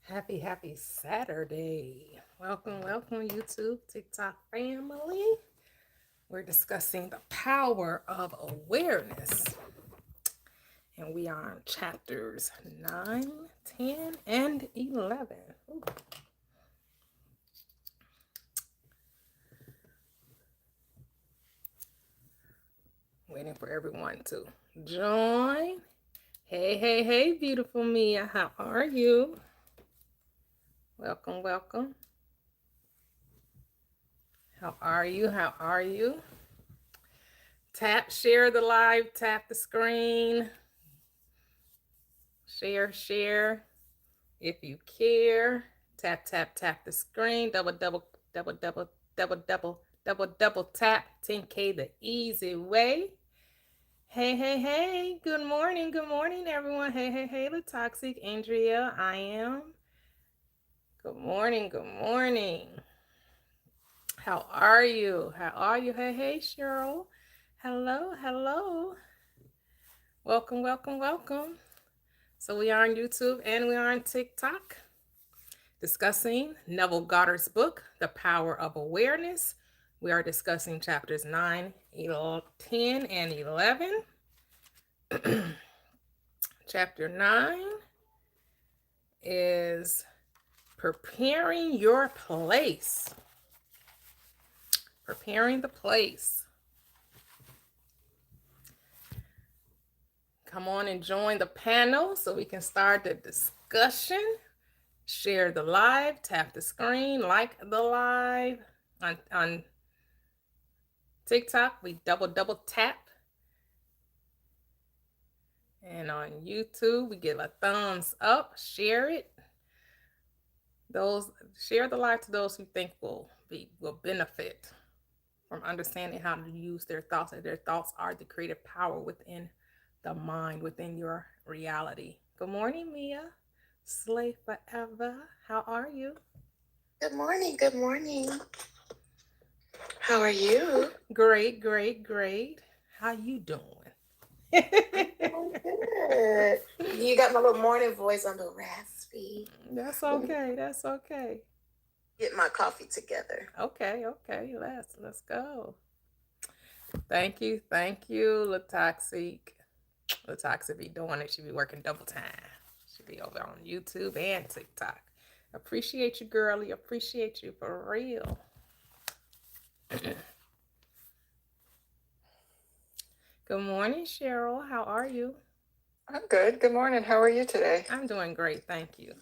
Happy Saturday. Welcome, YouTube, TikTok family. We're discussing the power of awareness. And we are on chapters 9, 10, and 11. Ooh. Waiting for everyone to join. Hey, beautiful Mia. How are you? Welcome. How are you? Share the live, tap the screen. Share. If you care, tap the screen. Double tap. 10K the easy way. Hey. Good morning, everyone. Hey, the toxic Andrea. I am. Good morning. How are you? Hey, Cheryl. Hello. Welcome. So we are on YouTube and we are on TikTok discussing Neville Goddard's book, The Power of Awareness. We are discussing chapters 9, 10, and 11. Chapter 9 is preparing your place. Preparing the place. Come on and join the panel so we can start the discussion. Share the live, tap the screen, like the live. On TikTok, we double tap. And on YouTube, we give a thumbs up. Share it. Share the live to those who think will benefit from understanding how to use their thoughts, and their thoughts are the creative power within the mind, within your reality. Good morning, Mia. Slay forever. How are you? Good morning. How are you? Great. How you doing? I'm good. You got my little morning voice on the raspy. That's okay. Get my coffee together. Okay. Let's go. Thank you, Latoxic. Latoxic be doing it. She be working double time. She be over on YouTube and TikTok. Appreciate you, girlie. Appreciate you for real. Good morning, Cheryl. How are you? I'm good. Good morning. How are you today? I'm doing great. Thank you.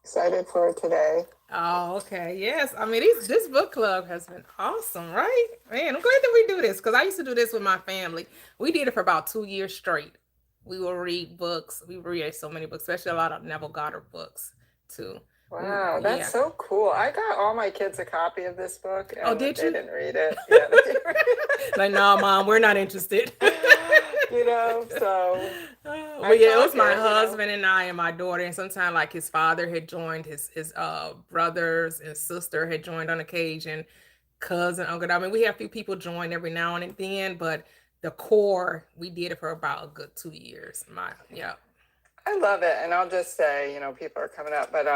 Excited for today. Oh, okay. Yes. I mean, this book club has been awesome, right? Man, I'm glad that we do this because I used to do this with my family. We did it for about 2 years straight. We will read books. We read so many books, especially a lot of Neville Goddard books too. Wow, that's so cool. I got all my kids a copy of this book, and did they you? didn't read it. Yeah, they didn't read it. Like, no, Mom, we're not interested. So. Well, yeah, it was my husband and I and my daughter, and sometimes like his father had joined, his brothers and sister had joined on occasion, cousin, uncle. I mean, we have a few people join every now and then, but the core, we did it for about a good 2 years. I love it, and I'll just say, people are coming up, but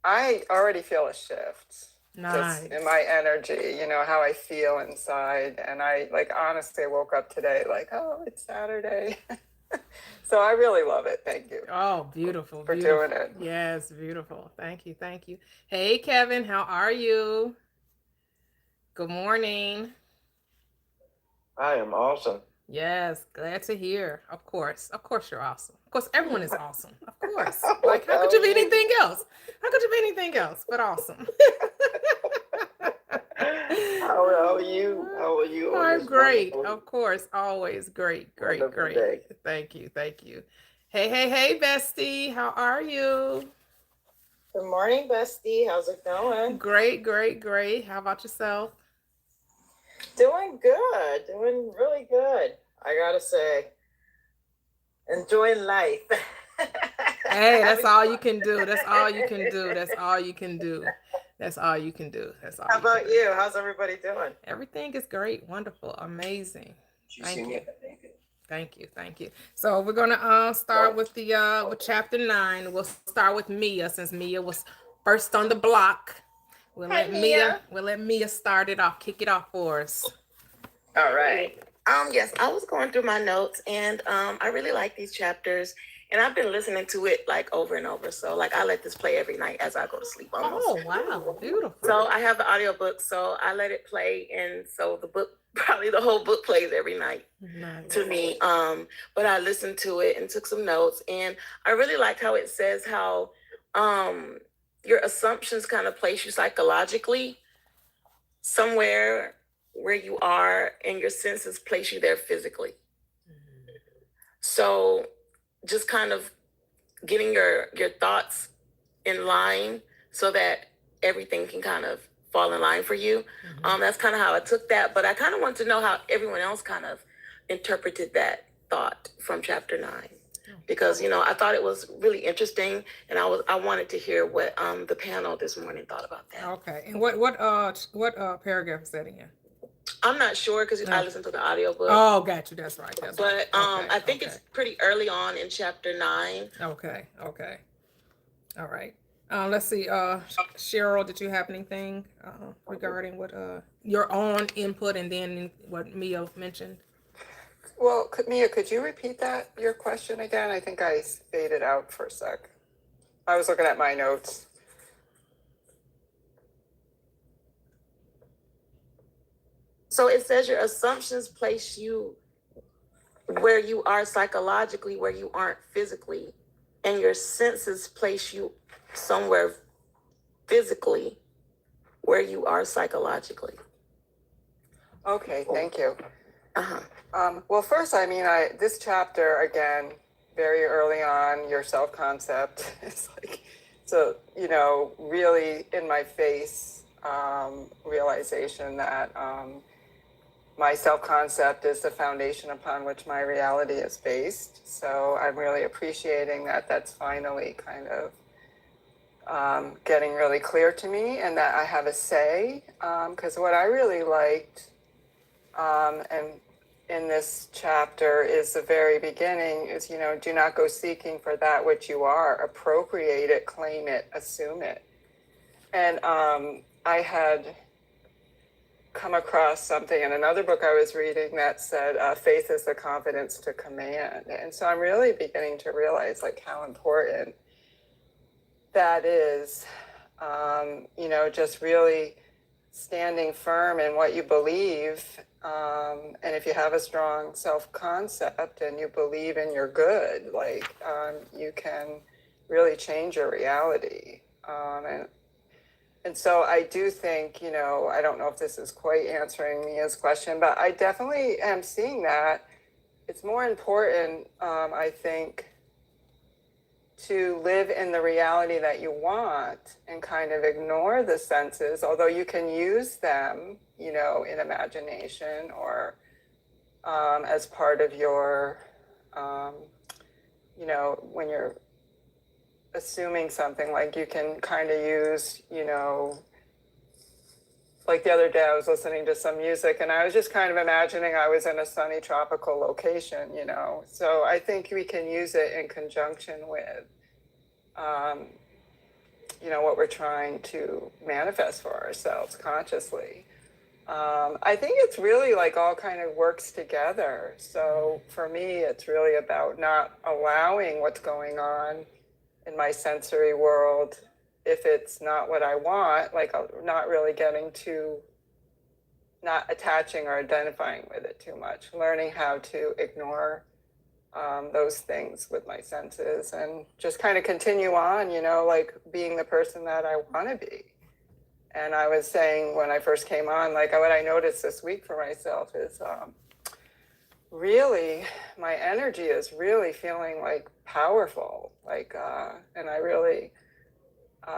I already feel a shift. Nice. Just in my energy, how I feel inside. And I honestly woke up today like, oh, it's Saturday. So I really love it. Thank you. Oh, beautiful. For doing it. Yes, beautiful. Thank you. Hey, Kevin, how are you? Good morning. I am awesome. Yes, glad to hear. Of course you're awesome. Of course, everyone is awesome. Of course. Like, how could you be anything else? But awesome? How are you? I'm great. Of course, always great. Day. Thank you. Hey, bestie, how are you? Good morning, bestie. How's it going? Great. How about yourself? Doing good. Doing really good. I gotta say, enjoying life. Hey, that's all you can do. How about you? How's everybody doing? Everything is great, wonderful, amazing. Thank you. Thank you, thank you. So we're gonna start with the with chapter 9. We'll start with Mia since Mia was first on the block. Hi, Mia. We'll let Mia start it off, kick it off for us. All right. Yes, I was going through my notes and I really like these chapters and I've been listening to it like over and over. So like I let this play every night as I go to sleep almost. Oh wow, beautiful. So I have the audiobook, so I let it play and so the book probably the whole book plays every night to me. But I listened to it and took some notes and I really liked how it says how your assumptions kind of place you psychologically somewhere where you are and your senses place you there physically. So just kind of getting your thoughts in line so that everything can kind of fall in line for you. That's kind of how I took that, but I kind of want to know how everyone else kind of interpreted that thought from chapter 9 because I thought it was really interesting and I wanted to hear what the panel this morning thought about that. Okay, and what paragraph is that in? I'm not sure because I listened to the audiobook. Oh, got you. That's right. But right. I think it's pretty early on in chapter 9. Okay. All right. Let's see. Cheryl, did you have anything regarding what your own input and then what Mia mentioned? Well, Mia, could you repeat your question again? I think I faded out for a sec. I was looking at my notes. So it says your assumptions place you where you are psychologically, where you aren't physically, and your senses place you somewhere physically where you are psychologically. Okay, thank you. Well, first, I mean, this chapter, again, very early on, your self-concept, it's like, so, really in my face realization that my self-concept is the foundation upon which my reality is based. So I'm really appreciating that that's finally kind of getting really clear to me and that I have a say. Because what I really liked and in this chapter is the very beginning is, do not go seeking for that which you are, appropriate it, claim it, assume it. And I had come across something in another book I was reading that said, faith is the confidence to command. And so I'm really beginning to realize like how important that is, just really standing firm in what you believe. And if you have a strong self-concept and you believe in your good, you can really change your reality. And so I do think, I don't know if this is quite answering Mia's question, but I definitely am seeing that it's more important, I think, to live in the reality that you want and kind of ignore the senses, although you can use them, in imagination or as part of your, when you're assuming something, like you can kind of use, like the other day I was listening to some music and I was just kind of imagining I was in a sunny tropical location, So I think we can use it in conjunction with, what we're trying to manifest for ourselves consciously. I think it's really like all kind of works together. So for me, it's really about not allowing what's going on in my sensory world if it's not what I want, like not really not attaching or identifying with it too much, learning how to ignore those things with my senses and just kind of continue on, like being the person that I want to be. And I was saying when I first came on, like what I noticed this week for myself is really my energy is really feeling like powerful, and I really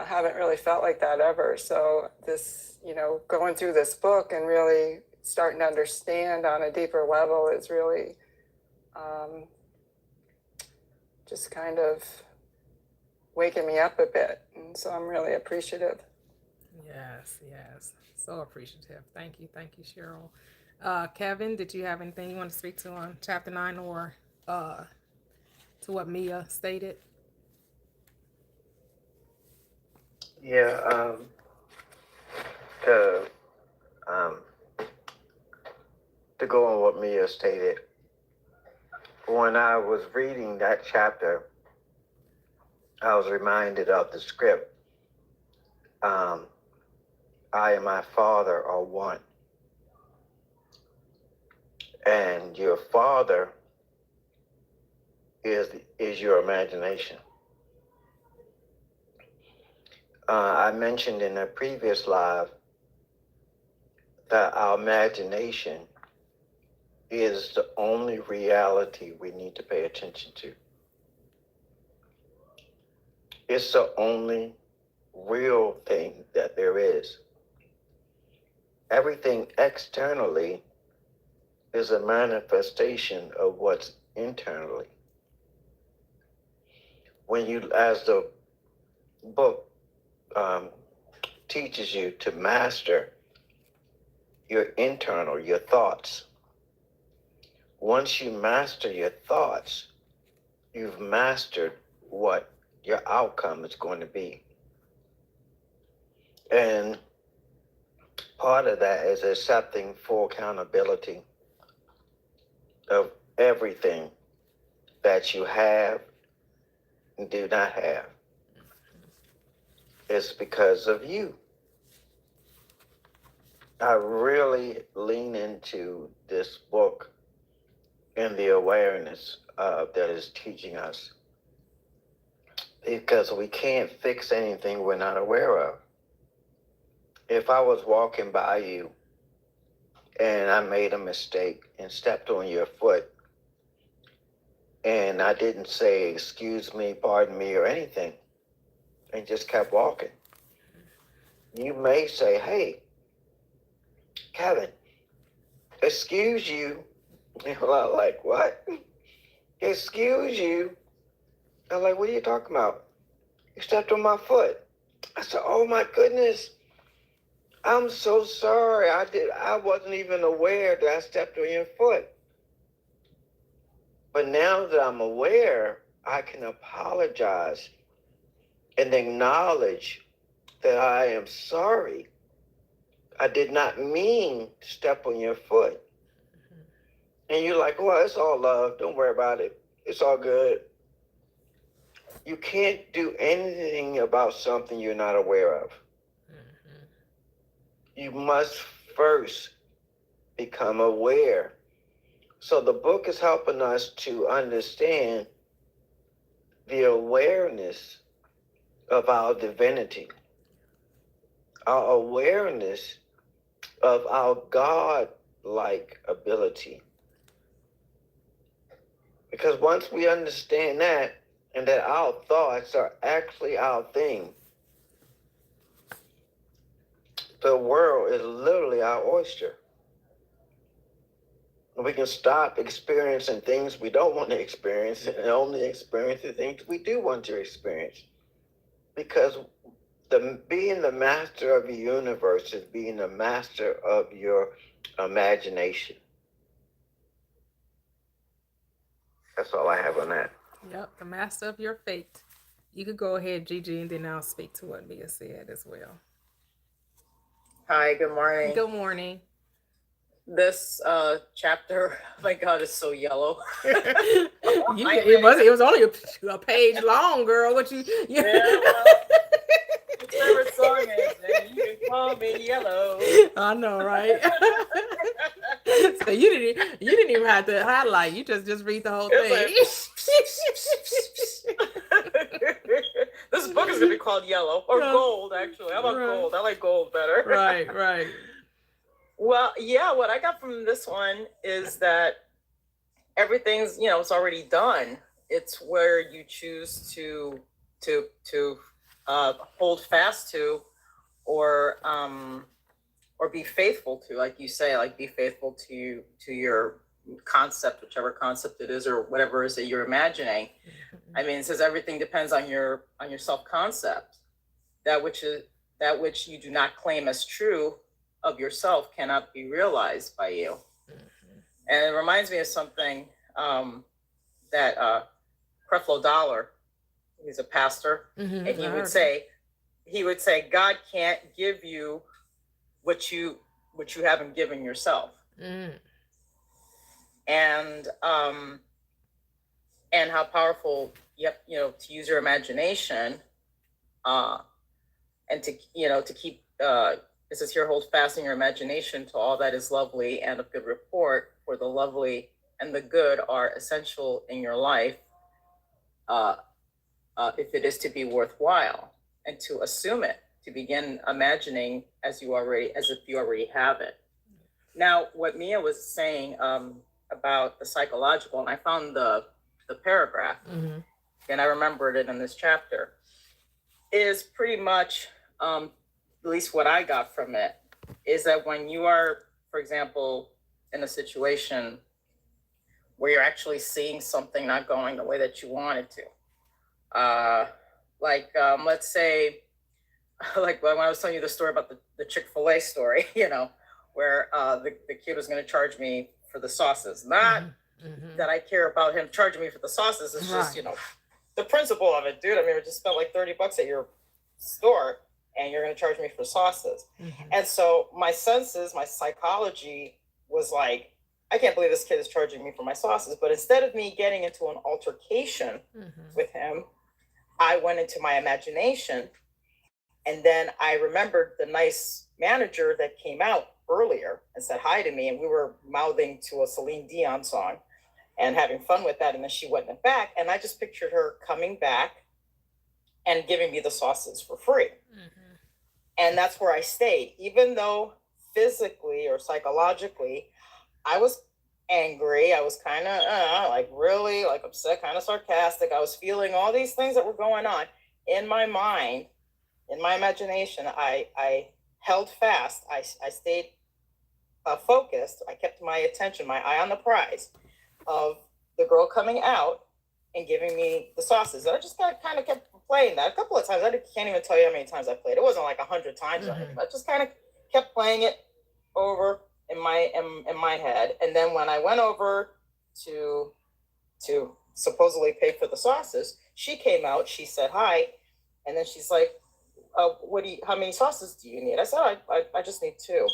haven't really felt like that ever. So this, going through this book and really starting to understand on a deeper level is really just kind of waking me up a bit. And so I'm really appreciative. Yes. So appreciative. Thank you, Cheryl. Kevin, did you have anything you want to speak to on chapter 9 or to what Mia stated? Yeah, to um, to go on what Mia stated, when I was reading that chapter, I was reminded of the script. I and my Father are one, and your Father is your imagination. I mentioned in a previous live that our imagination is the only reality we need to pay attention to. It's the only real thing that there is. Everything externally is a manifestation of what's internally. When you, as the book teaches you to master your internal, your thoughts. Once you master your thoughts, you've mastered what your outcome is going to be. And part of that is accepting full accountability of everything that you have and do not have. It's because of you. I really lean into this book and the awareness that is teaching us, because we can't fix anything we're not aware of. If I was walking by you and I made a mistake and stepped on your foot and I didn't say, excuse me, pardon me, or anything, and just kept walking, you may say, hey, Kevin, excuse you. And I'm like, what? Excuse you? I'm like, what are you talking about? You stepped on my foot. I said, oh my goodness. I'm so sorry. I wasn't even aware that I stepped on your foot. But now that I'm aware, I can apologize and acknowledge that I am sorry. I did not mean to step on your foot. And you're like, well, it's all love. Don't worry about it. It's all good. You can't do anything about something you're not aware of. You must first become aware. So the book is helping us to understand the awareness of our divinity, our awareness of our God-like ability. Because once we understand that, and that our thoughts are actually our thing, the world is literally our oyster. We can stop experiencing things we don't want to experience and only experience the things we do want to experience. Because being the master of the universe is being the master of your imagination. That's all I have on that. Yep, the master of your fate. You could go ahead, Gigi, and then I'll speak to what Mia said as well. Hi, good morning. Good morning. This chapter, oh my God, is so yellow. It was only a page long, girl. What you? Yeah, well, my favorite song is "And You Can Call Me Yellow." I know, right? So you didn't even have to highlight. You just read the whole thing. This book is gonna be called Yellow or Gold. Actually, how about gold? I like gold better. Right. Well, yeah. What I got from this one is that everything's, it's already done. It's where you choose to hold fast to, or be faithful to, like you say, like be faithful to your concept, whichever concept it is, or whatever it is that you're imagining. I mean, it says everything depends on your self-concept. That which you do not claim as true of yourself cannot be realized by you. And it reminds me of something that Creflo Dollar, he's a pastor, and he would say, God can't give you what you haven't given yourself. And how powerful to use your imagination, and to keep it says here, hold fast in your imagination to all that is lovely and of good report, for the lovely and the good are essential in your life, if it is to be worthwhile, and to assume it, to begin imagining as if you already have it. Now, what Mia was saying about the psychological, and I found the paragraph, and I remembered it in this chapter, is pretty much, at least what I got from it, is that when you are, for example, in a situation where you're actually seeing something not going the way that you want it to, let's say, like when I was telling you the story about the Chick-fil-A story, where the kid was going to charge me for the sauces. Not that I care about him charging me for the sauces. It's just, the principle of it, dude. I mean, I just spent like $30 at your store, and you're going to charge me for sauces. And so my senses, my psychology was like, I can't believe this kid is charging me for my sauces. But instead of me getting into an altercation with him, I went into my imagination. And then I remembered the nice manager that came out earlier and said hi to me. And we were mouthing to a Celine Dion song and having fun with that. And then she went back. And I just pictured her coming back and giving me the sauces for free. And that's where I stayed. Even though physically or psychologically, I was angry. I was kind of really upset, kind of sarcastic. I was feeling all these things that were going on in my mind, in my imagination. I held fast. I stayed focused. I kept my attention, my eye on the prize of the girl coming out and giving me the sauces. And I just kind of kept playing that a couple of times. I can't even tell you how many times I played. It wasn't like 100 times or anything. I just kind of kept playing it over in my head. And then when I went over to supposedly pay for the sauces, she came out, she said hi, and then she's like, how many sauces do you need? I said, I just need 2.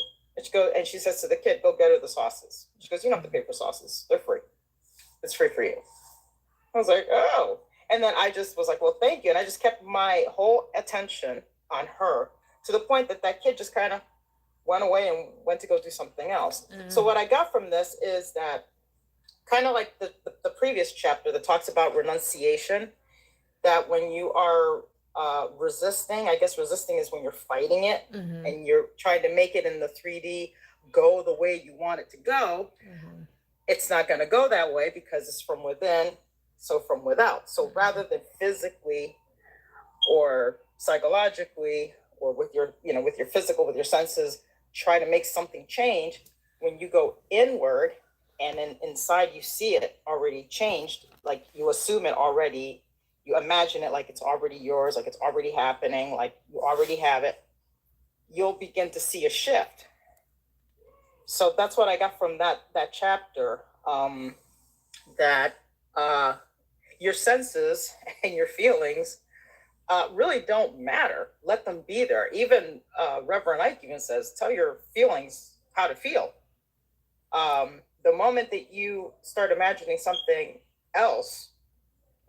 And she says to the kid, go get her the sauces. She goes, you don't have to pay for sauces. They're free. It's free for you. I was like, oh. And then I just was like, well, thank you. And I just kept my whole attention on her to the point that kid just kind of went away and went to go do something else. So what I got from this is that kind of like the previous chapter that talks about renunciation, that when you are resisting, I guess resisting is when you're fighting it and you're trying to make it in the 3D go the way you want it to go. It's not going to go that way because it's from within, so from without. So rather than physically or psychologically or with your physical, with your senses, try to make something change, when you go inward and then inside you see it already changed, like you assume it already, you imagine it like it's already yours, like it's already happening, like you already have it, you'll begin to see a shift. So that's what I got from that chapter, that your senses and your feelings really don't matter. Let them be there. Even Reverend Ike even says, tell your feelings how to feel. The moment that you start imagining something else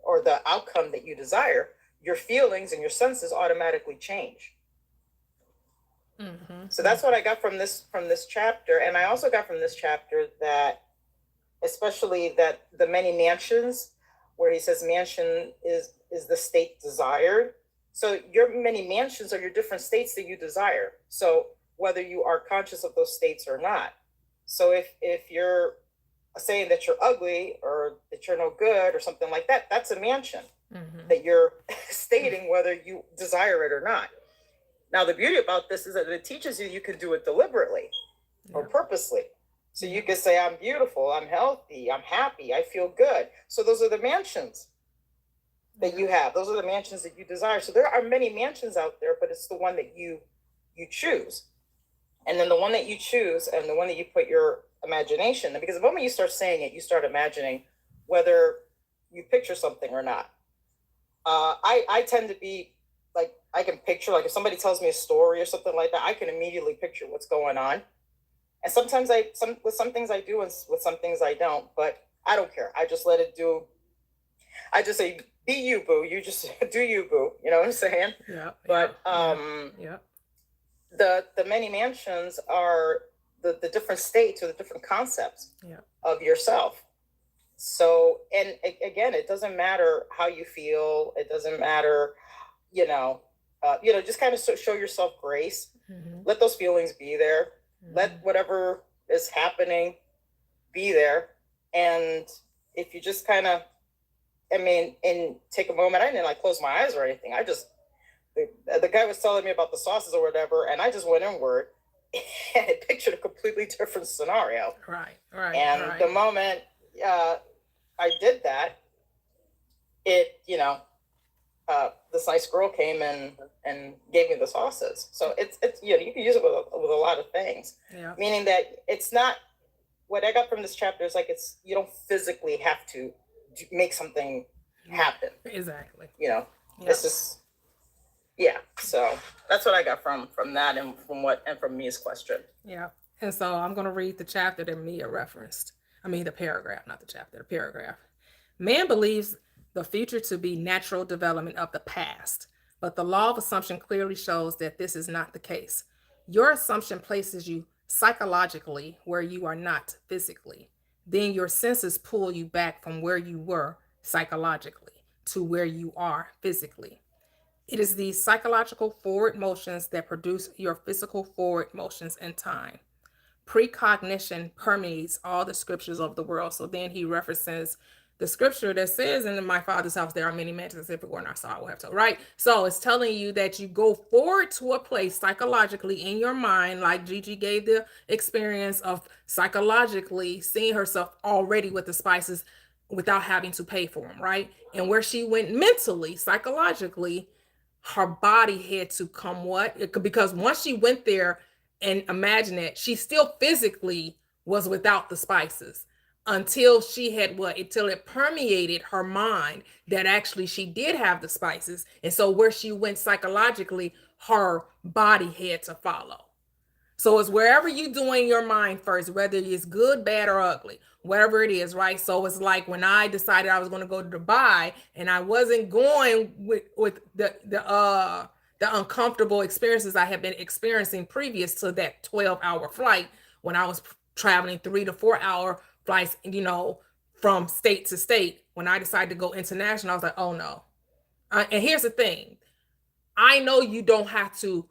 or the outcome that you desire, your feelings and your senses automatically change. So that's what I got from this chapter. And I also got from this chapter that, especially that the many mansions, where he says mansion is the state desired. So your many mansions are your different states that you desire. So whether you are conscious of those states or not. So if you're saying that you're ugly or that you're no good or something like that, that's a mansion that you're stating whether you desire it or not. Now, the beauty about this is that it teaches you can do it deliberately or purposely. So you can say, I'm beautiful, I'm healthy, I'm happy, I feel good. So those are the mansions that you have. Those are the mansions that you desire. So there are many mansions out there, but it's the one that you choose. And then the one that you choose and the one that you put your imagination. Because the moment you start saying it, you start imagining whether you picture something or not. I tend to be like, I can picture, like if somebody tells me a story or something like that, I can immediately picture what's going on. And sometimes with some things I do and with some things I don't, but I don't care. I just let it do. I just say, be you, boo. You just do you, boo. You know what I'm saying? Yeah. But yeah. the many mansions are the different states or the different concepts of yourself. So, and again, it doesn't matter how you feel. It doesn't matter, just kind of show yourself grace. Let those feelings be there. Let whatever is happening be there. And if you just kind of, and take a moment, I didn't like close my eyes or anything. I just, the guy was telling me about the sauces or whatever, and I just went inward and I pictured a completely different scenario. Right. And the moment I did that, it, this nice girl came and gave me the sauces. So it's you can use it with a lot of things. Yeah. Meaning that it's not, what I got from this chapter is like, you don't physically have to make something happen. Exactly. It's just, so that's what I got from that and from Mia's question. Yeah. And so I'm going to read the chapter that Mia referenced. I mean, the paragraph, not the chapter, the paragraph. Man believes the future to be natural development of the past, but the law of assumption clearly shows that this is not the case. Your assumption places you psychologically where you are not physically. Then your senses pull you back from where you were psychologically to where you are physically. It is these psychological forward motions that produce your physical forward motions in time. Precognition permeates all the scriptures of the world. So then he references the scripture that says, in my Father's house there are many mansions, if it were not so I would have to, right? So it's telling you that you go forward to a place psychologically in your mind, like Gigi gave the experience of psychologically seeing herself already with the spices without having to pay for them, right? And where she went mentally, psychologically, her body had to come because once she went there, and imagine it, she still physically was without the spices until she had until it permeated her mind that actually she did have the spices. And so where she went psychologically, her body had to follow. So it's wherever you do in your mind first, whether it's good, bad, or ugly, whatever it is, right? So it's like when I decided I was going to go to Dubai and I wasn't going with the uncomfortable experiences I had been experiencing previous to that 12-hour flight when I was traveling 3 to 4 hour flights, from state to state. When I decided to go international, I was like, oh no. And here's the thing. I know you don't have to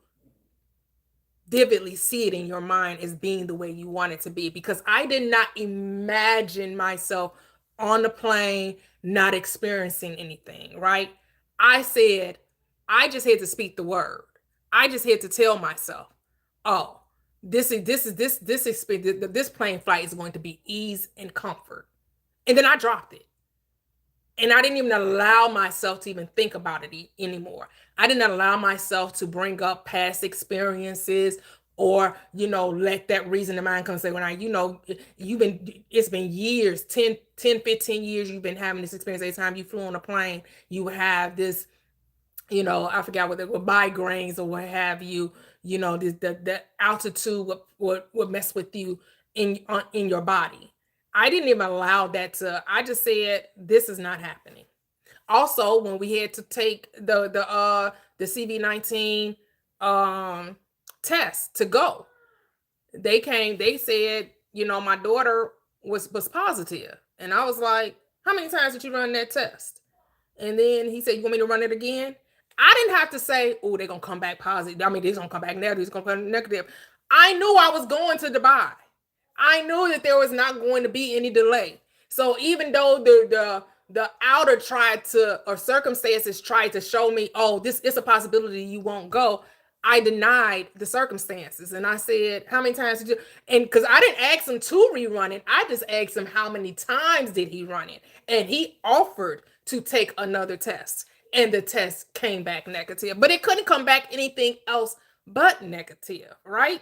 vividly see it in your mind as being the way you want it to be, because I did not imagine myself on the plane not experiencing anything, right? I said, I just had to speak the word. I just had to tell myself, oh, this plane flight is going to be ease and comfort. And then I dropped it. And I didn't even allow myself to even think about it anymore. I did not allow myself to bring up past experiences or, let that reason in mind come and say, it's been years, 10, 15 years, you've been having this experience. Every time you flew on a plane, you have this, I forgot what they were, migraines or what have you, the altitude would mess with you in your body. I didn't even allow that I just said, this is not happening. Also, when we had to take the CV-19 test to go, they said, my daughter was positive. And I was like, how many times did you run that test? And then he said, you want me to run it again? I didn't have to say, oh, they're going to come back positive. I mean, they're going to come back negative. It's going to come negative. I knew I was going to Dubai. I knew that there was not going to be any delay. So even though the outer circumstances tried to show me, oh, this is a possibility you won't go, I denied the circumstances. And I said, how many times did you? And because I didn't ask him to rerun it, I just asked him how many times did he run it. And he offered to take another test. And the test came back negative. But it couldn't come back anything else but negative, right?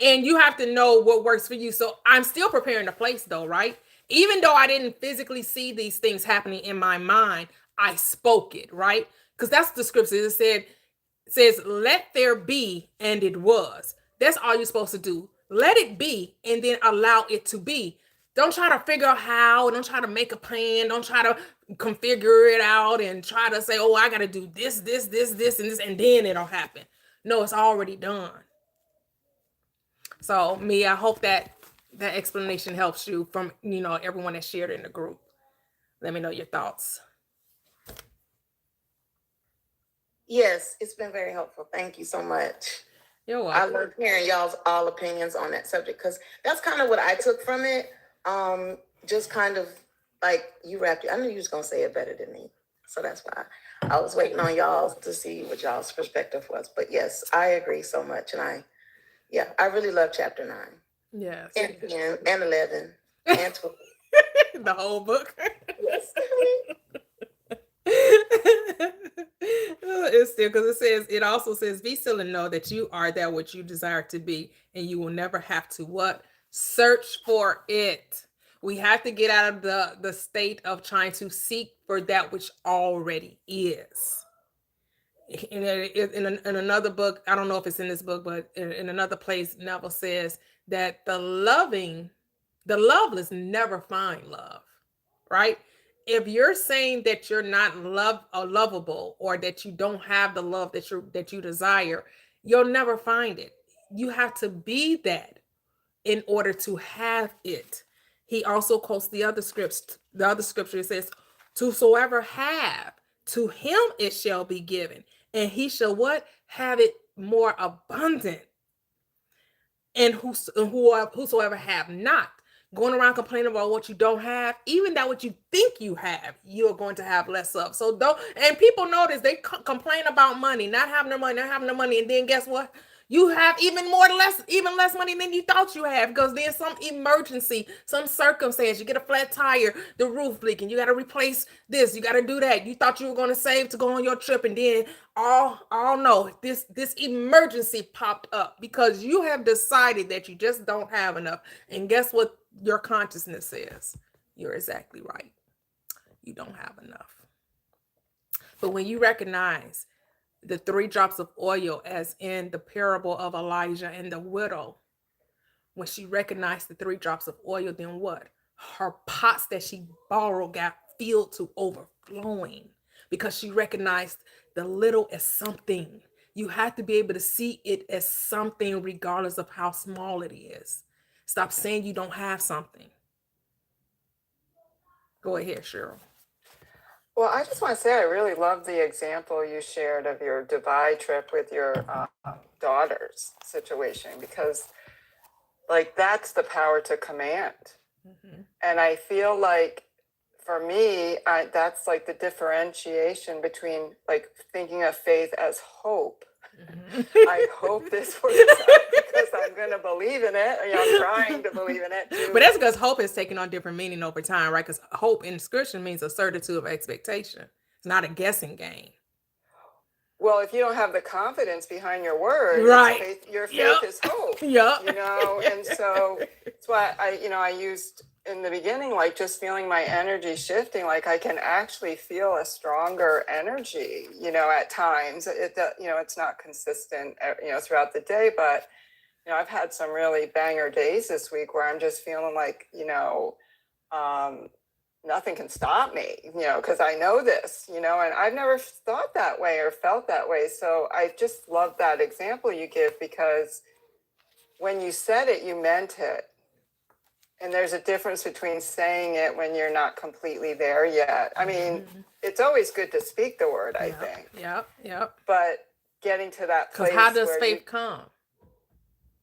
And you have to know what works for you. So I'm still preparing the place though, right? Even though I didn't physically see these things happening in my mind, I spoke it, right? Because that's the scripture. It says, let there be, and it was. That's all you're supposed to do. Let it be, and then allow it to be. Don't try to figure out how, don't try to make a plan, don't try to configure it out and try to say, oh, I gotta do this, and this, and then it'll happen. No, it's already done. So me, I hope that explanation helps you from, everyone that shared in the group. Let me know your thoughts. Yes, it's been very helpful. Thank you so much. You're welcome. I love hearing y'all's all opinions on that subject because that's kind of what I took from it. Just kind of like you wrapped it. I knew you was gonna say it better than me, so that's why I was waiting on y'all to see what y'all's perspective was. But yes, I agree so much, and I really love chapter 9. Yes. And 10 and 11 and 12. The whole book. Yes. It's still, because it also says, be still and know that you are that which you desire to be, and you will never have to what? Search for it. We have to get out of the state of trying to seek for that which already is. In another book, I don't know if it's in this book, but in another place, Neville says that the loveless never find love, right? If you're saying that you're not lovable, or that you don't have the love that you desire, you'll never find it. You have to be that in order to have it. He also quotes the other scripture. It says, "Whosoever have, to him it shall be given, and he shall what? Have it more abundant. And whosoever have not," going around complaining about what you don't have, even that what you think you have, you're going to have less of. So don't, and people notice they complain about money, not having their money, and then guess what? You have even less money than you thought you have, because there's some emergency, some circumstance. You get a flat tire, the roof leaking, you got to replace this, you got to do that. You thought you were going to save to go on your trip, and then no, this emergency popped up because you have decided that you just don't have enough. And guess what your consciousness says? You're exactly right. You don't have enough. But when you recognize the 3 drops of oil, as in the parable of Elijah and the widow, when she recognized the 3 drops of oil, then what? Her pots that she borrowed got filled to overflowing, because she recognized the little as something. You have to be able to see it as something regardless of how small it is. Stop saying you don't have something. Go ahead, Cheryl. Well, I just want to say I really love the example you shared of your Dubai trip with your daughter's situation, because like that's the power to command. Mm-hmm. And I feel like for me, that's like the differentiation between like thinking of faith as hope. Mm-hmm. I hope this works out because I'm going to believe in it. I'm trying to believe in it too. But that's because hope is taking on different meaning over time, right? Because hope in scripture means a certitude of expectation. It's not a guessing game. Well, if you don't have the confidence behind your word, right? Your faith is hope. Yeah. And so that's why I used in the beginning, like just feeling my energy shifting, like I can actually feel a stronger energy, at times. It's not consistent, throughout the day, but, I've had some really banger days this week where I'm just feeling like, nothing can stop me, because I know this, and I've never thought that way or felt that way. So I just love that example you give, because when you said it, you meant it. And there's a difference between saying it when you're not completely there yet. I mean, it's always good to speak the word, I think. Yep. But getting to that place. Because how does faith come?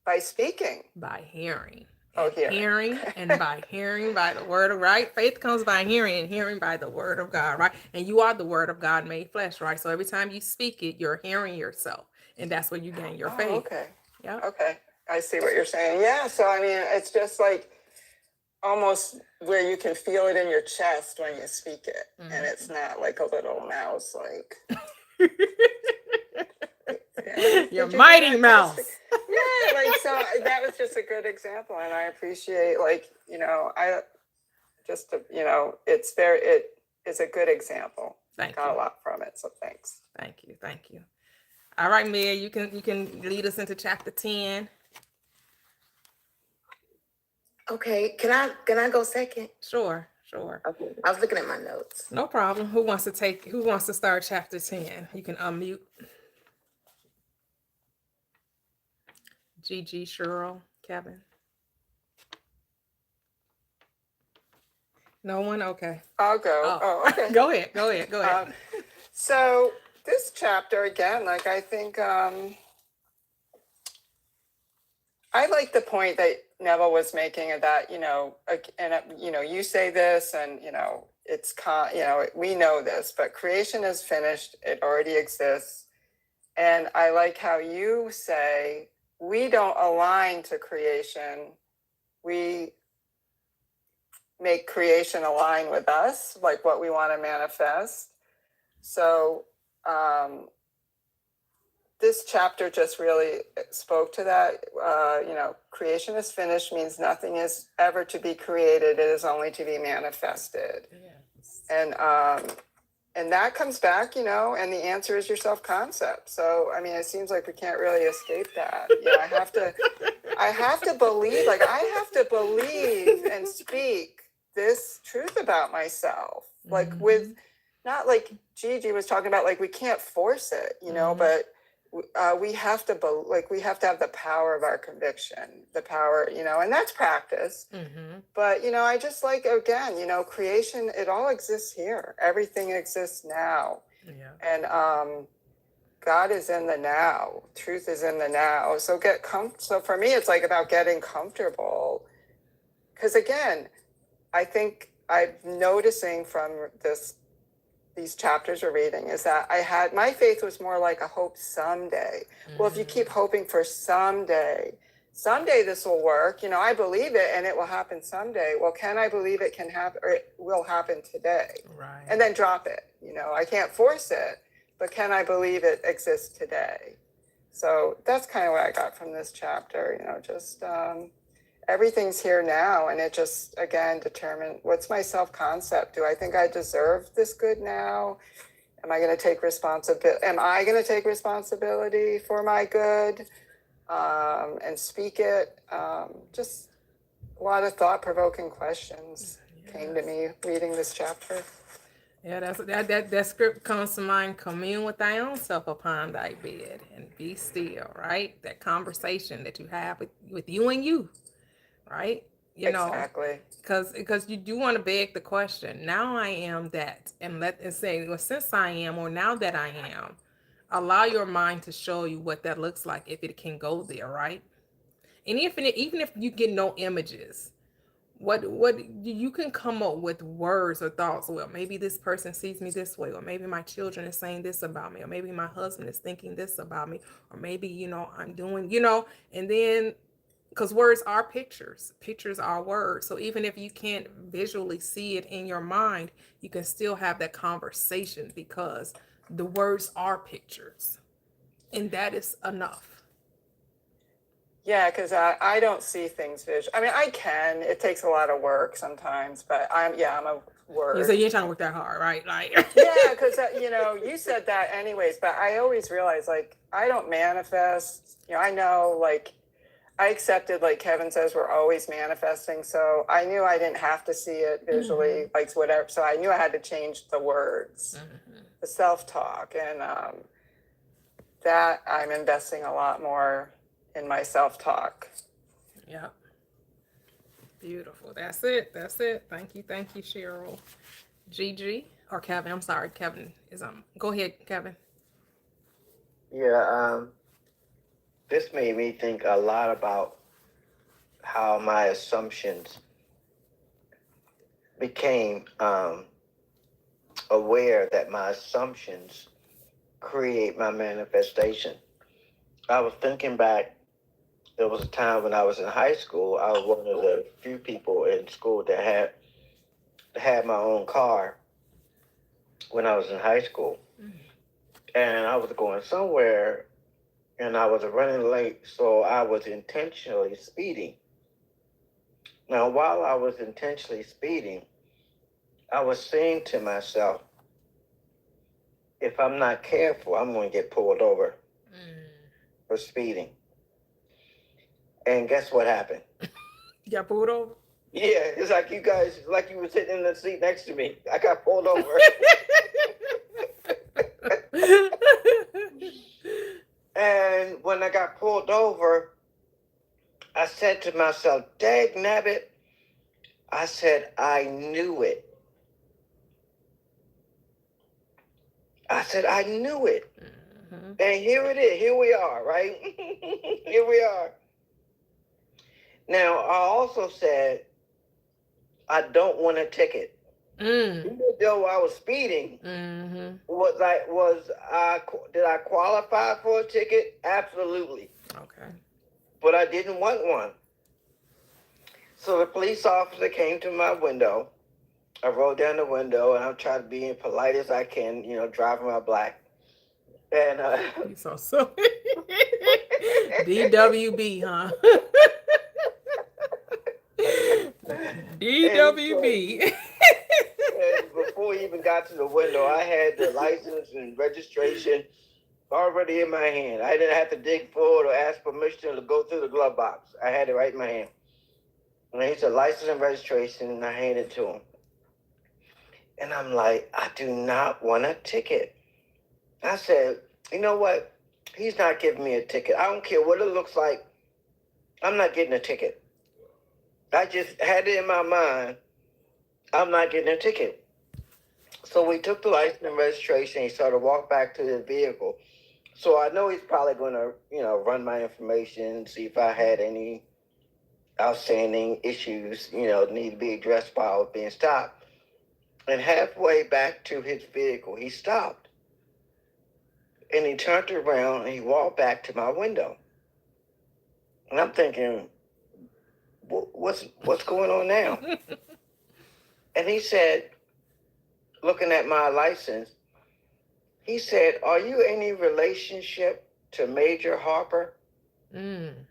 By speaking. By hearing. Hearing. And by hearing by the word of, right? Faith comes by hearing, and hearing by the word of God, right? And you are the word of God made flesh, right? So every time you speak it, you're hearing yourself, and that's where you gain your faith. Okay. Yeah. Okay. I see what you're saying. Yeah. So, I mean, it's just like almost where you can feel it in your chest when you speak it. Mm-hmm. And it's not like a little mouse, like... Your mighty mouse. Yeah, like, so that was just a good example, and I appreciate, like, I just, it is a good example. Thank Got you. a lot from it, so thanks. Thank you. Thank you. All right, Mia, you can lead us into chapter 10. Okay, can I go second? Sure, sure. Okay. I was looking at my notes. No problem. Who wants to start chapter 10? You can unmute. Gigi, Cheryl, Kevin. No one? Okay. I'll go. Oh, okay. Go ahead. So this chapter again, like, I think I like the point that Neville was making of that, you say this, and we know this, but creation is finished. It already exists. And I like how you say we don't align to creation. We make creation align with us, like what we want to manifest. So this chapter just really spoke to that. Creation is finished means nothing is ever to be created. It is only to be manifested. Yes. And that comes back, and the answer is your self-concept. So, I mean, it seems like we can't really escape that. I have to believe and speak this truth about myself, like with, not like Gigi was talking about, like we can't force it, but we have to have the power of our conviction, the power, and that's practice. But I just like, again, creation, it all exists here. Everything exists now. Yeah. And God is in the now. Truth is in the now. So so for me, it's like about getting comfortable. Because again, I think I'm noticing from these chapters we're reading is that my faith was more like a hope someday. Well, if you keep hoping for someday this will work, I believe it and it will happen someday. Well, can I believe it can happen, or it will happen today? Right. And then drop it. I can't force it, but can I believe it exists today? So that's kind of what I got from this chapter, just everything's here now, and it just, again, determine what's my self-concept. Do I think I deserve this good now? Am I going to take responsibility for my good, and speak it? Just a lot of thought-provoking questions came to me reading this chapter. Yeah, that script comes to mind. Commune with thy own self upon thy bed and be still, right? That conversation that you have with you and you. Right? Exactly. Because you do want to beg the question. Now I am that, and say, well, since I am, or now that I am, allow your mind to show you what that looks like if it can go there, right? And even if you get no images, what you can come up with words or thoughts. Well, maybe this person sees me this way, or maybe my children is saying this about me, or maybe my husband is thinking this about me, or maybe I'm doing, and then. Because words are pictures. Pictures are words. So even if you can't visually see it in your mind, you can still have that conversation because the words are pictures. And that is enough. Yeah, because I don't see things visually. I mean, I can. It takes a lot of work sometimes, but I'm a word. So you're trying to work that hard, right? Yeah, because, you said that anyways, but I always realize, like, I don't manifest. I know, like, I accepted, like Kevin says, we're always manifesting. So I knew I didn't have to see it visually, like whatever. So I knew I had to change the words, the self-talk. And that I'm investing a lot more in my self-talk. Yeah. Beautiful. That's it. Thank you, Cheryl. Gigi, or Kevin. I'm sorry, Kevin is Go ahead, Kevin. Yeah, this made me think a lot about how my assumptions became aware that my assumptions create my manifestation. I was thinking back, there was a time when I was in high school. I was one of the few people in school that had my own car when I was in high school. And I was going somewhere, and I was running late, so I was intentionally speeding. Now, while I was intentionally speeding, I was saying to myself, if I'm not careful, I'm going to get pulled over for speeding. And guess what happened? You got pulled over? Yeah, it's like you guys, like you were sitting in the seat next to me. I got pulled over. And when I got pulled over, I said to myself, dag nabbit, I said, I knew it. I said, I knew it. And here it is. Here we are, right? Here we are. Now, I also said, I don't want a ticket. Even though I was speeding, did I qualify for a ticket? Absolutely. Okay. But I didn't want one. So the police officer came to my window. I rolled down the window, and I'm trying to be as polite as I can, driving my black. And you so silly. DWB, huh? DWB. And before he even got to the window, I had the license and registration already in my hand. I didn't have to dig for it or ask permission to go through the glove box. I had it right in my hand. And he said, license and registration, and I handed it to him. And I'm like, I do not want a ticket. I said, you know what? He's not giving me a ticket. I don't care what it looks like. I'm not getting a ticket. I just had it in my mind, I'm not getting a ticket. So we took the license and registration. He started to walk back to his vehicle. So I know he's probably going to, run my information, see if I had any outstanding issues, need to be addressed while I was being stopped. And halfway back to his vehicle, he stopped. And he turned around and he walked back to my window. And I'm thinking, what's going on now? And he said, looking at my license, he said, are you any relationship to Major Harper? And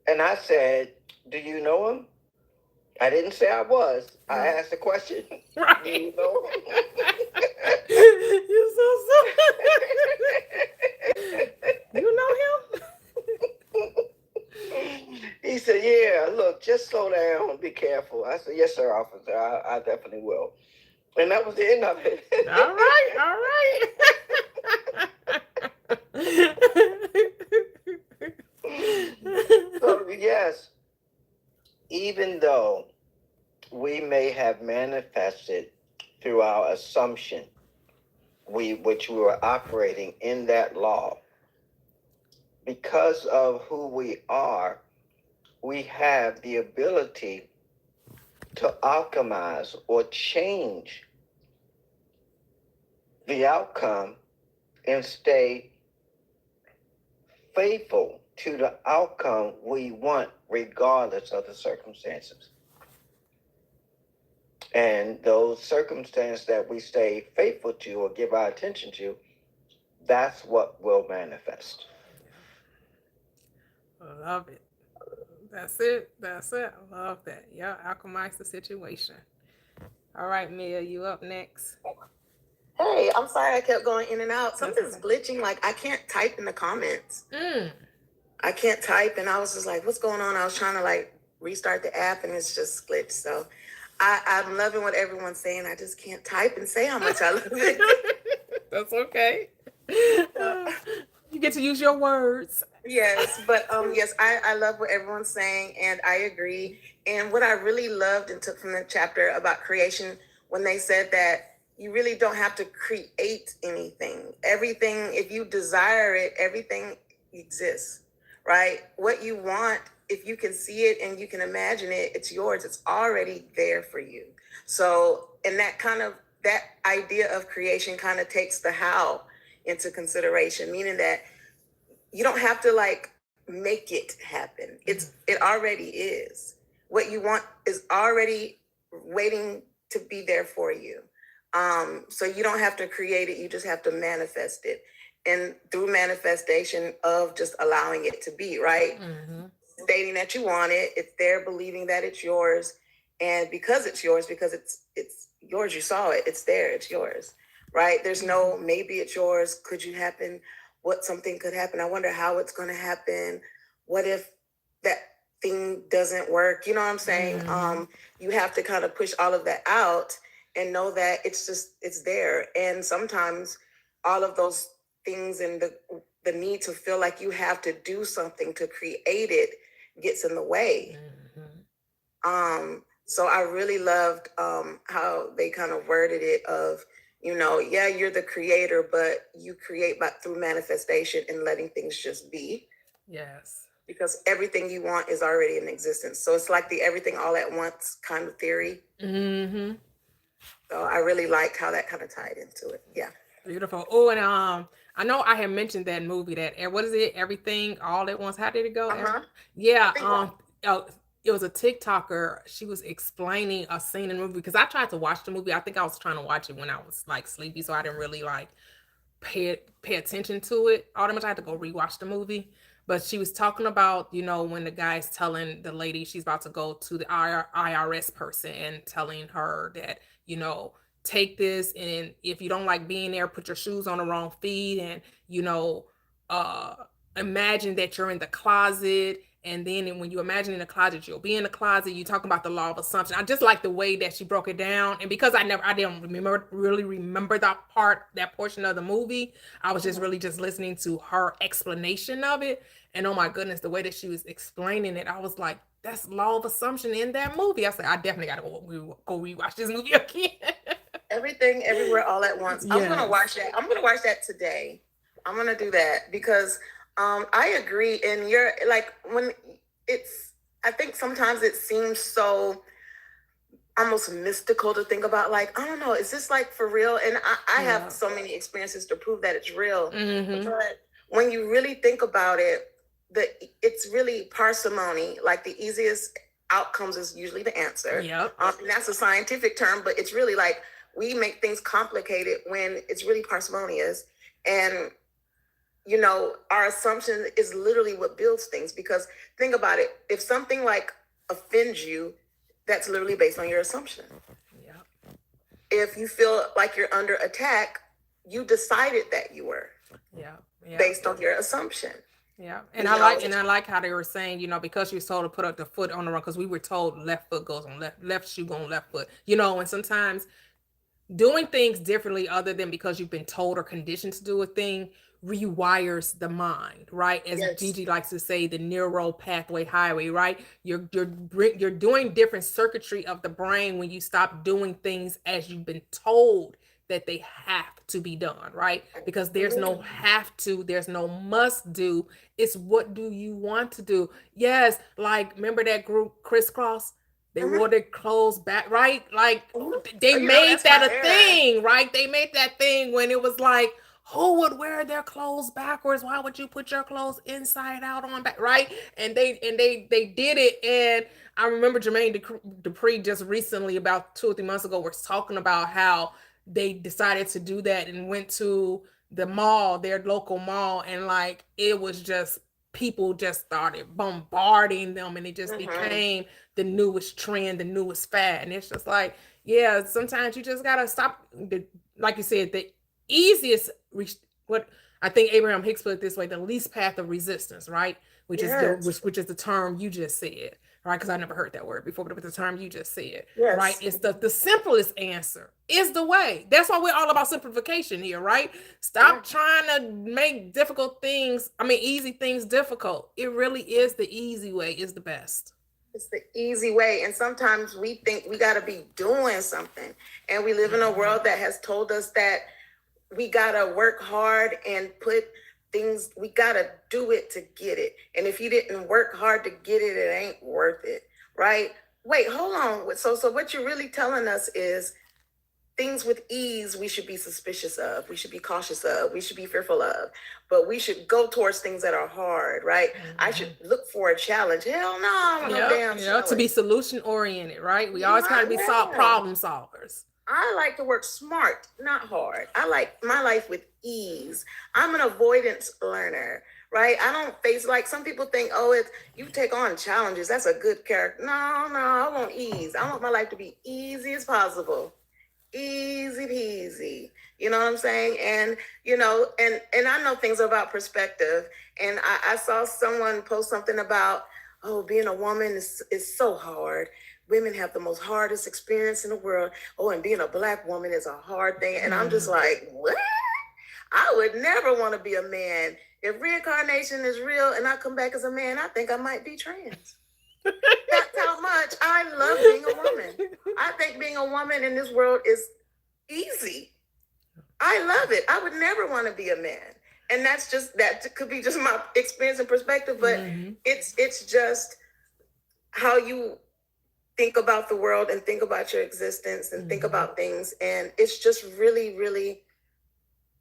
I said, do you know him? I didn't say I was. I asked the question. Right. Do you know him? You're so silly. You know him? He said, yeah, look, just slow down and be careful. I said, yes, sir, officer. I definitely will. And that was the end of it. All right. So, yes, even though we may have manifested through our assumption, which we were operating in that law, because of who we are, we have the ability to alchemize or change the outcome and stay faithful to the outcome we want, regardless of the circumstances. And those circumstances that we stay faithful to or give our attention to, that's what will manifest. Love it. That's it. I love that. Yeah, alchemize the situation. All right, Mia, you up next. Hey, I'm sorry I kept going in and out. Something's glitching. Like, I can't type in the comments. I can't type, and I was just like, what's going on? I was trying to, restart the app, and it's just glitched. So I'm loving what everyone's saying. I just can't type and say how much I love it. That's okay. You get to use your words. Yes, but yes, I love what everyone's saying, and I agree. And what I really loved and took from the chapter about creation, when they said that you really don't have to create anything. Everything, if you desire it, everything exists, right? What you want, if you can see it and you can imagine it, it's yours. It's already there for you. So, and that idea of creation kind of takes the how into consideration, meaning that you don't have to make it happen. It already is. What you want is already waiting to be there for you. So you don't have to create it. You just have to manifest it. and through manifestation of just allowing it to be, right? Stating that you want it, it's there, believing that it's yours, and because it's yours, because it's yours, you saw it, it's there, it's yours, right? There's no maybe it's yours, could you happen, what something could happen, I wonder how it's going to happen, what if that thing doesn't work, you know what I'm saying? You have to kind of push all of that out and know that it's there. And sometimes all of those things and the need to feel like you have to do something to create it gets in the way. So I really loved how they kind of worded it of, yeah, you're the creator, but you create through manifestation and letting things just be. Yes. Because everything you want is already in existence. So it's like the everything all at once kind of theory. So I really liked how that kind of tied into it. Yeah. Beautiful. Oh, and I know I had mentioned that movie what is it? Everything All at Once. How did it go? Yeah. It was a TikToker. She was explaining a scene in the movie because I tried to watch the movie. I think I was trying to watch it when I was like sleepy, so I didn't really like pay attention to it all that much. I had to go rewatch the movie. But she was talking about, when the guy's telling the lady she's about to go to the IRS person and telling her that, take this, and if you don't like being there, put your shoes on the wrong feet, and imagine that you're in the closet, and then when you imagine in the closet, you'll be in the closet. You talk about the law of assumption. I just like the way that she broke it down, and because I didn't really remember that portion of the movie, I was just really just listening to her explanation of it, and oh my goodness, the way that she was explaining it, I was like, that's law of assumption in that movie. I said, I definitely got to go rewatch this movie again. Everything, Everywhere, All at Once. Yes. I'm gonna watch that. I'm gonna watch that today. I'm gonna do that because I agree. And you're like, when I think sometimes it seems so almost mystical to think about, like, I don't know, is this like for real? And I have so many experiences to prove that it's real. But when you really think about it, it's really parsimony. Like the easiest outcomes is usually the answer. And that's a scientific term, but it's really like we make things complicated when it's really parsimonious. And our assumption is literally what builds things, because think about it. If something like offends you, that's literally based on your assumption. If you feel like you're under attack, you decided that you were based on your assumption. And I like how they were saying, because you're told to put up the foot on the wrong, because we were told left foot goes on left shoe go on left foot, and sometimes doing things differently other than because you've been told or conditioned to do a thing rewires the mind, right? As Gigi likes to say, the neural pathway highway, right? You're doing different circuitry of the brain when you stop doing things as you've been told that they have to be done, right? Because there's no have to, there's no must do. It's what do you want to do? Yes, like remember that group Crisscross? They wore their clothes back, right? Like they made that a thing, right? They made that thing when it was like, who would wear their clothes backwards? Why would you put your clothes inside out on back, right? And they did it. And I remember Jermaine Dupri just recently, about 2 or 3 months ago, was talking about how they decided to do that and went to the mall, their local mall, and like it was just people just started bombarding them, and it just became the newest trend, the newest fad. And it's just like, yeah, sometimes you just gotta stop. Like you said, the easiest, what I think Abraham Hicks put it this way, the least path of resistance, right? Which is the term you just said, right? Because I never heard that word before, but the term you just said, right? It's the simplest answer is the way. That's why we're all about simplification here, right? Stop trying to make easy things difficult. It really is the easy way is the best. It's the easy way. And sometimes we think we got to be doing something. And we live in a world that has told us that we got to work hard and put things, we got to do it to get it. And if you didn't work hard to get it, it ain't worth it, right? Wait, hold on. So what you're really telling us is things with ease we should be suspicious of, we should be cautious of, we should be fearful of, but we should go towards things that are hard, right? I should look for a challenge. Hell no, I don't know damn challenge. To be solution oriented, right? We always got to be problem solvers. I like to work smart, not hard. I like my life with ease. I'm an avoidance learner, right? I don't face, like some people think, oh, it's you take on challenges. That's a good character. No, no, I want ease. I want my life to be easy as possible. Easy peasy. You know what I'm saying? And and I know things about perspective. And I saw someone post something about, oh, being a woman is so hard. Women have the most hardest experience in the world. Oh, and being a Black woman is a hard thing. And I'm just like, what? I would never want to be a man. If reincarnation is real and I come back as a man, I think I might be trans. That's how much I love being a woman. I think being a woman in this world is easy. I love it. I would never want to be a man. And that could be just my experience and perspective, but it's just how you think about the world and think about your existence and think about things. And it's just really, really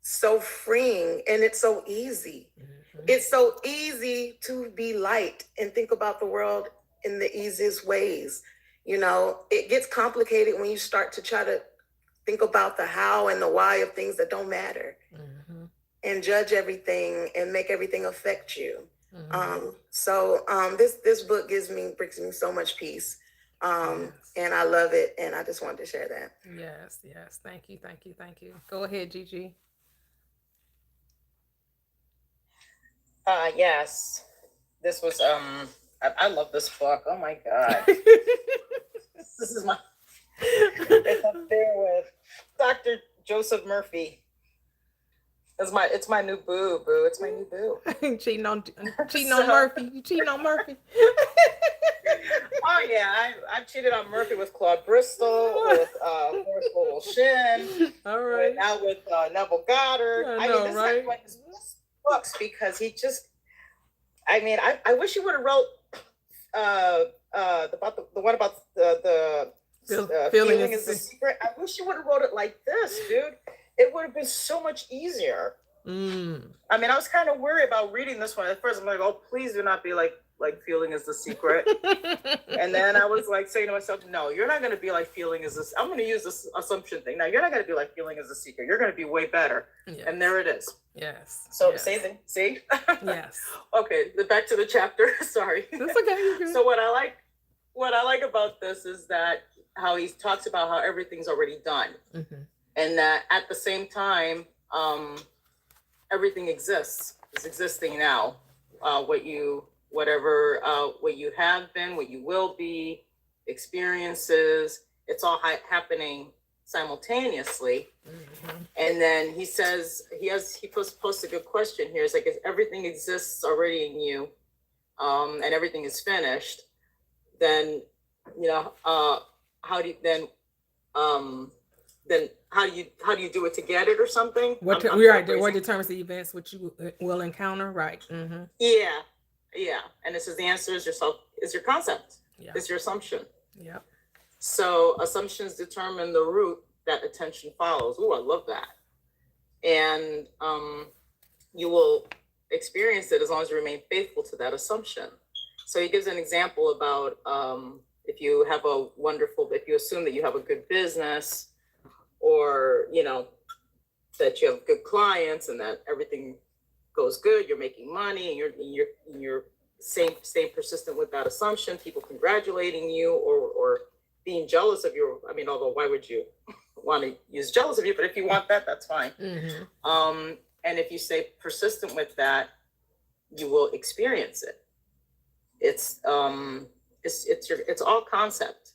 so freeing, and it's so easy. It's so easy to be light and think about the world in the easiest ways. It gets complicated when you start to try to think about the how and the why of things that don't matter, and judge everything and make everything affect you. This book brings me so much peace. And I love it, and I just wanted to share that. Yes. Thank you. Go ahead, Gigi. Yes. This was I love this book. Oh my God. This is my it's up there with Dr. Joseph Murphy. It's my new boo. It's my new boo. cheating on Murphy. You cheating on Murphy. Oh yeah, I've cheated on Murphy with Claude Bristol, with Horace Shin. All right. Now with Neville Goddard. I know, this right? is like his best books, because he just. I wish he would have wrote about the one about the feeling is the secret. I wish he would have wrote it like this, dude. It would have been so much easier. I was kind of worried about reading this one at first. I'm like, oh, please do not be like feeling is the secret. And then I was like saying to myself, no, you're not going to be like feeling is this. I'm going to use this assumption thing. Now, you're not going to be like feeling is the secret. You're going to be way better. Yes. And there it is. Yes. So yes. See? Yes. Okay, back to the chapter. Sorry. That's okay. So what I like about this is that how he talks about how everything's already done. And that at the same time, everything exists. It's existing now. What you have been, what you will be, experiences, it's all happening simultaneously. And then he says, he posed a good question here. It's like, if everything exists already in you, and everything is finished, then, how do you do it to get it or something? What determines the events which you will encounter? Right. Yeah. And it says the answer is yourself, is your concept, is your assumption. Yeah. So assumptions determine the route that attention follows. Ooh, I love that. And you will experience it as long as you remain faithful to that assumption. So he gives an example about if you assume that you have a good business, or that you have good clients and that everything goes good, you're making money, and you're staying persistent with that assumption, people congratulating you or being jealous of you. Although why would you want to use jealous of you? But if you want that, that's fine. And if you stay persistent with that, you will experience it. It's all concept.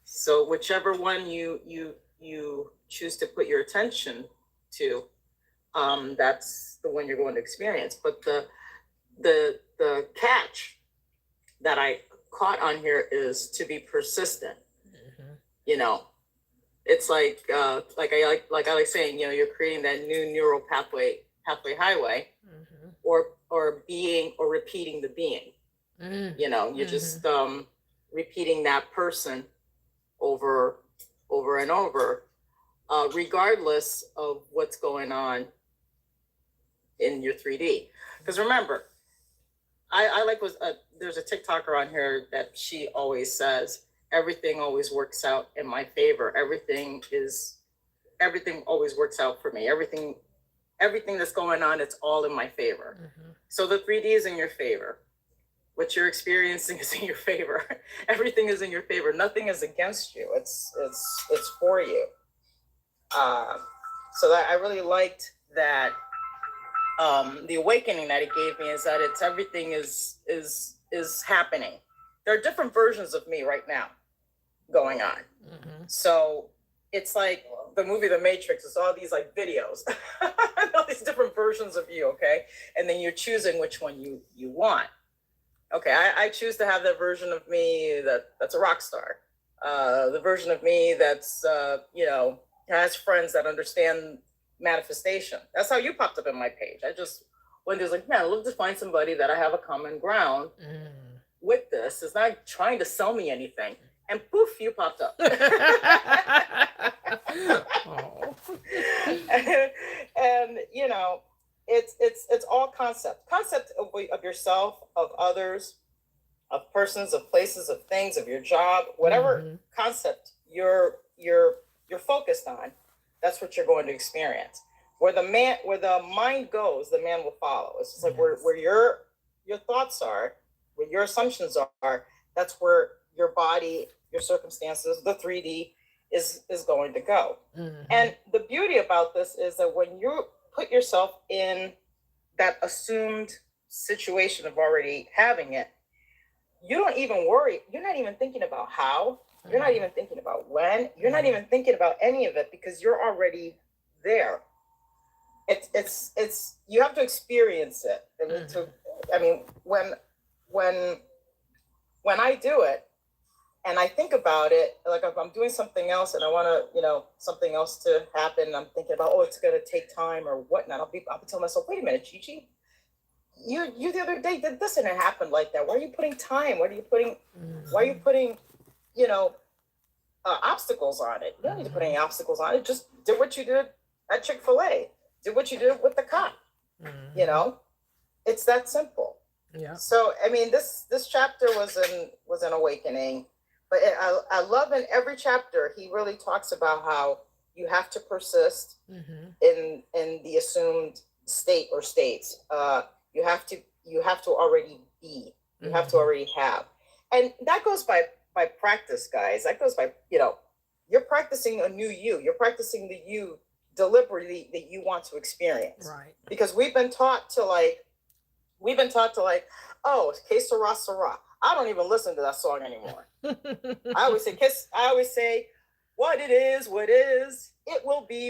So whichever one you choose to put your attention to, that's the one you're going to experience. But the catch that I caught on here is to be persistent. It's like I like saying, you're creating that new neural pathway highway, or being or repeating the being. You're just repeating that person over and over, regardless of what's going on in your 3D. Because remember, I like there's a TikToker on here that she always says, everything always works out in my favor. Everything always works out for me. Everything that's going on, it's all in my favor. So the 3D is in your favor. What you're experiencing is in your favor. Everything is in your favor. Nothing is against you. It's for you. So that I really liked that. The awakening that it gave me is that everything is happening. There are different versions of me right now going on. So it's like the movie The Matrix. It's all these like videos, all these different versions of you. Okay, and then you're choosing which one you want. Okay, I choose to have that version of me that's a rock star. The version of me that's has friends that understand manifestation. That's how you popped up in my page. I just went there's like, man, I'd love to find somebody that I have a common ground with this. It's not trying to sell me anything. And poof, you popped up. And it's all concept of yourself, of others, of persons, of places, of things, of your job, whatever concept you're focused on. That's what you're going to experience. Where the mind goes, the man will follow. It's just like where your thoughts are, where your assumptions are. That's where your body, your circumstances, the 3D is going to go. And the beauty about this is that when you put yourself in that assumed situation of already having it, you don't even worry. You're not even thinking about how. You're not even thinking about when. You're not even thinking about any of it because you're already there. It's you have to experience it. When I do it and I think about it, like if I'm doing something else and I want to, something else to happen, and I'm thinking about, it's going to take time or whatnot. I'll be telling myself, wait a minute, Gigi, you the other day did this and it happened like that. Why are you putting time? Why are you putting obstacles on it? You don't need to put any obstacles on it. Just do what you did at Chick-fil-A. Do what you did with the cop. It's that simple. Yeah. So this chapter was an awakening, but I love in every chapter he really talks about how you have to persist in the assumed state or states. You have to already be. You have to already have, and that goes by practice, guys. That goes by you're practicing a new you. You're practicing the you deliberately that you want to experience. Right. Because we've been taught to oh, que sera, sera. I don't even listen to that song anymore. I always say, what it is, it will be,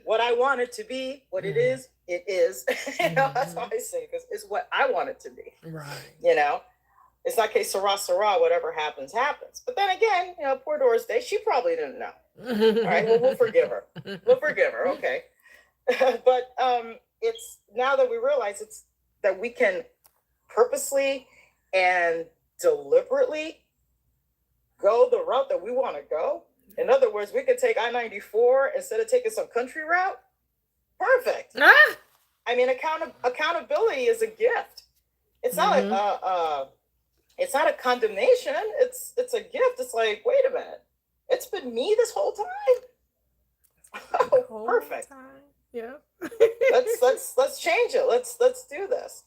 what I want it to be, what it is, it is. That's what I say, because it's what I want it to be. Right. It's not que sera, sera, whatever happens, happens. But then again, poor Doris Day, she probably didn't know. All right, well, we'll forgive her. Okay. But it's now that we realize it's that we can purposely and deliberately go the route that we want to go. In other words, we could take I-94 instead of taking some country route. Perfect. Accountability is a gift. It's not it's not a condemnation. It's a gift. It's like, wait a minute. It's been me this whole time. Oh, perfect. Yeah. let's change it. Let's do this.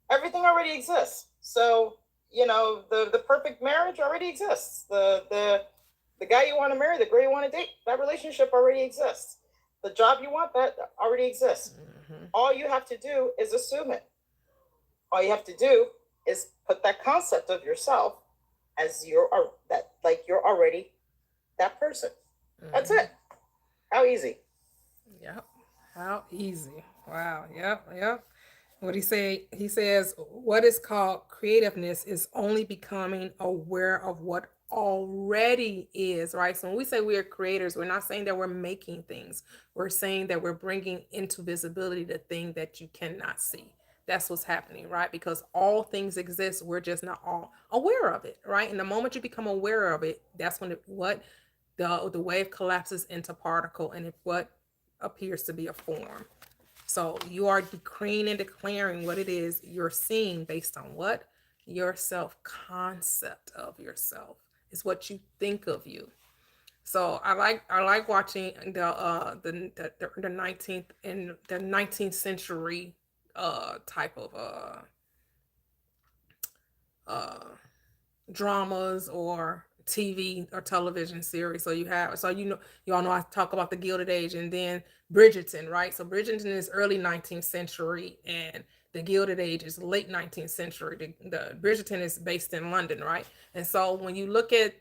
Everything already exists. So, the perfect marriage already exists. The guy you want to marry, the girl you want to date, that relationship already exists. The job you want, that already exists. All you have to do is assume it. All you have to do is put that concept of yourself as you're already that person. That's it. How easy. Yep. How easy. Wow. Yep. What he says, what is called creativeness is only becoming aware of what already is, right? So when we say we are creators, we're not saying that we're making things. We're saying that we're bringing into visibility the thing that you cannot see. That's what's happening, right? Because all things exist. We're just not all aware of it, right? And the moment you become aware of it, that's when the wave collapses into particle and what appears to be a form. So you are decreeing and declaring what it is you're seeing based on what? Your self-concept of yourself is what you think of you. So I like watching the 19th century type of uh dramas or TV or television series. So you all know I talk about the Gilded Age, and then Bridgerton, right? So Bridgerton is early 19th century, and the Gilded Age is late 19th century. The Bridgerton is based in London, right? And so when you look at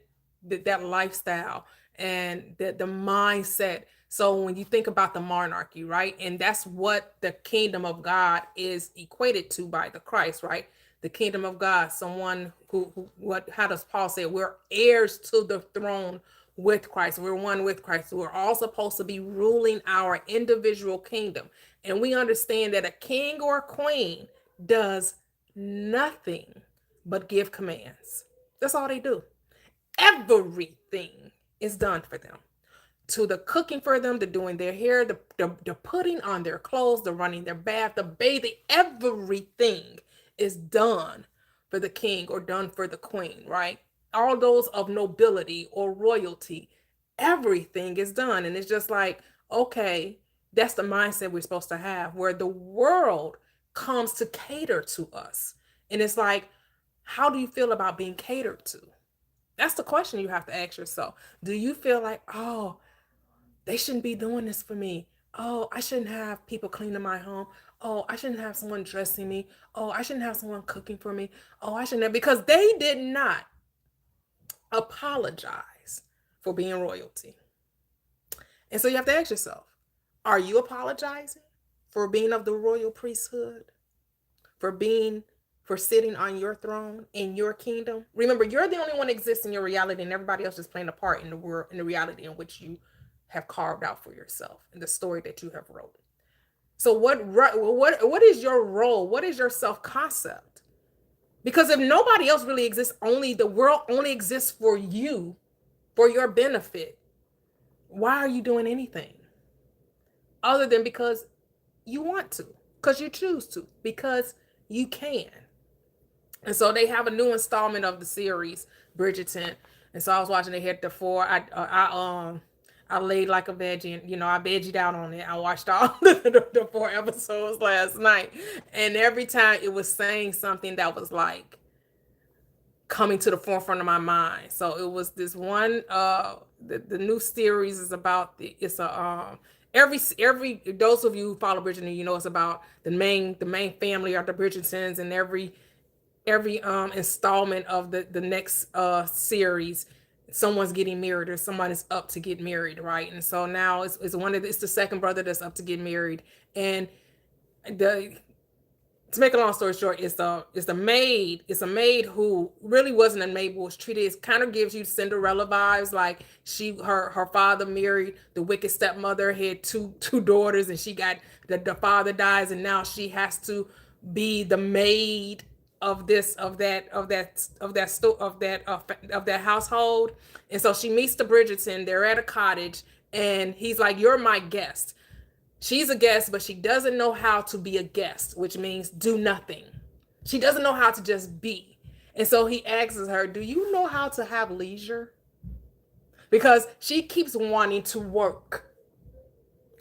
that lifestyle and the mindset, so when you think about the monarchy, right? And that's what the kingdom of God is equated to by the Christ, right? The kingdom of God, someone how does Paul say? We're heirs to the throne with Christ. We're one with Christ. We're all supposed to be ruling our individual kingdom. And we understand that a king or a queen does nothing but give commands. That's all they do. Everything is done for them. To the cooking for them, the doing their hair, the putting on their clothes, the running their bath, the bathing, everything is done for the king or done for the queen, right? All those of nobility or royalty, everything is done. And it's just like, okay, that's the mindset we're supposed to have, where the world comes to cater to us. And it's like, how do you feel about being catered to? That's the question you have to ask yourself. Do you feel like, oh, they shouldn't be doing this for me? Oh, I shouldn't have people cleaning my home. Oh, I shouldn't have someone dressing me. Oh, I shouldn't have someone cooking for me. Oh, I shouldn't have, because they did not apologize for being royalty. And so you have to ask yourself, are you apologizing for being of the royal priesthood? For sitting on your throne in your kingdom? Remember, you're the only one that exists in your reality, and everybody else is playing a part in the world, in the reality in which you have carved out for yourself, in the story that you have wrote. So what is your role? What is your self-concept? Because if nobody else really exists, only the world only exists for you, for your benefit, why are you doing anything other than because you want to, because you choose to, because you can? And so they have a new installment of the series, Bridgerton. And so I was watching it hit the four. I laid like a veggie, and I vegged out on it. I watched all the 4 episodes last night, and every time it was saying something that was like coming to the forefront of my mind. So it was this one. The new series is about every those of you who follow Bridgerton, it's about the main family are the Bridgertons, and every installment of the next series, someone's getting married or somebody's up to get married, right? And so now it's the second brother that's up to get married. And to make a long story short, it's a maid who really wasn't a maid, but was treated, it kind of gives you Cinderella vibes. Like her father married the wicked stepmother, had two daughters, and she got the father dies, and now she has to be the maid of that household. And so she meets the Bridgerton. They're at a cottage, and he's like, "You're my guest." She's a guest, but she doesn't know how to be a guest, which means do nothing. She doesn't know how to just be. And so he asks her, "Do you know how to have leisure?" Because she keeps wanting to work.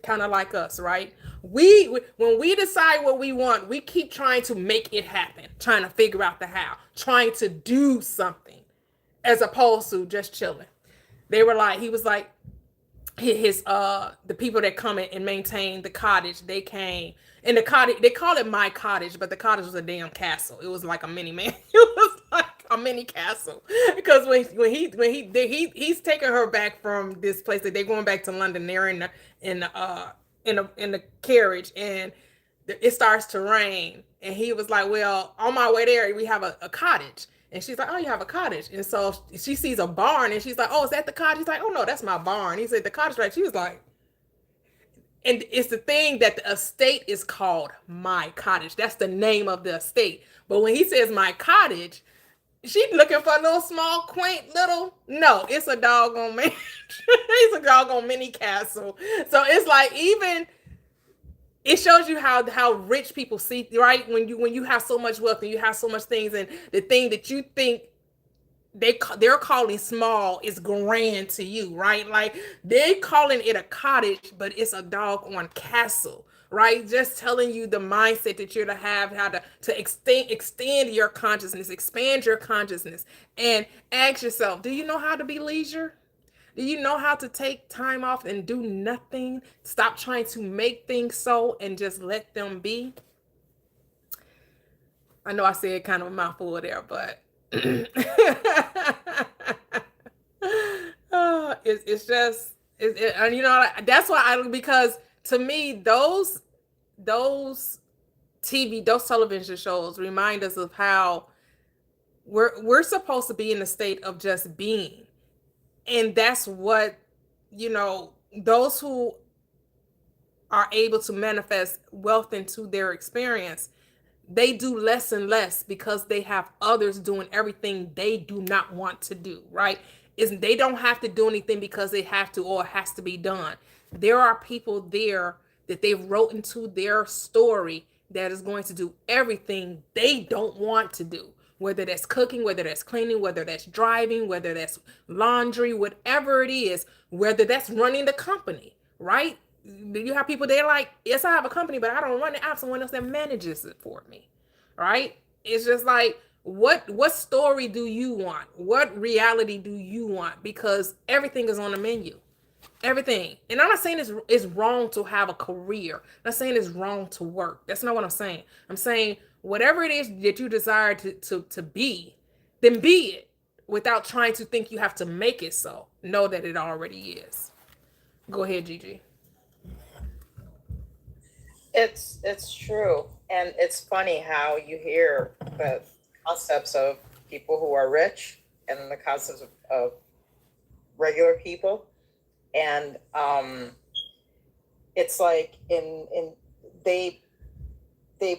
Kind of like us, right? When we decide what we want, we keep trying to make it happen, trying to figure out the how, trying to do something, as opposed to just chilling. He was like, the people that come in and maintain the cottage, they came, and the cottage, they call it my cottage, but the cottage was a damn castle. It was like a mini man. It was like a mini castle, because when he's taking her back from this place, that they're going back to London. They're in the carriage, and it starts to rain, and he was like, "Well, on my way there, we have a cottage." And she's like, "Oh, you have a cottage?" And so she sees a barn, and she's like, "Oh, is that the cottage?" He's like, "Oh, no, that's my barn." He said, "The cottage," right? She was like, and it's the thing that the estate is called My Cottage. That's the name of the estate. But when he says My Cottage, she's looking for a little small, quaint little, no, it's a doggone man. It's a doggone mini castle. So it's like, even it shows you how rich people see, right? When you have so much wealth and you have so much things, and the thing that you think they're calling small is grand to you, right? Like they're calling it a cottage, but it's a doggone castle, right? Just telling you the mindset that you're to have, how to extend your consciousness, expand your consciousness, and ask yourself, do you know how to be leisure? Do you know how to take time off and do nothing? Stop trying to make things so and just let them be. I know I said kind of a mouthful there, but it's just and you know that's why I because to me those those television shows remind us of how we're supposed to be in a state of just being, and that's what those who are able to manifest wealth into their experience, they do less and less because they have others doing everything they do not want to do, right? Is they don't have to do anything because they have to or it has to be done. There are people there that they've wrote into their story that is going to do everything they don't want to do, whether that's cooking, whether that's cleaning, whether that's driving, whether that's laundry, whatever it is, whether that's running the company, right? You have people, they're like, yes, I have a company, but I don't run it. I have someone else that manages it for me, right? It's just like, what story do you want? What reality do you want? Because everything is on the menu. Everything. And I'm not saying it's wrong to have a career. I'm not saying it's wrong to work. That's not what I'm saying. I'm saying whatever it is that you desire to be, then be it without trying to think you have to make it so. Know that it already is. Go ahead, Gigi. It's true, and it's funny how you hear the concepts of people who are rich and then the concepts of regular people, and it's like in they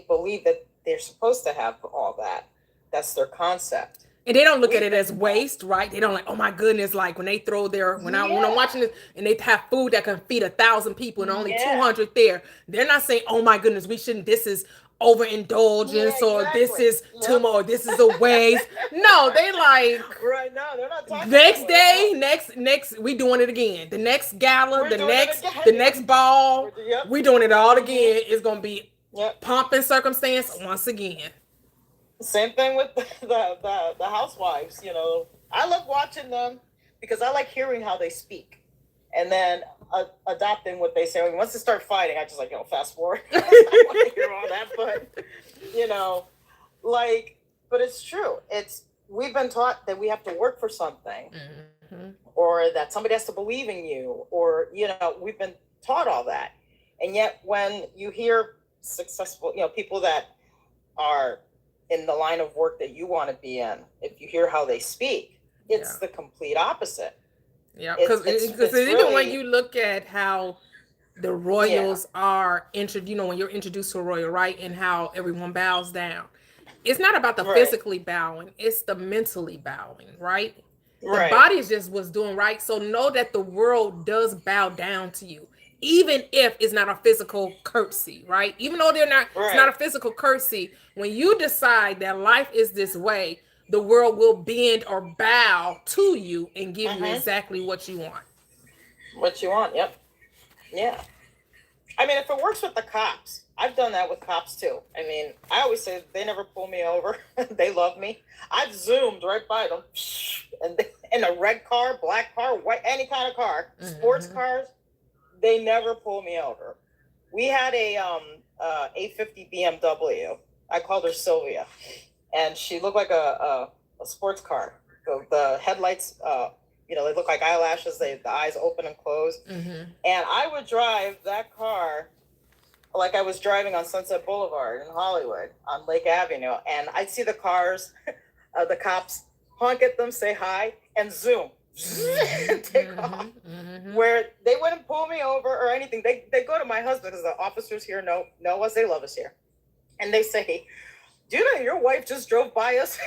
believe that they're supposed to have all that. That's their concept. And they don't look at it as waste, right? They don't like, oh my goodness, like when they throw their when I'm watching this and they have food that can feed 1,000 people and only 200 there. They're not saying, oh my goodness, we shouldn't. This is overindulgence or this is too much. This is a waste. No, they like right now they're not talking. Next day, next, we doing it again. The next gala, the next ball, we doing it all again. It's gonna be pomp and circumstance once again. Same thing with the housewives, I love watching them because I like hearing how they speak and then adopting what they say. Once they start fighting, I just fast forward. I want to hear all that, but it's true. We've been taught that we have to work for something or that somebody has to believe in you or, we've been taught all that. And yet when you hear successful, people that are in the line of work that you want to be in, if you hear how they speak, it's the complete opposite. Yeah, because even really, when you look at how the royals are when you're introduced to a royal, right, and how everyone bows down, it's not about the physically bowing, it's the mentally bowing, right? The body is just what's doing right. So know that the world does bow down to you, even if it's not a physical curtsy, right? Even though it's not a physical curtsy. When you decide that life is this way, the world will bend or bow to you and give you exactly what you want. What you want, yep. Yeah. I mean, if it works with the cops, I've done that with cops too. I mean, I always say they never pull me over. They love me. I've zoomed right by them. And in a red car, black car, white, any kind of car, sports cars, they never pull me over. We had a 850 BMW. I called her Sylvia, and she looked like a sports car. The headlights, they look like eyelashes. The eyes open and close. And I would drive that car like I was driving on Sunset Boulevard in Hollywood on Lake Avenue, and I'd see the cars, the cops honk at them, say hi, and zoom. And take off. Where they wouldn't pull me over or anything. They go to my husband because the officers here know us. They love us here, and they say, "Do you know your wife just drove by us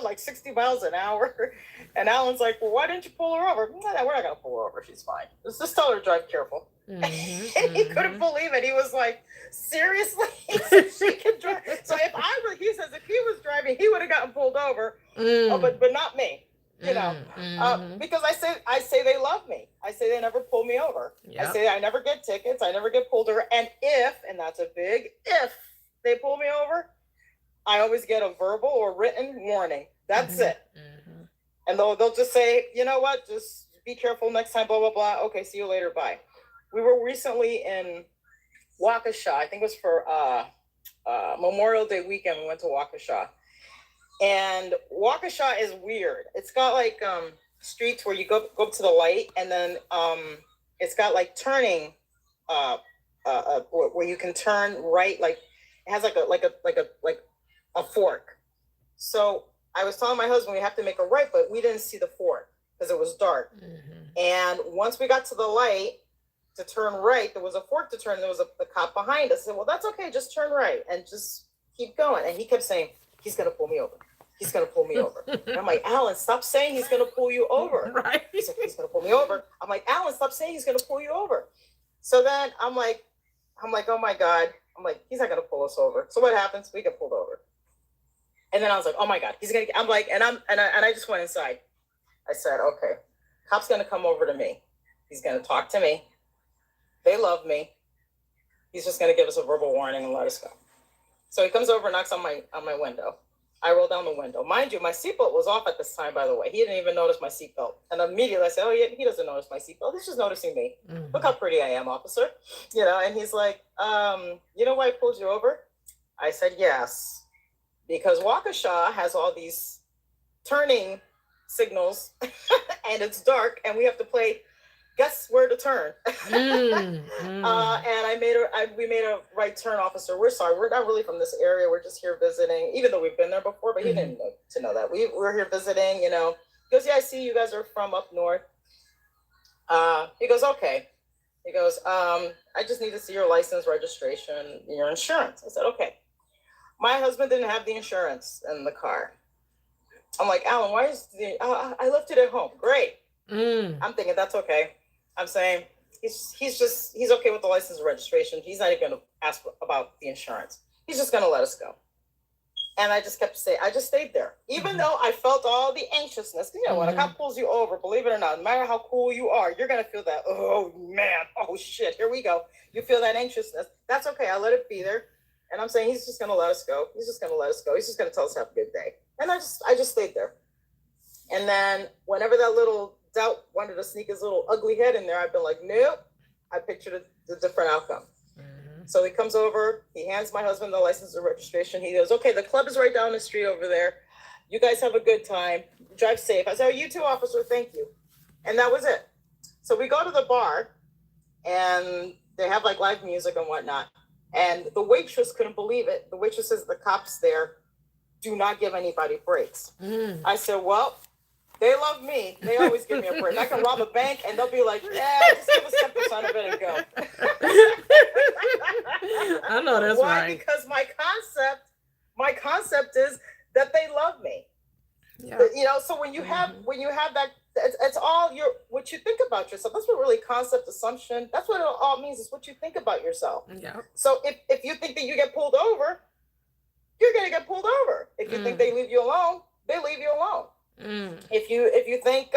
like 60 miles an hour?" And Alan's like, "Well, why didn't you pull her over?" "No, we're not gonna pull her over. She's fine. Just tell her to drive careful." And he couldn't believe it. He was like, "Seriously?" So she can drive. So he says if he was driving, he would have gotten pulled over. But not me. you know, Mm-hmm. because I say they love me. I say they never pull me over. I Yep. say I never get tickets. I never get pulled over. And that's a big if, they pull me over, I always get a verbal or written warning. That's Mm-hmm. it. And they'll just say, you know what, just be careful next time, blah, blah, blah. Okay, see you later, bye. We were recently in Waukesha. I think it was for Memorial Day weekend. We went to Waukesha. And Waukesha is weird. It's got like streets where you go up to the light, and then it's got like turning where you can turn right, like it has like a fork. So I was telling my husband we have to make a right, but we didn't see the fork because it was dark. And once we got to the light to turn right, there was a fork to turn. There was a cop behind us. I said, well, that's okay. Just turn right and just keep going. And he kept saying, he's going to pull me over. He's going to pull me over. And I'm like, Alan, stop saying he's going to pull you over. Right. He's like, he's going to pull me over. I'm like, Alan, stop saying he's going to pull you over. So then I'm like, oh my God. I'm like, he's not going to pull us over. So what happens? We get pulled over. And then I was like, oh my God, he's going to, I'm like, and I just went inside. I said, okay, cop's going to come over to me. He's going to talk to me. They love me. He's just going to give us a verbal warning and let us go. So he comes over and knocks on my window. I roll down the window. Mind you, my seatbelt was off at this time, by the way. He didn't even notice my seatbelt. And immediately I said, oh, yeah, he doesn't notice my seatbelt. He's just noticing me. Look how pretty I am, officer. You know, and he's like, you know why I pulled you over? I said, yes. Because Waukesha has all these turning signals and it's dark and we have to play guess where to turn. And we made a right turn, officer. We're sorry. We're not really from this area. We're just here visiting, even though we've been there before, but he didn't know that. We're here visiting, you know. He goes, yeah, I see you guys are from up north. He goes, okay. He goes, I just need to see your license, registration, your insurance. I said, okay. My husband didn't have the insurance in the car. I'm like, Alan, why is I left it at home. Great. I'm thinking that's okay. I'm saying he's okay with the license and registration. He's not even going to ask about the insurance. He's just going to let us go. And I just kept saying, I just stayed there, even though I felt all the anxiousness. You know, when a cop pulls you over, believe it or not, no matter how cool you are, you're going to feel that, oh man, oh shit, here we go. You feel that anxiousness. That's okay. I let it be there. And I'm saying, he's just going to let us go. He's just going to let us go. He's just going to tell us have a good day. And I just stayed there. And then whenever that little doubt wanted to sneak his little ugly head in there, I've been like, nope. I pictured the different outcome. So he comes over, he hands my husband the license and registration. He goes, okay, the club is right down the street over there. You guys have a good time. Drive safe. I said, oh, you too, officer. Thank you. And that was it. So we go to the bar and they have like live music and whatnot. And the waitress couldn't believe it. The waitress says the cops there do not give anybody breaks. I said, well, they love me. They always give me a break. I can rob a bank and they'll be like, yeah, just give us 10% of it and go. I know that's Why? right. Because my concept is that they love me. Yeah. You know, so when you have that, it's all what you think about yourself. That's what really concept assumption. That's what it all means, is what you think about yourself. Yeah. So if you think that you get pulled over, you're gonna get pulled over. If you think they leave you alone, they leave you alone. If you think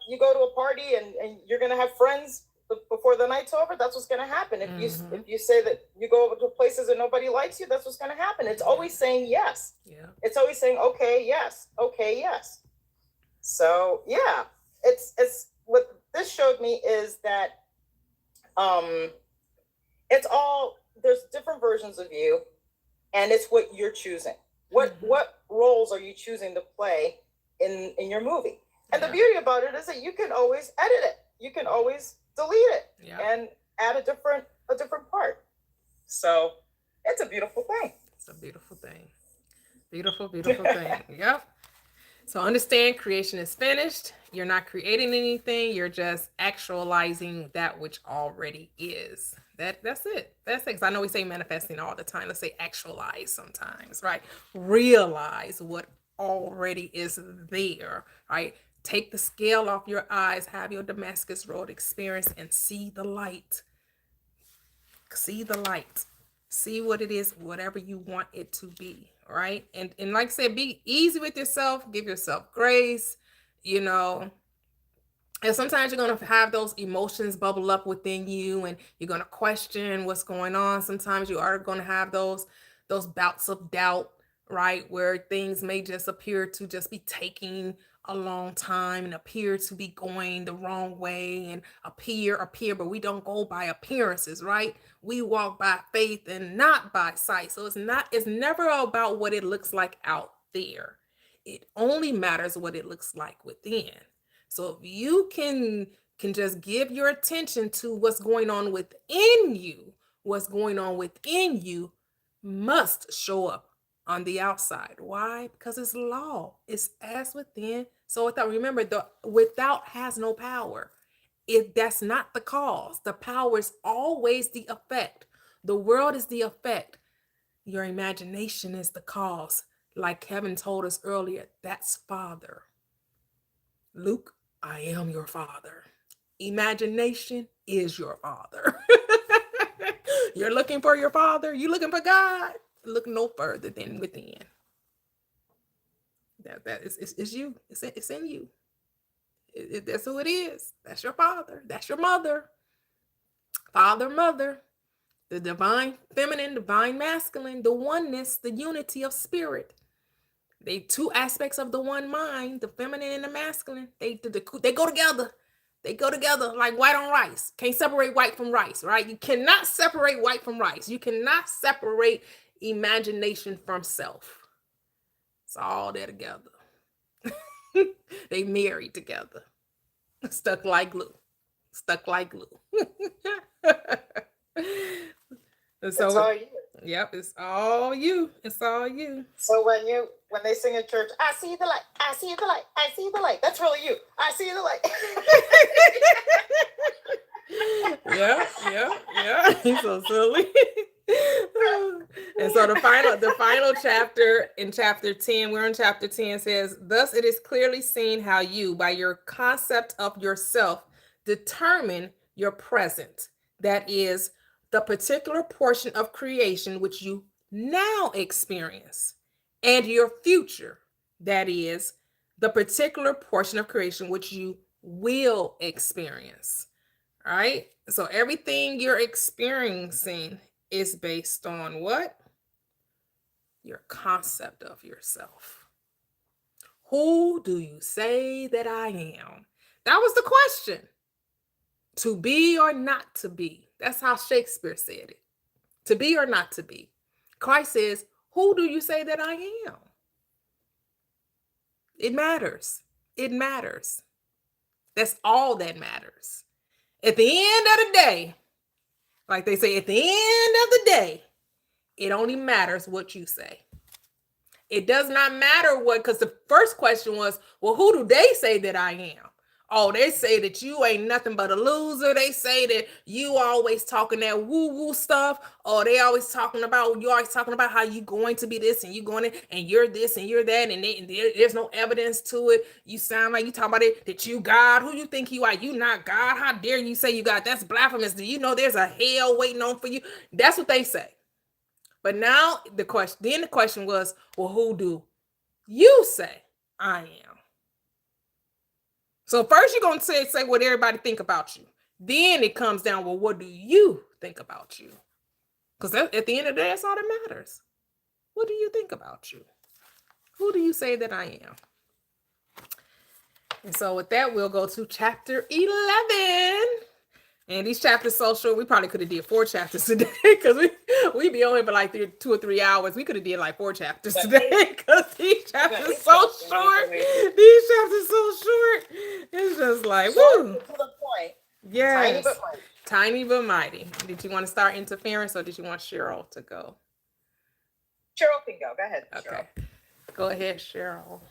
you go to a party and you're gonna have friends before the night's over, that's what's gonna happen. If you say that you go over to places and nobody likes you, that's what's gonna happen. It's always saying yes. Yeah. It's always saying okay, yes, okay, yes. So yeah, it's what this showed me is that it's all, there's different versions of you, and it's what you're choosing. What roles are you choosing to play in your movie? And the beauty about it is that you can always edit it. You can always delete it and add a different part. So it's a beautiful thing. It's a beautiful thing. Beautiful, beautiful thing. Yep. So understand, creation is finished. You're not creating anything. You're just actualizing that which already is. That's it. That's it. 'Cause I know we say manifesting all the time. Let's say actualize sometimes, right? Realize what already is there, right? Take the scale off your eyes, have your Damascus Road experience, and see the light. See the light. See what it is, whatever you want it to be, right? And like I said, be easy with yourself. Give yourself grace. you know. And sometimes you're going to have those emotions bubble up within you, and you're going to question what's going on. Sometimes you are going to have those bouts of doubt, right? Where things may just appear to just be taking a long time and appear to be going the wrong way and appear, but we don't go by appearances, right? We walk by faith and not by sight. So it's never about what it looks like out there. It only matters what it looks like within. So if you can just give your attention to what's going on within you must show up on the outside. Why? Because it's law. It's as within, so without. Remember, the without has no power. If that's not the cause, the power is always the effect. The world is the effect. Your imagination is the cause. Like Kevin told us earlier, that's Father. Luke, I am your father. Imagination is your father. You're looking for your father. You looking for God. Look no further than within. That is you. It's in you. That's who it is. That's your father. That's your mother. Father, mother. The divine feminine, divine masculine, the oneness, the unity of spirit. They two aspects of the one mind, the feminine and the masculine. They go together. They go together like white on rice. Can't separate white from rice, right? You cannot separate white from rice. You cannot separate imagination from self. It's all there together. They married together. Stuck like glue. Stuck like glue. And so It's all you. Yep, it's all you. It's all you. So when they sing in church, I see the light, I see the light, I see the light. That's really you. I see the light. Yeah. He's so silly. And so the final chapter, in chapter 10, we're in chapter 10, says, thus it is clearly seen how you, by your concept of yourself, determine your present. That is the particular portion of creation which you now experience, and your future. That is the particular portion of creation which you will experience. All right. So everything you're experiencing is based on what? Your concept of yourself. Who do you say that I am? That was the question. To be or not to be. That's how Shakespeare said it. To be or not to be. Christ says, who do you say that I am? It matters. It matters. That's all that matters. At the end of the day, like they say, at the end of the day, it only matters what you say. It does not matter what, because the first question was, well, who do they say that I am? Oh, they say that you ain't nothing but a loser. They say that you always talking that woo-woo stuff. Oh, you always talking about how you going to be this and you going to, and you're this and you're that, and there's no evidence to it. You sound like you talking about it, that you God. Who you think you are? You not God. How dare you say you God? That's blasphemous. Do you know there's a hell waiting on for you? That's what they say. But now the question was, well, who do you say I am? So first you're going to say what everybody think about you. Then it comes down, well, what do you think about you? Because at the end of the day, that's all that matters. What do you think about you? Who do you say that I am? And so with that, we'll go to chapter 11. And these chapters so short, we probably could have did 4 chapters today, because we'd be only for like 2 or 3 hours. We could have did like 4 chapters today, because these chapters so short. These chapters so short. It's just like, woo. To the point. Yes. Tiny but mighty. Did you want to start interference, or did you want Cheryl to go? Cheryl can go. Go ahead, Okay. Cheryl. Go ahead, Cheryl.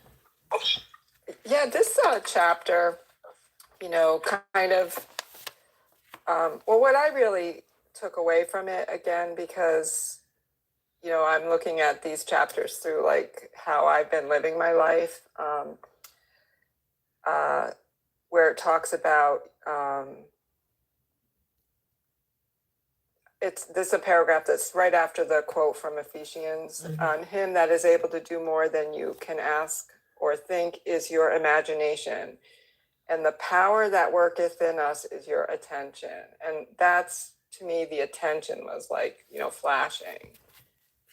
Yeah, this chapter, kind of, well, what I really took away from it, again, because, I'm looking at these chapters through like how I've been living my life, where it talks about, this is a paragraph that's right after the quote from Ephesians, on him that is able to do more than you can ask or think is your imagination, and the power that worketh in us is your attention. And that's, to me, the attention was like, flashing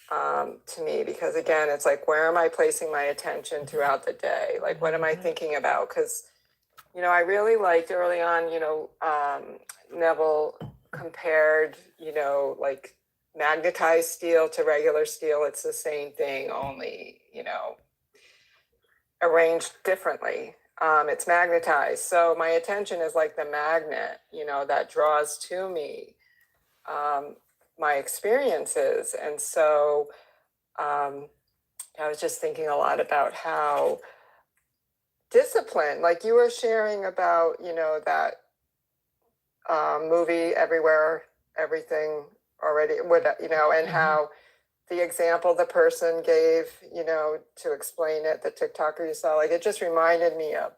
to me, because again, it's like, where am I placing my attention throughout the day? Like, what am I thinking about? Because, I really liked early on, Neville compared, like magnetized steel to regular steel. It's the same thing, only, arranged differently. It's magnetized. So my attention is like the magnet, that draws to me my experiences. And so I was just thinking a lot about how discipline, like you were sharing about, that movie Everywhere, Everything Already, and how the example the person gave, to explain it, the TikToker you saw, like it just reminded me of,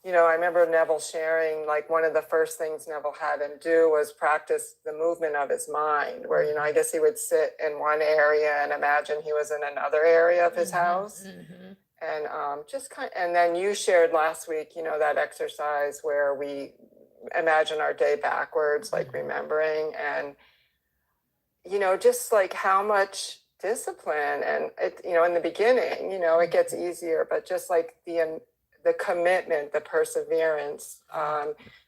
I remember Neville sharing, like one of the first things Neville had him do was practice the movement of his mind, where, I guess he would sit in one area and imagine he was in another area of his house. And and then you shared last week, that exercise where we imagine our day backwards, like remembering, and just like how much discipline, and it, in the beginning, it gets easier, but just like the commitment, the perseverance,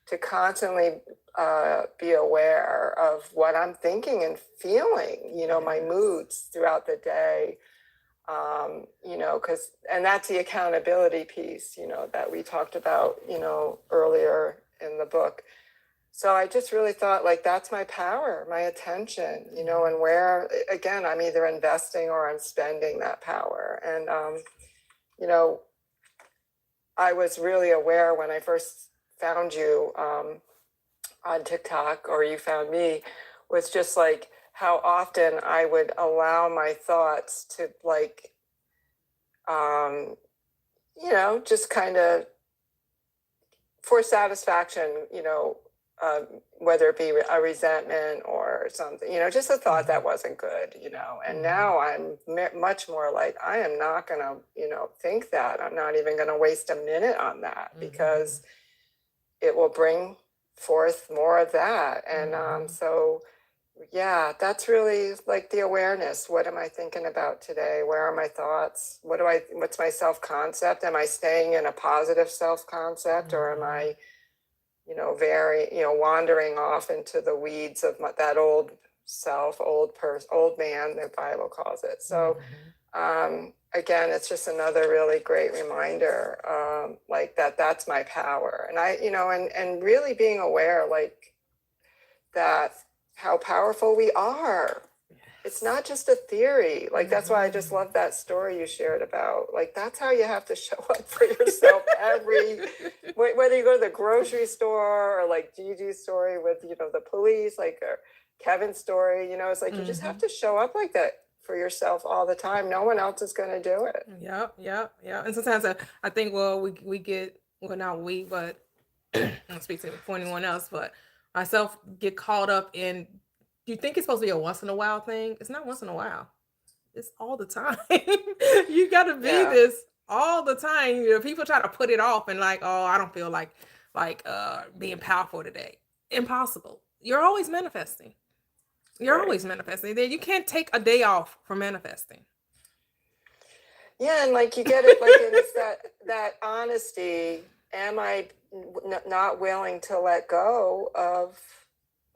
to constantly be aware of what I'm thinking and feeling, my moods throughout the day, and that's the accountability piece, that we talked about, earlier in the book. So I just really thought, like, that's my power, my attention, and where, again, I'm either investing or I'm spending that power. And, I was really aware when I first found you on TikTok, or you found me, was just like how often I would allow my thoughts to, like, just kind of for sasatisfaction, whether it be a resentment or something, just a thought that wasn't good, and now I'm much more like, I am not going to, think that. I'm not even going to waste a minute on that, because it will bring forth more of that. And so, yeah, that's really like the awareness. What am I thinking about today? Where are my thoughts? What's my self-concept? Am I staying in a positive self-concept, or am I, wandering off into the weeds of that old self, old man, the Bible calls it. So, again, it's just another really great reminder, like that's my power. And I, and really being aware, like, that how powerful we are. It's not just a theory. Like, that's why I just love that story you shared about, like, that's how you have to show up for yourself whether you go to the grocery store, or like Gigi's story with, the police, like, or Kevin's story, it's like, you just have to show up like that for yourself all the time. No one else is going to do it. Yeah. And sometimes I think, well, we get, well, not we, but I don't speak to anyone else, but myself get caught up in, you think it's supposed to be a once in a while thing. It's not once in a while. It's all the time. You got to be this all the time. People try to put it off and like, oh, I don't feel like being powerful today. Impossible. You're always manifesting. You're always manifesting. You can't take a day off from manifesting. Yeah, and like you get it, like, and it's that honesty. Am I not willing to let go of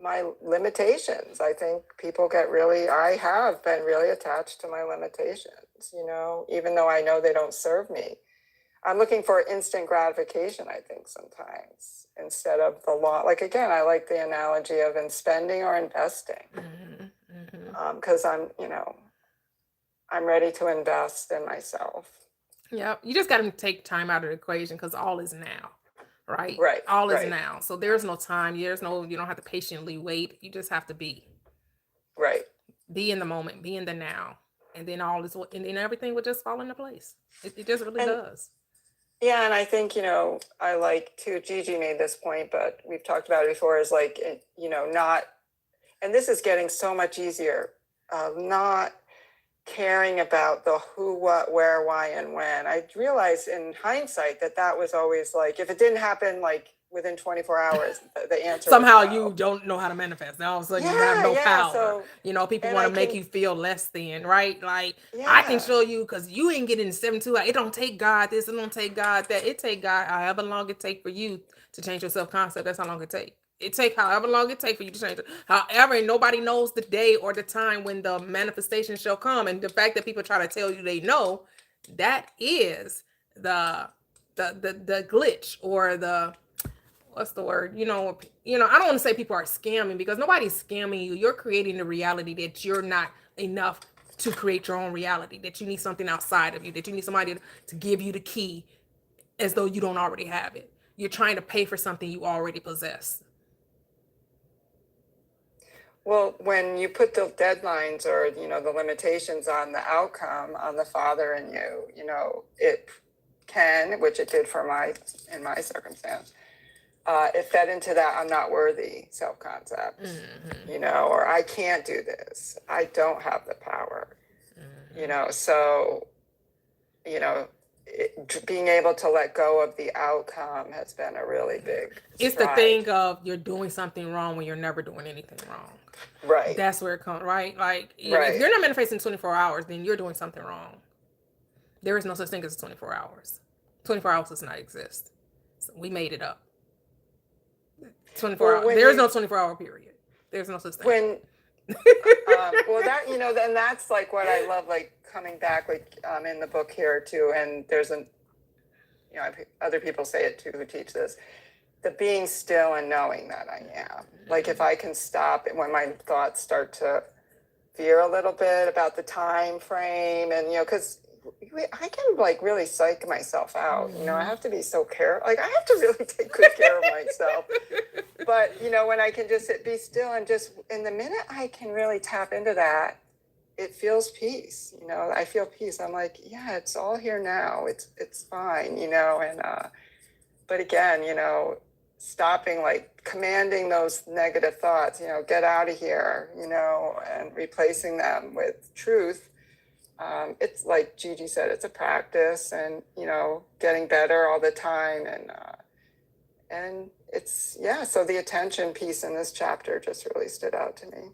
my limitations? I think I have been really attached to my limitations, even though I know they don't serve me. I'm looking for instant gratification, I think, sometimes, instead of the law. Like, again, I like the analogy of in spending or investing, because I'm ready to invest in myself. Yeah, you just got to take time out of the equation, because all is now. Right. All is now. So there's no time. You don't have to patiently wait. You just have to be. Right. Be in the moment, be in the now. And then and then everything will just fall into place. It just really does. Yeah. And I think, I like too, Gigi made this point, but we've talked about it before, is like, not, and this is getting so much easier, not caring about the who, what, where, why, and when. I realized in hindsight that was always like, if it didn't happen like within 24 hours, the answer Somehow was no. you don't know how to manifest. Now all of a sudden you have no Yeah. power. So, People and want I to make can, you feel less than, right? Like I can yeah. show you because you ain't getting 72 hours. It don't take God this, it don't take God that. It take God however long it take for you to change your self-concept. That's how long it take. It take however long it take for you to change it. However, nobody knows the day or the time when the manifestation shall come. And the fact that people try to tell you they know, that is the glitch or the what's the word? I don't want to say people are scamming because nobody's scamming you. You're creating the reality that you're not enough to create your own reality, that you need something outside of you, that you need somebody to give you the key as though you don't already have it. You're trying to pay for something you already possess. Well, when you put the deadlines or, the limitations on the outcome on the Father in you, it can, which it did in my circumstance, it fed into that I'm not worthy self-concept, or I can't do this. I don't have the power, so, being able to let go of the outcome has been a really big It's the stride. thing of you're doing something wrong when you're never doing anything wrong. Right. That's where it comes, right? Like, Right. if you're not manifesting 24 hours, then you're doing something wrong. There is no such thing as 24 hours. 24 hours does not exist. So we made it up. 24 hours. There is no 24-hour period. There's no such thing. When, then that's like what I love, like coming back, like in the book here too. And there's other people say it too who teach this. The being still and knowing that I am. Like if I can stop when my thoughts start to veer a little bit about the time frame, and because I can like really psych myself out. I have to be so careful. Like I have to really take good care of myself. But when I can just be still and just in the minute I can really tap into that, it feels peace. I feel peace. I'm like, yeah, it's all here now. It's fine. And but again, stopping, like commanding those negative thoughts, get out of here, and replacing them with truth. It's like Gigi said, it's a practice, and, getting better all the time. And it's, so the attention piece in this chapter just really stood out to me.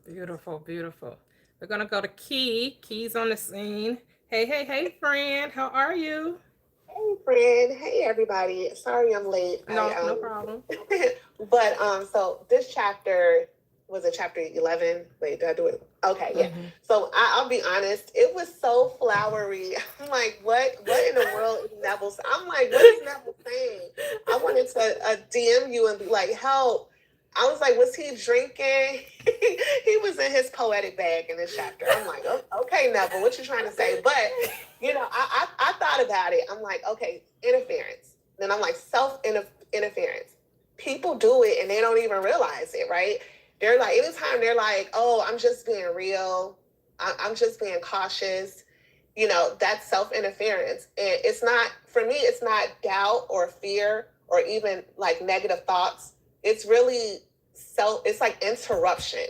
Beautiful, beautiful. We're going to go to Key. Key's on the scene. Hey, friend. How are you? Hey, friend. Hey, everybody. Sorry I'm late. No problem. But so this chapter was a chapter 11. Wait, did I do it? Okay, yeah. Mm-hmm. So I'll be honest. It was so flowery. I'm like, what in the world is Neville? I'm like, what is Neville saying? I wanted to DM you and be like, help. I was like, was he drinking? He was in his poetic bag in this chapter. I'm like, oh, okay, Neville, what you trying to say? But, I thought about it. I'm like, okay, interference. Then I'm like, self-interference. People do it and they don't even realize it, right? They're like, anytime they're like, oh, I'm just being real. I'm just being cautious. That's self-interference. And it's not, for me, it's not doubt or fear or even like negative thoughts. It's really it's like interruption.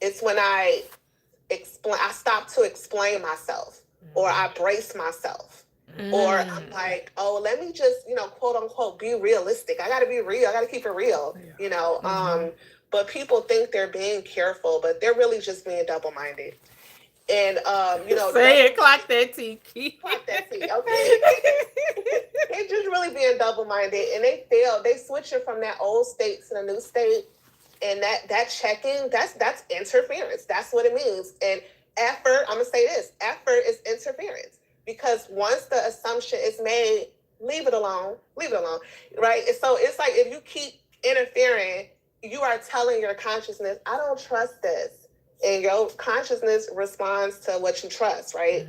It's when I stop to explain myself, or I brace myself, or I'm like, oh, let me just, quote unquote, be realistic. I got to be real. I got to keep it real, but people think they're being careful, but they're really just being double-minded. And, say it, clock that T. Clock that T, okay? They're just really being double-minded, and they switching from that old state to the new state, and that checking, that's interference. That's what it means. And effort, I'm gonna say this, effort is interference, because once the assumption is made, leave it alone, right? And so it's like, if you keep interfering, you are telling your consciousness, I don't trust this. And your consciousness responds to what you trust, right?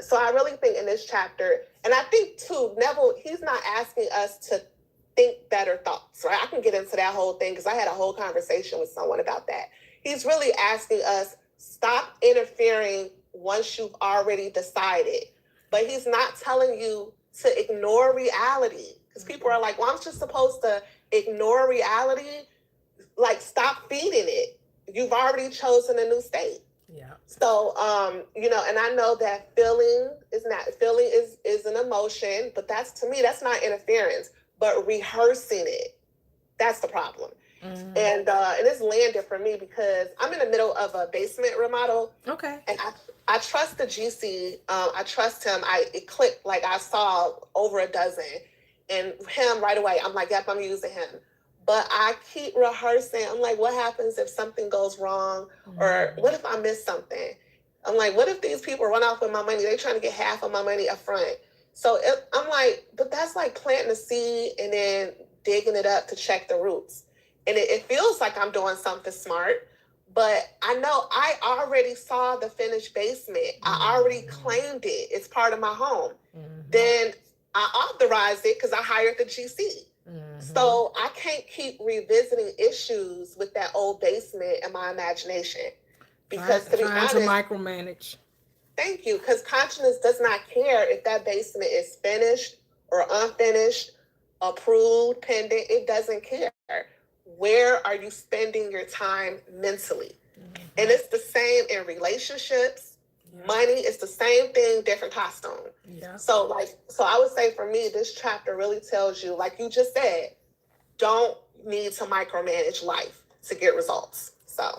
So I really think in this chapter, and I think too, Neville, he's not asking us to think better thoughts, right? I can get into that whole thing because I had a whole conversation with someone about that. He's really asking us, stop interfering once you've already decided. But he's not telling you to ignore reality, because people are like, well, I'm just supposed to ignore reality. Like, stop feeding it. You've already chosen a new state. Yeah. So, and I know that feeling is an emotion, but to me, that's not interference, but rehearsing it. That's the problem. Mm-hmm. And it's landed for me because I'm in the middle of a basement remodel. Okay. And I trust the GC. I trust him. It clicked, like I saw over a dozen. And him right away, I'm like, yep, I'm using him. But I keep rehearsing. I'm like, what happens if something goes wrong? Or what if I miss something? I'm like, what if these people run off with my money? They're trying to get half of my money up front. So I'm like, but that's like planting a seed and then digging it up to check the roots. And it feels like I'm doing something smart, but I know I already saw the finished basement. I already claimed it. It's part of my home. Then I authorized it because I hired the GC. So I can't keep revisiting issues with that old basement in my imagination. Because to be honest, to micromanage. Thank you. Because consciousness does not care if that basement is finished or unfinished, approved, pending. It doesn't care. Where are you spending your time mentally? And it's the same in relationships. Money is the same thing, different costume. Yeah. So I would say for me, this chapter really tells you, like you just said, don't need to micromanage life to get results. So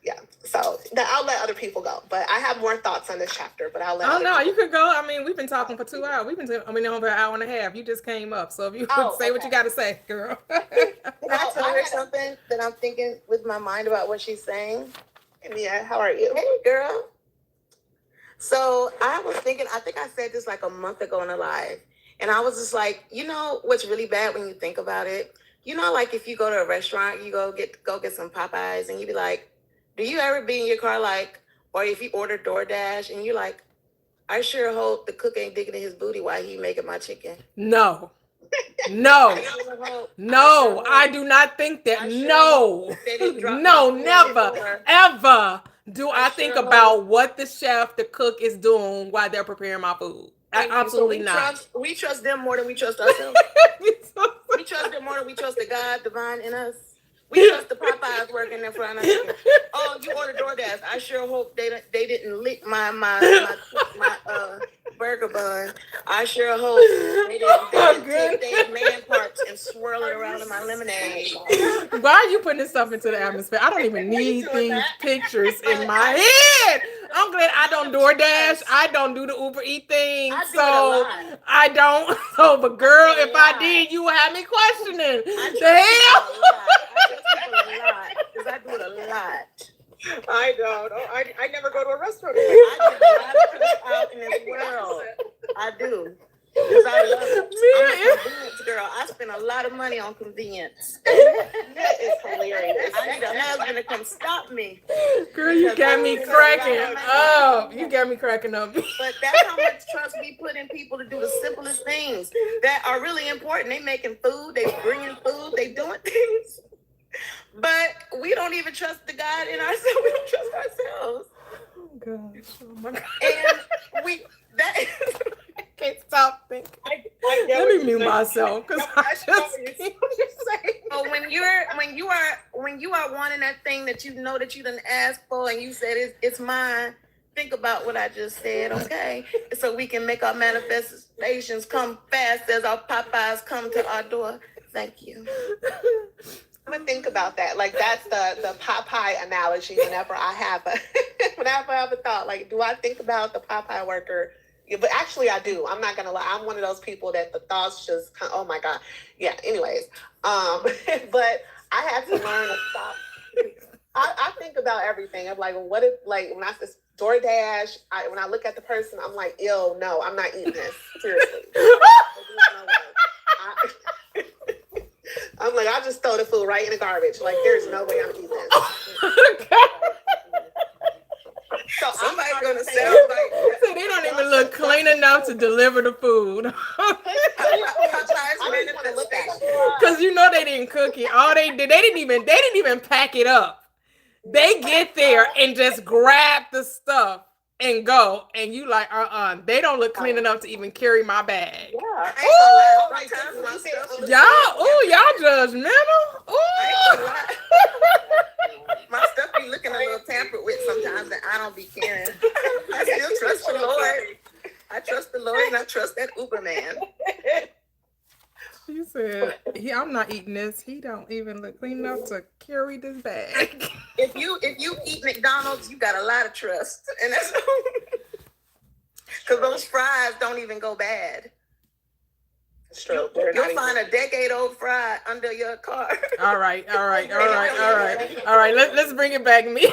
yeah. So I'll let other people go. But I have more thoughts on this chapter, but I'll let you could go. I mean, we've been talking for 2 hours. We've been on for an hour and a half. You just came up. So if you could say what you got to say, girl. Can I tell her something that I'm thinking with my mind about what she's saying? Yeah, how are you? Hey, girl. So I was thinking, I think I said this like a month ago in a live. And I was just like, you know what's really bad when you think about it? You know, like if you go to a restaurant, you go get some Popeyes and you be like, do you ever be in your car like, or if you order DoorDash and you're like, I sure hope the cook ain't digging in his booty while he making my chicken. No. No. No, I do not think that. No. No, never, ever do I think about what the chef, the cook is doing while they're preparing my food. Absolutely not. We trust them more than we trust ourselves. We trust them more than we trust the God divine in us. We trust the Popeyes working in front of us. Oh, you ordered DoorDash. I sure hope they didn't lick my burger bun. I sure hope they didn't take their man parts and swirl it around in my lemonade. Why are you putting this stuff into the atmosphere? I don't even need these pictures in my head. I'm glad I don't DoorDash. I don't do the Uber Eats thing. I don't. So, but girl, if I did, you would have me questioning. The hell? Because I do it a lot. I don't. I never go to a restaurant. I get a lot of people out in this world. I do. Because I love it. I'm a convenience girl. I spend a lot of money on convenience. That is hilarious. I need a husband to come stop me. Girl, you got me cracking up. You got me cracking up. But that's how much trust we put in people to do the simplest things that are really important. They making food. They bringing food. They doing things. But we don't even trust the God in ourselves. We don't trust ourselves. Oh gosh. Oh my God. And I can't stop thinking. Let me mute myself because I just can't. So when you are wanting that thing that you know that you didn't ask for and you said it's mine, think about what I just said, okay? So we can make our manifestations come fast as our Popeyes come to our door. Thank you. I'm gonna think about that. Like that's the Popeye analogy. Whenever I have a thought, like, do I think about the Popeye worker? Yeah, but actually, I do. I'm not gonna lie. I'm one of those people that the thoughts just come. Oh my God. Yeah. Anyways, but I had to learn to stop. I think about everything. I'm like, what if, like, when I say DoorDash, when I look at the person, I'm like, ew, no, I'm not eating this. Seriously. I'm like, I'll just throw the food right in the garbage. Like, there's no way I'm eating this. So somebody's gonna say, so they don't even look clean enough to deliver the food. Because you know they didn't cook it. All they did, they didn't even pack it up. They get there and just grab the stuff and go, and you like, they don't look clean enough to even carry my bag. Yeah. Y'all judgmental. my stuff be looking a little tampered with sometimes that I don't be caring. I still trust the Lord. I trust the Lord and I trust that Uber man. She said, I'm not eating this. He don't even look clean enough to carry this bag. If you eat McDonald's, you got a lot of trust. And that's because those fries don't even go bad. It's true. You'll find a decade-old fry under your car. All right. Let's bring it back. Me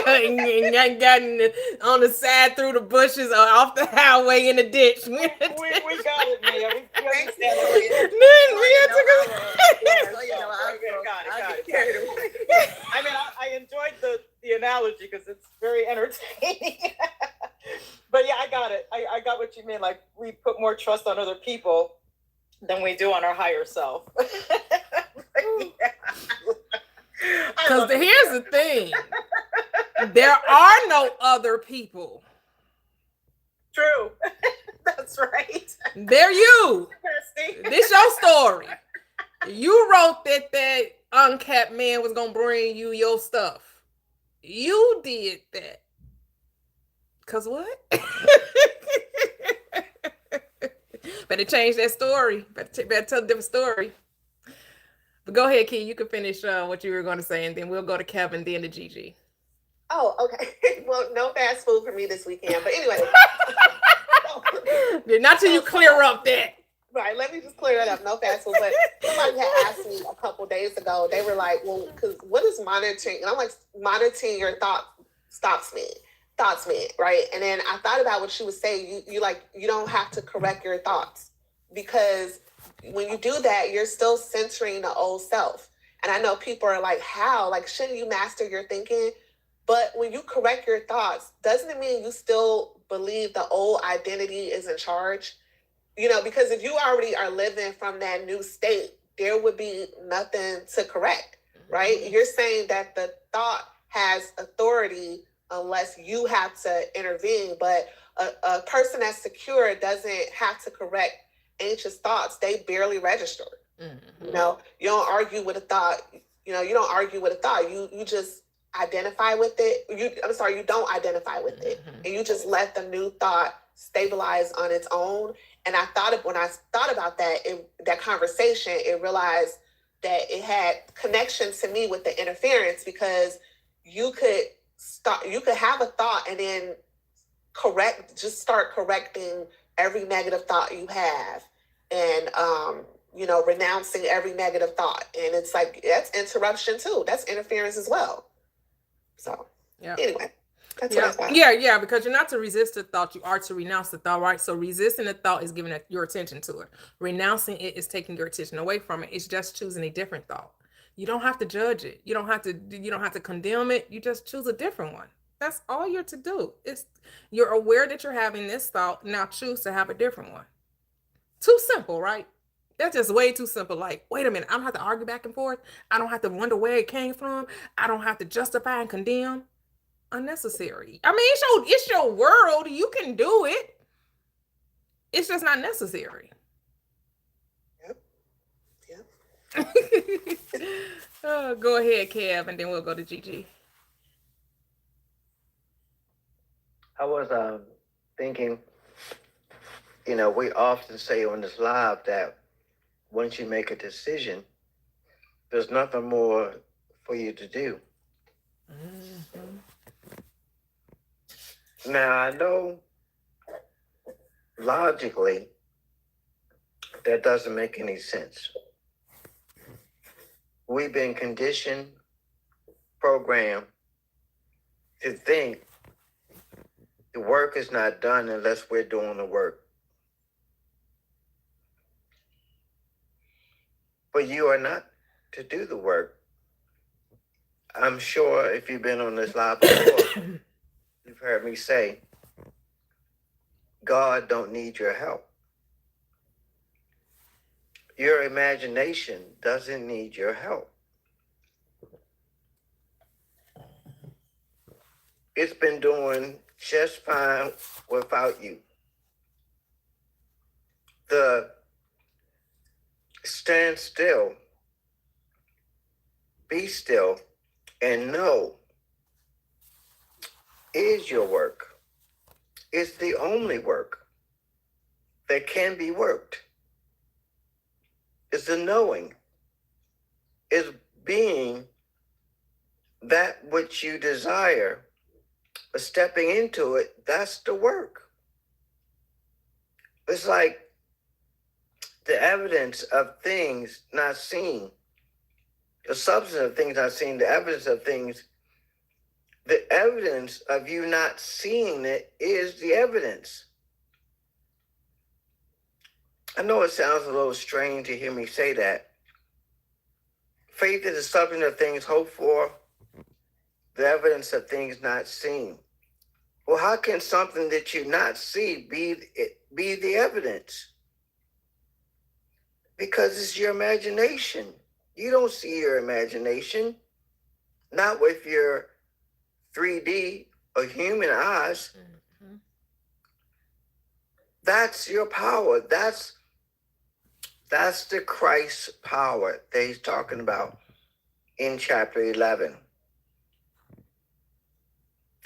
and gotten on the side through the bushes or off the highway in the ditch. We got it, Mia. We understand. I mean, I enjoyed the analogy because it's very entertaining. But yeah, I got it. I got what you mean. Like, we put more trust on other people than we do on our higher self. Because here's the thing. There are no other people. True. That's right. They're you. This your story. You wrote that uncapped man was going to bring you your stuff. You did that. Because what? Better change that story. Better tell a different story. But go ahead, Key. You can finish what you were going to say, and then we'll go to Kevin, then to Gigi. Oh, okay. Well, no fast food for me this weekend. But anyway. Not till you clear up that. Right, let me just clear that up. No fast food. But somebody had asked me a couple days ago, they were like, well, because what is monitoring? And I'm like, monitoring your thoughts mean, right? And then I thought about what she was saying. You don't have to correct your thoughts, because when you do that, you're still centering the old self. And I know people are like, how? Like, shouldn't you master your thinking? But when you correct your thoughts, doesn't it mean you still believe the old identity is in charge? Because if you already are living from that new state, there would be nothing to correct, right? You're saying that the thought has authority unless you have to intervene. But a person that's secure doesn't have to correct anxious thoughts. They barely register. Mm-hmm. You don't argue with a thought. You don't argue with a thought. You just identify with it. You don't identify with it. And you just let the new thought stabilize on its own. And when I thought about that conversation, it realized that it had connection to me with the interference, because you could have a thought and then start correcting every negative thought you have, and renouncing every negative thought. And it's like, that's interruption too. That's interference as well. So anyway, that's what I thought. Yeah, because you're not to resist the thought, you are to renounce the thought, right? So resisting the thought is giving your attention to it. Renouncing it is taking your attention away from it. It's just choosing a different thought. You don't have to judge it. You don't have to condemn it. You just choose a different one. That's all you're to do. You're aware that you're having this thought. Now choose to have a different one. Too simple, right? That's just way too simple. Like, wait a minute, I don't have to argue back and forth. I don't have to wonder where it came from. I don't have to justify and condemn. Unnecessary. I mean, it's your world. You can do it. It's just not necessary. Yep. Go ahead, Kev, and then we'll go to Gigi. I was thinking, we often say on this live that once you make a decision, there's nothing more for you to do. Mm-hmm. Now, I know logically that doesn't make any sense. We've been conditioned, programmed to think the work is not done unless we're doing the work. But you are not to do the work. I'm sure if you've been on this live before, you've heard me say, God don't need your help. Your imagination doesn't need your help. It's been doing just fine without you. The stand still, be still, and know is your work. It's the only work that can be worked. It's the knowing. It's being that which you desire, but stepping into it, that's the work. It's like the evidence of things not seen, the substance of things not seen, the evidence of things. The evidence of you not seeing it is the evidence. I know it sounds a little strange to hear me say that. Faith is the substance of things hoped for, the evidence of things not seen. Well, how can something that you not see be the evidence? Because it's your imagination. You don't see your imagination, not with your 3D or human eyes. Mm-hmm. That's your power. That's the Christ power that he's talking about in chapter 11.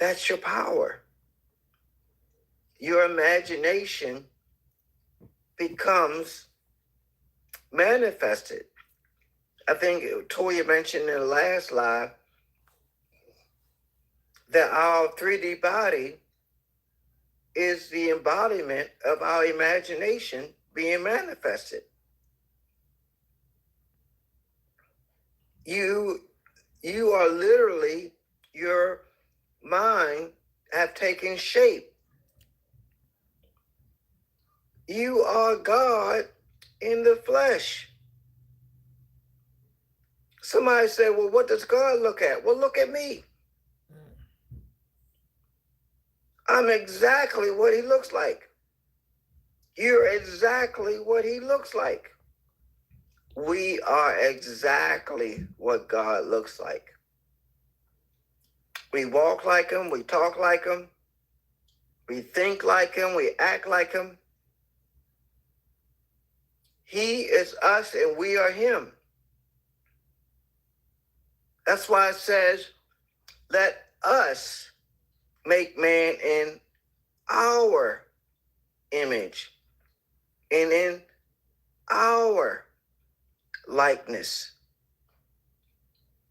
That's your power. Your imagination becomes manifested. I think Toyia mentioned in the last live that our 3D body is the embodiment of our imagination being manifested. You are literally, your mind have taken shape. You are God in the flesh. Somebody said, well, what does God look at? Well, look at me. I'm exactly what he looks like. You're exactly what he looks like. We are exactly what God looks like. We walk like him. We talk like him. We think like him. We act like him. He is us and we are him. That's why it says, let us make man in our image and in our likeness.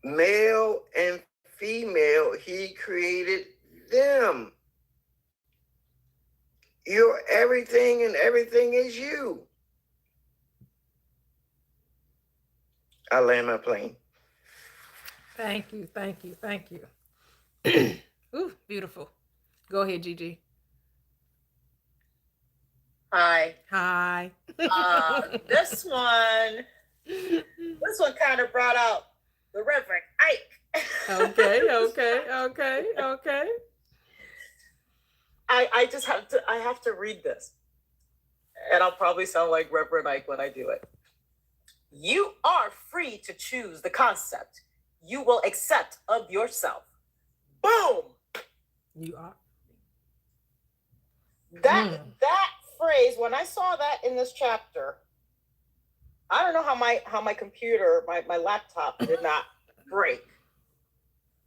Male and female, he created them. You're everything and everything is you. I land my plane. Thank you, thank you, thank you. Ooh, beautiful. Go ahead, Gigi. Hi. Hi. This one kind of brought out the Reverend Ike. Okay. I just have to read this. And I'll probably sound like Reverend Ike when I do it. You are free to choose the concept you will accept of yourself. Boom! You are. That phrase, when I saw that in this chapter, I don't know how my computer, my laptop did not break.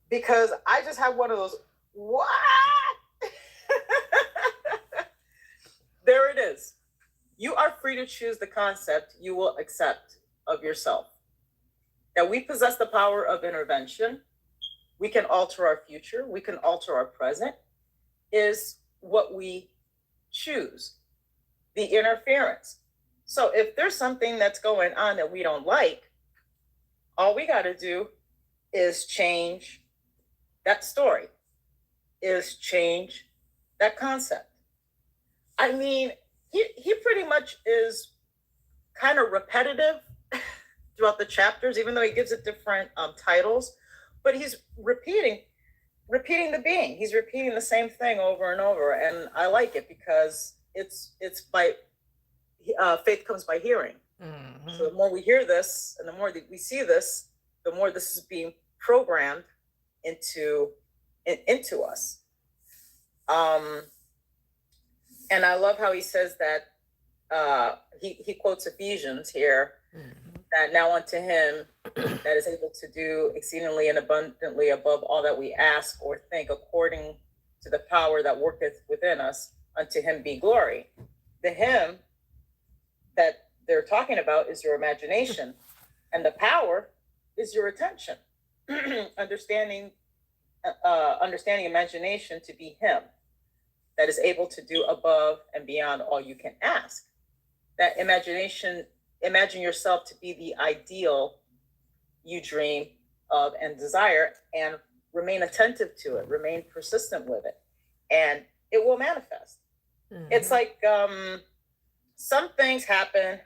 Because I just have one of those, what? There it is. You are free to choose the concept you will accept of yourself. That we possess the power of intervention. We can alter our future. We can alter our present. Is what we choose. The interference. So if there's something that's going on that we don't like, all we got to do is change that story, is change that concept. I mean, he pretty much is kind of repetitive throughout the chapters, even though he gives it different titles, but he's repeating the being. He's repeating the same thing over and over, and I like it because it's by faith comes by hearing. Mm-hmm. So the more we hear this, and the more that we see this, the more this is being programmed into us. And I love how he says that he quotes Ephesians here, mm-hmm. that now unto him that is able to do exceedingly and abundantly above all that we ask or think, according to the power that worketh within us, unto him be glory. The him that they're talking about is your imagination, and the power is your attention. understanding imagination to be him that is able to do above and beyond all you can ask. That imagination, imagine yourself to be the ideal you dream of and desire, and remain attentive to it, remain persistent with it, and it will manifest. It's like some things happen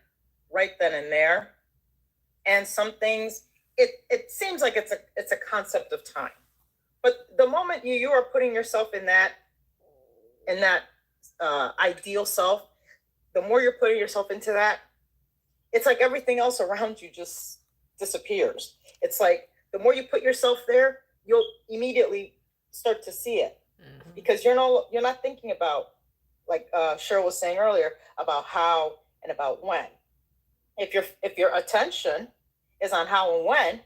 right then and there, and some things it seems like it's a concept of time. But the moment you are putting yourself in that ideal self, the more you're putting yourself into that, it's like everything else around you just disappears. It's like the more you put yourself there, you'll immediately start to see it, because you're not thinking about, like Cheryl was saying earlier, about how and about when. If your attention is on how and when,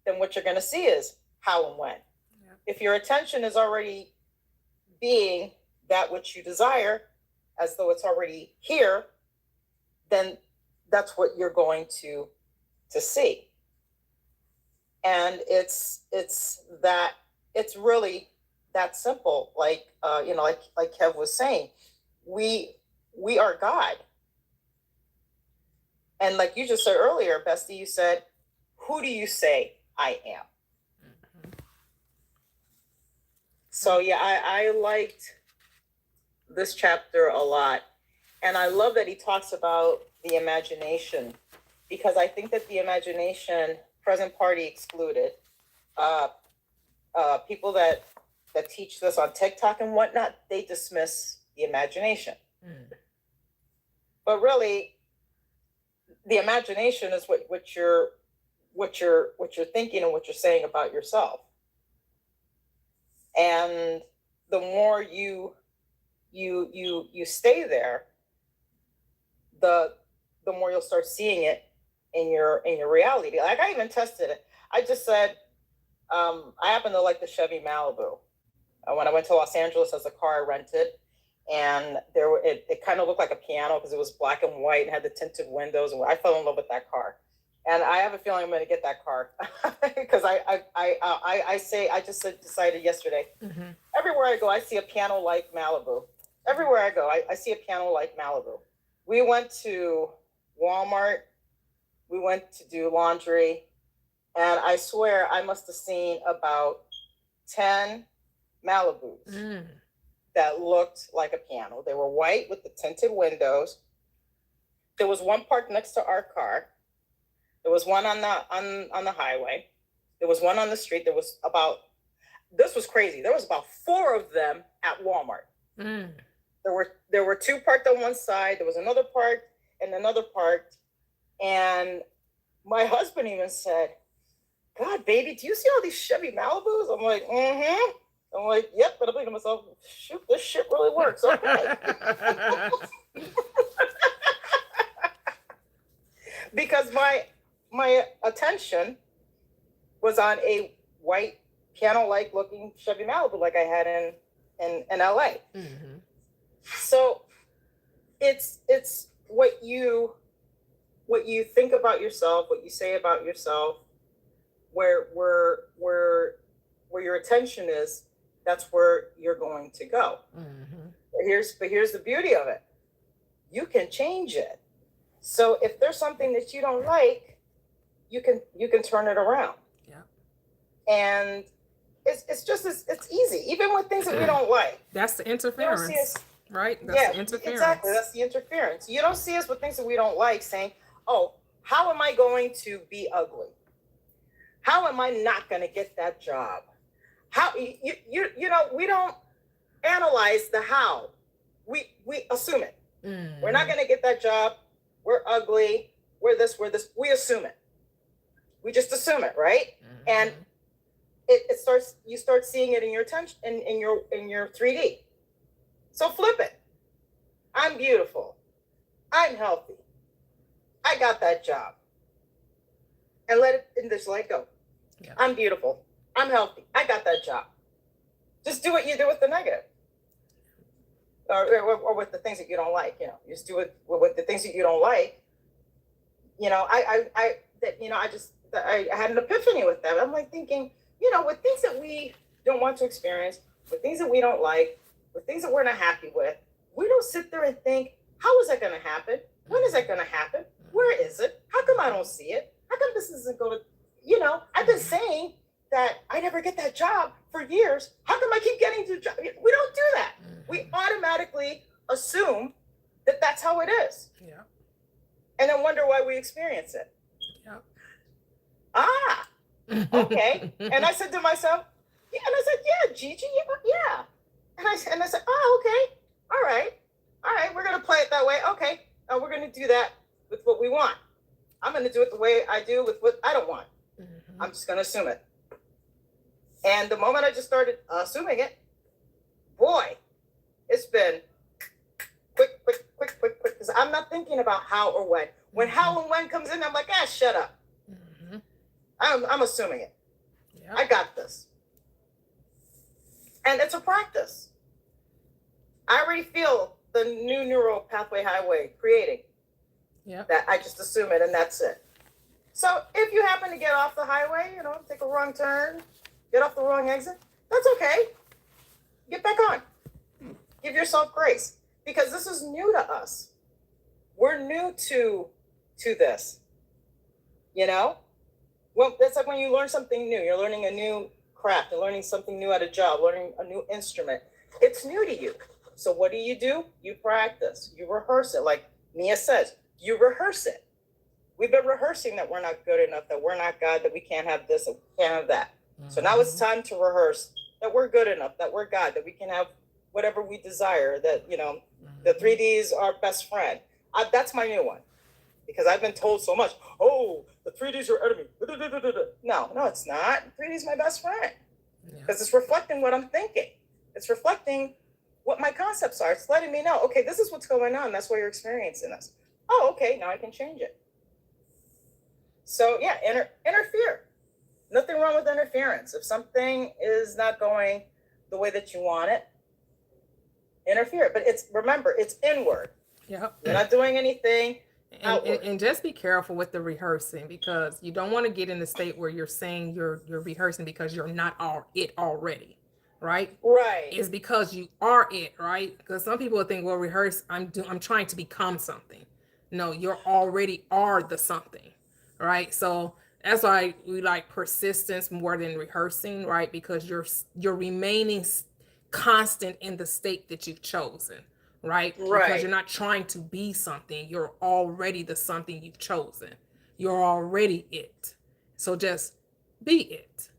then what you're going to see is how and when. Yeah. If your attention is already being that which you desire, as though it's already here, then that's what you're going to see. And it's really that simple. Like like Kev was saying, we are God. And like you just said earlier, Bestie, you said, who do you say I am? So yeah, I liked this chapter a lot. And I love that he talks about the imagination, because I think that the imagination, present party excluded, people that teach this on TikTok and whatnot, they dismiss the imagination. But really, the imagination is what you're thinking and what you're saying about yourself. And the more you stay there, the more you'll start seeing it in your reality. Like I even tested it. I just said, I happen to like the Chevy Malibu. When I went to Los Angeles as a car I rented, and it kind of looked like a piano because it was black and white and had the tinted windows, and I fell in love with that car. And I have a feeling I'm going to get that car because I just decided yesterday. Everywhere I go, I see a piano like Malibu. Everywhere I go, I see a piano like Malibu. We went to Walmart. We went to do laundry, and I swear I must have seen about 10 Malibus that looked like a piano. They were white with the tinted windows. There was one parked next to our car. There was one on the highway. There was one on the street. This was crazy. There was about 4 of them at Walmart. There were 2 parked on one side. There was another parked and another parked. And my husband even said, "God, baby, do you see all these Chevy Malibus?" I'm like, I'm like, yep. But I'm thinking to myself, shoot, this shit really works. Okay. Because my attention was on a white piano-like looking Chevy Malibu like I had in LA. So it's what you think about yourself, what you say about yourself, where your attention is, that's where you're going to go. But here's the beauty of it. You can change it. So if there's something that you don't like, you can turn it around. Yeah. And it's easy, even with things that we don't like. That's the interference, right? That's the interference. Exactly. That's the interference. You don't see us with things that we don't like saying, "Oh, how am I going to be ugly? How am I not going to get that job? How we don't analyze the how. We assume it. We're not going to get that job. We're ugly. We're this. We assume it. We just assume it, right? And it starts. You start seeing it in your attention, in your 3D. So flip it. I'm beautiful. I'm healthy. I got that job. And just let it go. Yeah. I'm beautiful. I'm healthy. I got that job. Just do what you do with the negative. Or with the things that you don't like, you just do it with the things that you don't like. I had an epiphany with that. I'm like thinking, with things that we don't want to experience, with things that we don't like, with things that we're not happy with, we don't sit there and think, how is that going to happen? When is that going to happen? Where is it? How come I don't see it? How come this isn't going to, I've been saying that I never get that job for years. How come I keep getting the job? We don't do that. We automatically assume that that's how it is. Yeah. And then wonder why we experience it. Yeah. Okay. And I said to myself, yeah, Gigi, yeah. And I said, oh, okay. All right. We're going to play it that way. Okay. We're going to do that with what we want. I'm going to do it the way I do with what I don't want. Mm-hmm. I'm just going to assume it. And the moment I just started assuming it, boy, it's been quick. Because I'm not thinking about how or when. When how and when comes in, I'm like, shut up. Mm-hmm. I'm assuming it. Yep. I got this. And it's a practice. I already feel the new neural pathway highway creating. Yeah. That I just assume it and that's it. So if you happen to get off the highway, take a wrong turn, get off the wrong exit, that's okay. Get back on. Give yourself grace. Because this is new to us. We're new to this. Well, that's like when you learn something new. You're learning a new craft. You're learning something new at a job, learning a new instrument. It's new to you. So what do? You practice. You rehearse it. Like Mia says, you rehearse it. We've been rehearsing that we're not good enough, that we're not God, that we can't have this, that we can't have that. Mm-hmm. So now it's time to rehearse that we're good enough, that we're God, that we can have whatever we desire, that, the 3Ds are best friend. That's my new one. Because I've been told so much, the 3Ds are enemy. No, it's not. 3D is my best friend. Because it's reflecting what I'm thinking. It's reflecting what my concepts are. It's letting me know, okay, this is what's going on. That's why you're experiencing this. Oh, okay, now I can change it. So yeah, interfere. Nothing wrong with interference. If something is not going the way that you want it, interfere. But remember, it's inward. Yep. You're not doing anything. And just be careful with the rehearsing, because you don't want to get in the state where you're saying you're rehearsing because you're not it already, right? Right. It's because you are it, right? Because some people think, well, rehearse, I'm trying to become something. No, you're already are the something, right? So that's why we like persistence more than rehearsing, right? Because you're remaining constant in the state that you've chosen. Right? Because you're not trying to be something. You're already the something you've chosen. You're already it. So just be it.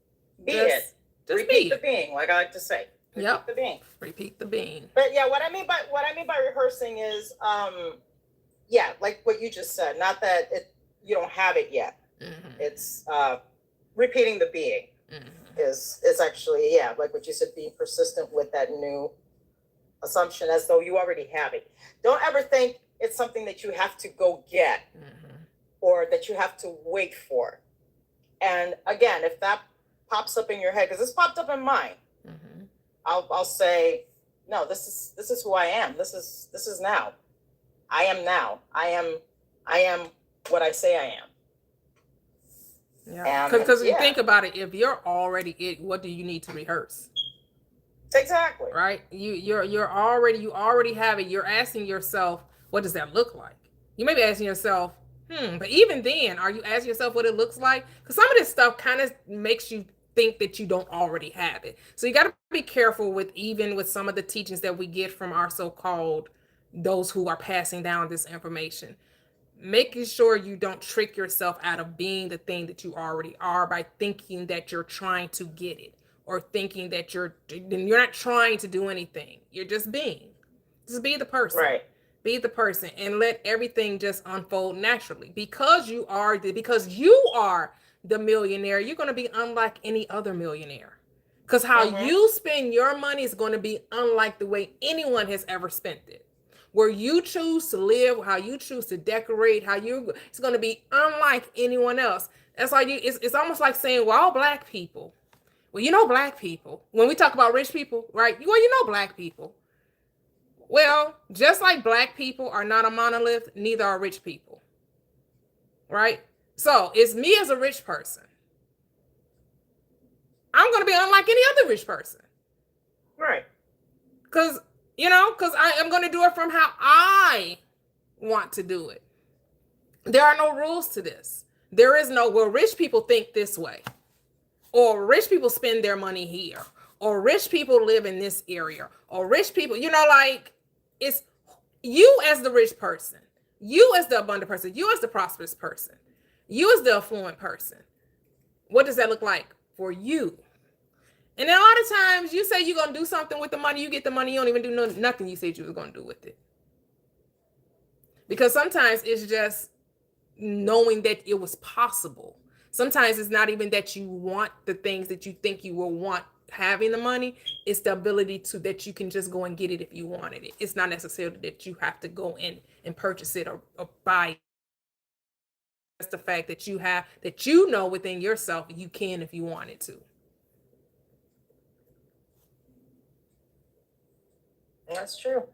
Just repeat the being, like I like to say. Repeat the being. Repeat the being. But yeah, what I mean by rehearsing is like what you just said. Not that you don't have it yet. Mm-hmm. It's repeating the being. Mm-hmm. is actually, like what you said, being persistent with that new assumption as though you already have it. Don't ever think it's something that you have to go get, mm-hmm. or that you have to wait for. And again, if that pops up in your head, because this popped up in mine, mm-hmm. I'll say, no, this is who I am. This is now. I am now. I am what I say I am. Yeah. Because you think about it, if you're already it, what do you need to rehearse? Exactly. Right. You already have it. You're asking yourself, what does that look like? You may be asking yourself, but even then, are you asking yourself what it looks like? Because some of this stuff kind of makes you think that you don't already have it. So you got to be careful with some of the teachings that we get from our so-called those who are passing down this information. Making sure you don't trick yourself out of being the thing that you already are by thinking that you're trying to get it. Or thinking that you're not trying to do anything. You're just being. Just be the person. Right. Be the person and let everything just unfold naturally. Because you are the millionaire, you're going to be unlike any other millionaire. Because how mm-hmm. you spend your money is going to be unlike the way anyone has ever spent it. Where you choose to live, how you choose to decorate, it's going to be unlike anyone else. That's why it's almost like saying, well, all black people. Well, black people, when we talk about rich people, right? Well, black people. Well, just like black people are not a monolith, neither are rich people, right? So it's me as a rich person. I'm going to be unlike any other rich person. Right. Because I am going to do it from how I want to do it. There are no rules to this. There is no, well, rich people think this way, or rich people spend their money here, or rich people live in this area, or rich people, like, it's you as the rich person, you as the abundant person, you as the prosperous person, you as the affluent person. What does that look like for you? And a lot of times you say you're going to do something with the money, you get the money, you don't even do nothing you said you were going to do with it. Because sometimes it's just knowing that it was possible. Sometimes it's not even that you want the things that you think you will want having the money. It's the ability that you can just go and get it if you wanted it. It's not necessarily that you have to go in and purchase it or buy it. It's the fact that you know within yourself you can if you wanted to. That's true.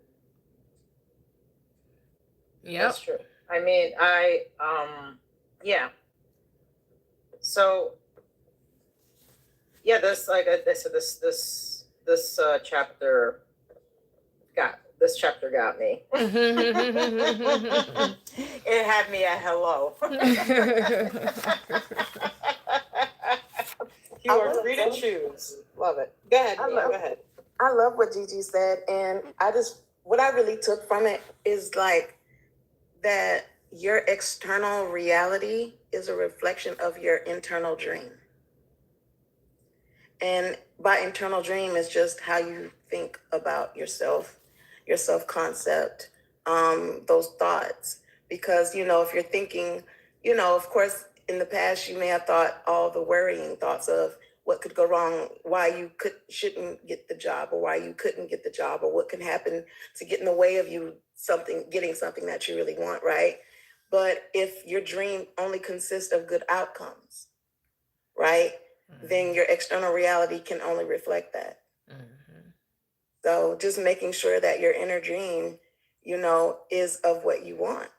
Yeah, That's true. I mean, yeah. So, yeah, this, like I said, this chapter got me. It had me at hello. You are free to choose. Love it. Go ahead, Mia, go ahead. I love what Gigi said, and what I really took from it is like that your external reality is a reflection of your internal dream. And by internal dream is just how you think about yourself, your self-concept, those thoughts. Because, if you're thinking, of course, in the past, you may have thought all the worrying thoughts of what could go wrong, why you shouldn't get the job, or why you couldn't get the job, or what can happen to get in the way of you getting something that you really want, right? But if your dream only consists of good outcomes, right, then your external reality can only reflect that. Mm-hmm. So just making sure that your inner dream, is of what you want,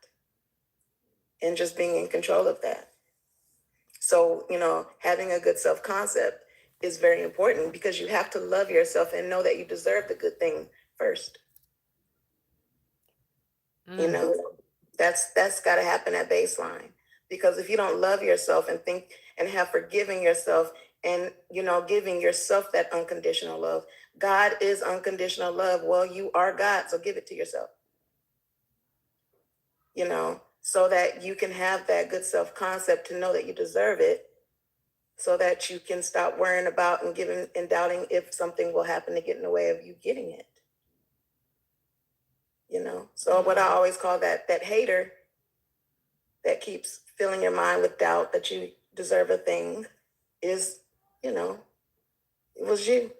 and just being in control of that. So, having a good self-concept is very important, because you have to love yourself and know that you deserve the good thing first. That's got to happen at baseline, because if you don't love yourself and think and have forgiven yourself and, giving yourself that unconditional love, God is unconditional love. Well, you are God, so give it to yourself, so that you can have that good self-concept to know that you deserve it, so that you can stop worrying about and doubting if something will happen to get in the way of you getting it. So what I always call that hater that keeps filling your mind with doubt that you deserve a thing is, it was you.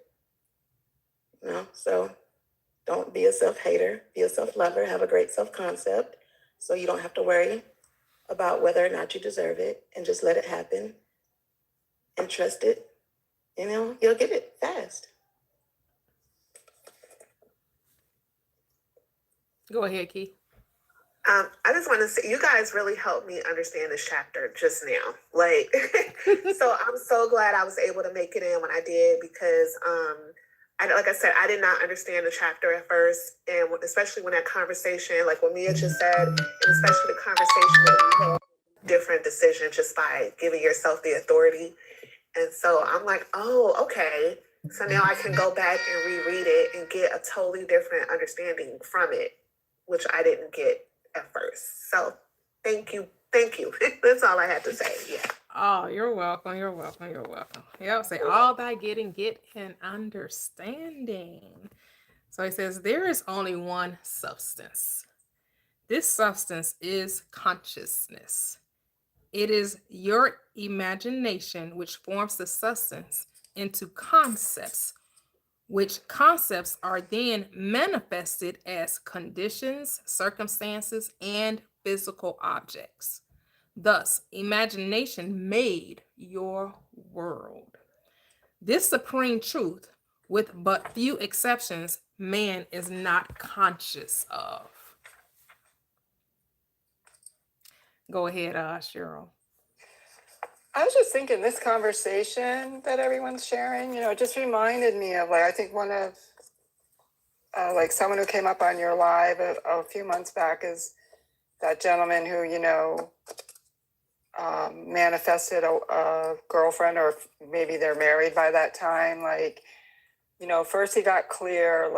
So don't be a self-hater, be a self-lover, have a great self-concept, so you don't have to worry about whether or not you deserve it, and just let it happen and trust it. You'll get it fast. Go ahead, Key. I just want to say, you guys really helped me understand this chapter just now. Like, so I'm so glad I was able to make it in when I did, because, like I said, I did not understand the chapter at first. And especially when that conversation, like what Mia just said, and especially the conversation that we had, different decision just by giving yourself the authority. And so I'm like, oh, okay. So now I can go back and reread it and get a totally different understanding from it, which I didn't get at first. So thank you. That's all I had to say. Yeah. Oh, you're welcome. Yeah, say all thy getting, get an understanding. So he says, there is only one substance. This substance is consciousness. It is your imagination which forms the substance into concepts, which concepts are then manifested as conditions, circumstances, and physical objects. Thus, imagination made your world. This supreme truth, with but few exceptions, man is not conscious of. Go ahead, Cheryl. I was just thinking this conversation that everyone's sharing, it just reminded me of I think one of someone who came up on your live a few months back is that gentleman who, manifested a girlfriend, or maybe they're married by that time. First he got clear,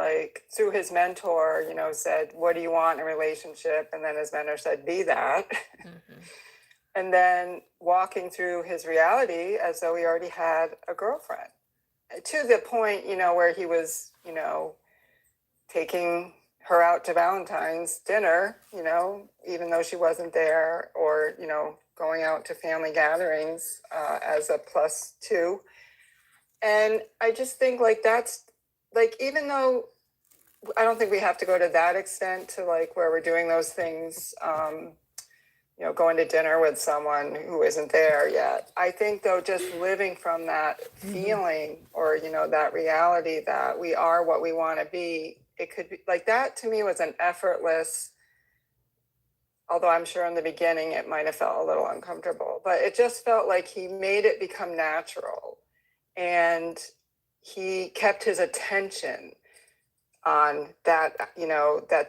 through his mentor, said, what do you want in a relationship? And then his mentor said, be that. Mm-hmm. And then walking through his reality as though he already had a girlfriend, to the point, where he was, taking her out to Valentine's dinner, even though she wasn't there, or, going out to family gatherings as a +2. And I just think that's even though I don't think we have to go to that extent to where we're doing those things, going to dinner with someone who isn't there yet. I think though, just living from that feeling, or, that reality that we are what we want to be, it could be that to me was an effortless, although I'm sure in the beginning it might have felt a little uncomfortable, but it just felt like he made it become natural. And he kept his attention on that,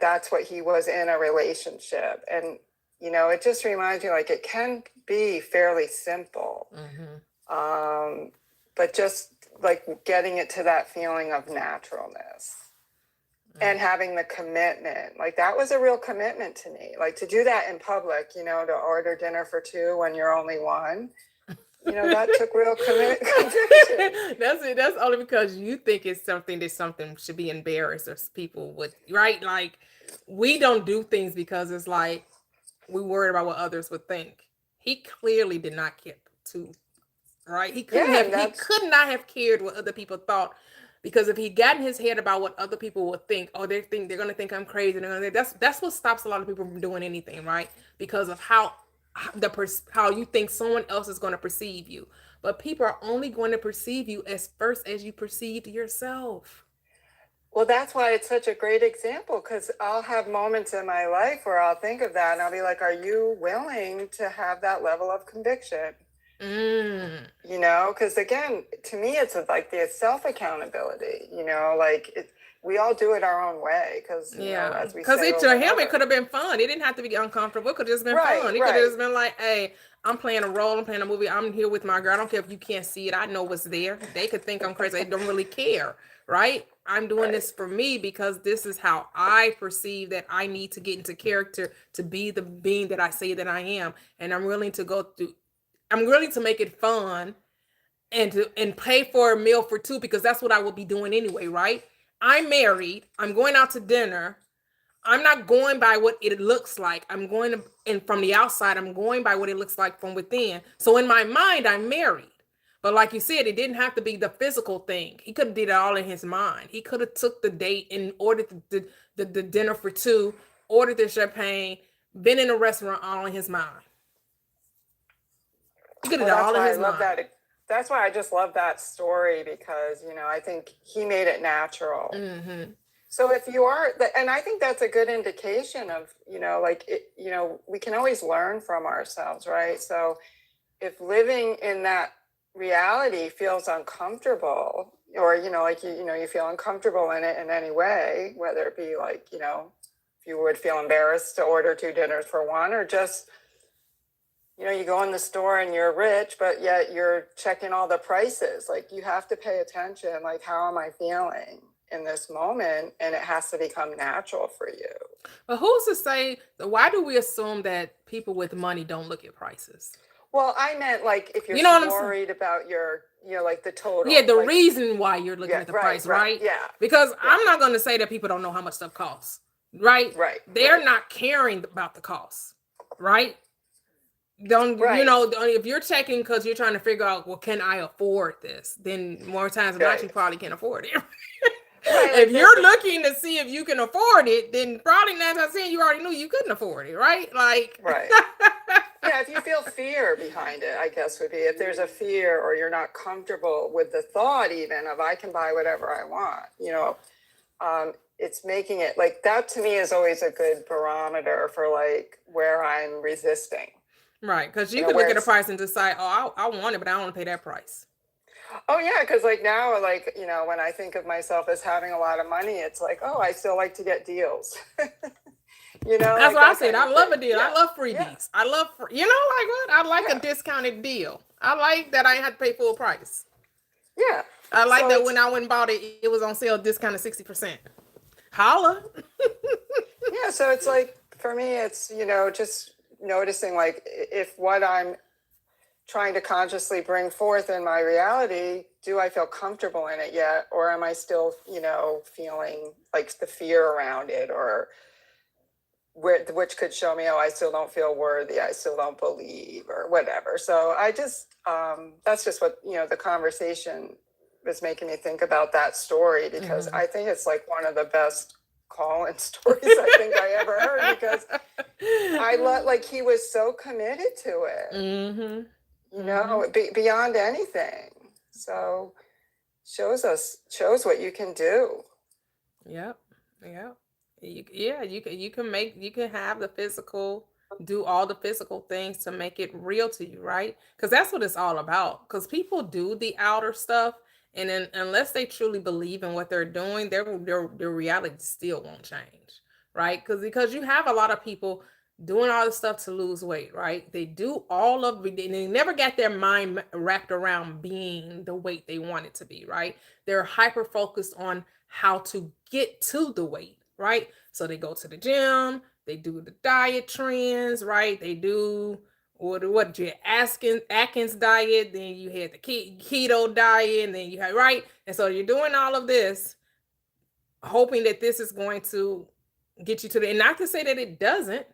that's what he was in a relationship. And, it just reminds you, it can be fairly simple. Mm-hmm. But just getting it to that feeling of naturalness. Mm-hmm. And having the commitment, that was a real commitment to me, to do that in public, to order dinner for 2 when you're only 1. That took real conviction. That's only because you think it's something that something should be embarrassed, or people would, right? We don't do things because it's we worried about what others would think. He clearly did not care to, right? He could not have cared what other people thought, because if he got in his head about what other people would think, they're going to think I'm crazy. That's what stops a lot of people from doing anything, right? Because of how you think someone else is going to perceive you. But people are only going to perceive you as you perceived yourself. Well, that's why it's such a great example, because I'll have moments in my life where I'll think of that and I'll be like, are you willing to have that level of conviction? Because again, to me, it's the self-accountability, we all do it our own way, because because to him it could have been fun. It didn't have to be uncomfortable. It could have just been fun. It could have just been hey, I'm playing a role, I'm playing a movie, I'm here with my girl. I don't care if you can't see it. I know what's there. They could think I'm crazy. I don't really care, right? I'm doing this for me because this is how I perceive that I need to get into character to be the being that I say that I am, and I'm willing to make it fun and pay for a meal for 2, because that's what I will be doing anyway, right? I'm married. I'm going out to dinner. I'm not going by what it looks like. I'm going to, and from the outside, I'm going by what it looks like from within. So in my mind, I'm married. But like you said, it didn't have to be the physical thing. He could have did it all in his mind. He could have took the date and ordered the dinner for 2, ordered the champagne, been in a restaurant all in his mind. He could have done all in his mind. That's why I just love that story, because, I think he made it natural. Mm-hmm. So if you are, and I think that's a good indication of, we can always learn from ourselves, right? So if living in that reality feels uncomfortable, or, you feel uncomfortable in it in any way, whether it be if you would feel embarrassed to order 2 dinners for 1, or just, you go in the store and you're rich, but yet you're checking all the prices. You have to pay attention, how am I feeling in this moment? And it has to become natural for you. But who's to say, why do we assume that people with money don't look at prices? Well, I meant if you're worried about your, the total. Yeah, the reason why you're looking at the price, right? Yeah. Because I'm not going to say that people don't know how much stuff costs, right? Right. They're not caring about the cost, right? If you're checking because you're trying to figure out, well, can I afford this? Then more times than not, you probably can't afford it. If you're looking to see if you can afford it, then probably 9 times out of 10 you already knew you couldn't afford it, right? Right. Yeah, if you feel fear behind it, I guess would be if there's a fear or you're not comfortable with the thought even of I can buy whatever I want, it's making it like that to me is always a good barometer for like where I'm resisting. Right, because you You know, can where look at a it's, price and decide, oh, I want it, but I don't want to pay that price. oh yeah, because like now, like, when I think of myself as having a lot of money, it's like, oh, I still like to get deals. That's Like what I that said. kind I of love a thing. deal. I Yeah, love yeah, freebies. I love, like what? I like a yeah, discounted deal. I like that I ain't have to pay full price. yeah. I like So that it's, when I went and bought it, it was on sale, discounted 60%. Holla. yeah, so it's like, for me, it's, just noticing like if what I'm trying to consciously bring forth in my reality, do I feel comfortable in it yet? Or am I still, feeling like the fear around it or which could show me, oh, I still don't feel worthy. I still don't believe or whatever. So I just, that's just what, the conversation was making me think about that story because I think it's like one of the best call-in stories I think I ever heard because I love, like, he was so committed to it. Mm-hmm. Beyond anything. So shows what you can do. Yep. Yep. You can have the physical, do all the physical things to make it real to you, right? Because that's what it's all about. Because people do the outer stuff, and then unless they truly believe in what they're doing, their reality still won't change, right? Because you have a lot of people doing all the stuff to lose weight, right? They do all of it, and they never got their mind wrapped around being the weight they want it to be, right? They're hyper focused on how to get to the weight, right? So they go to the gym, they do the diet trends, right? They do what you Atkins diet, then you had the keto diet, and then you had, right? And so you're doing all of this, hoping that this is going to get you to the, and not to say that it doesn't,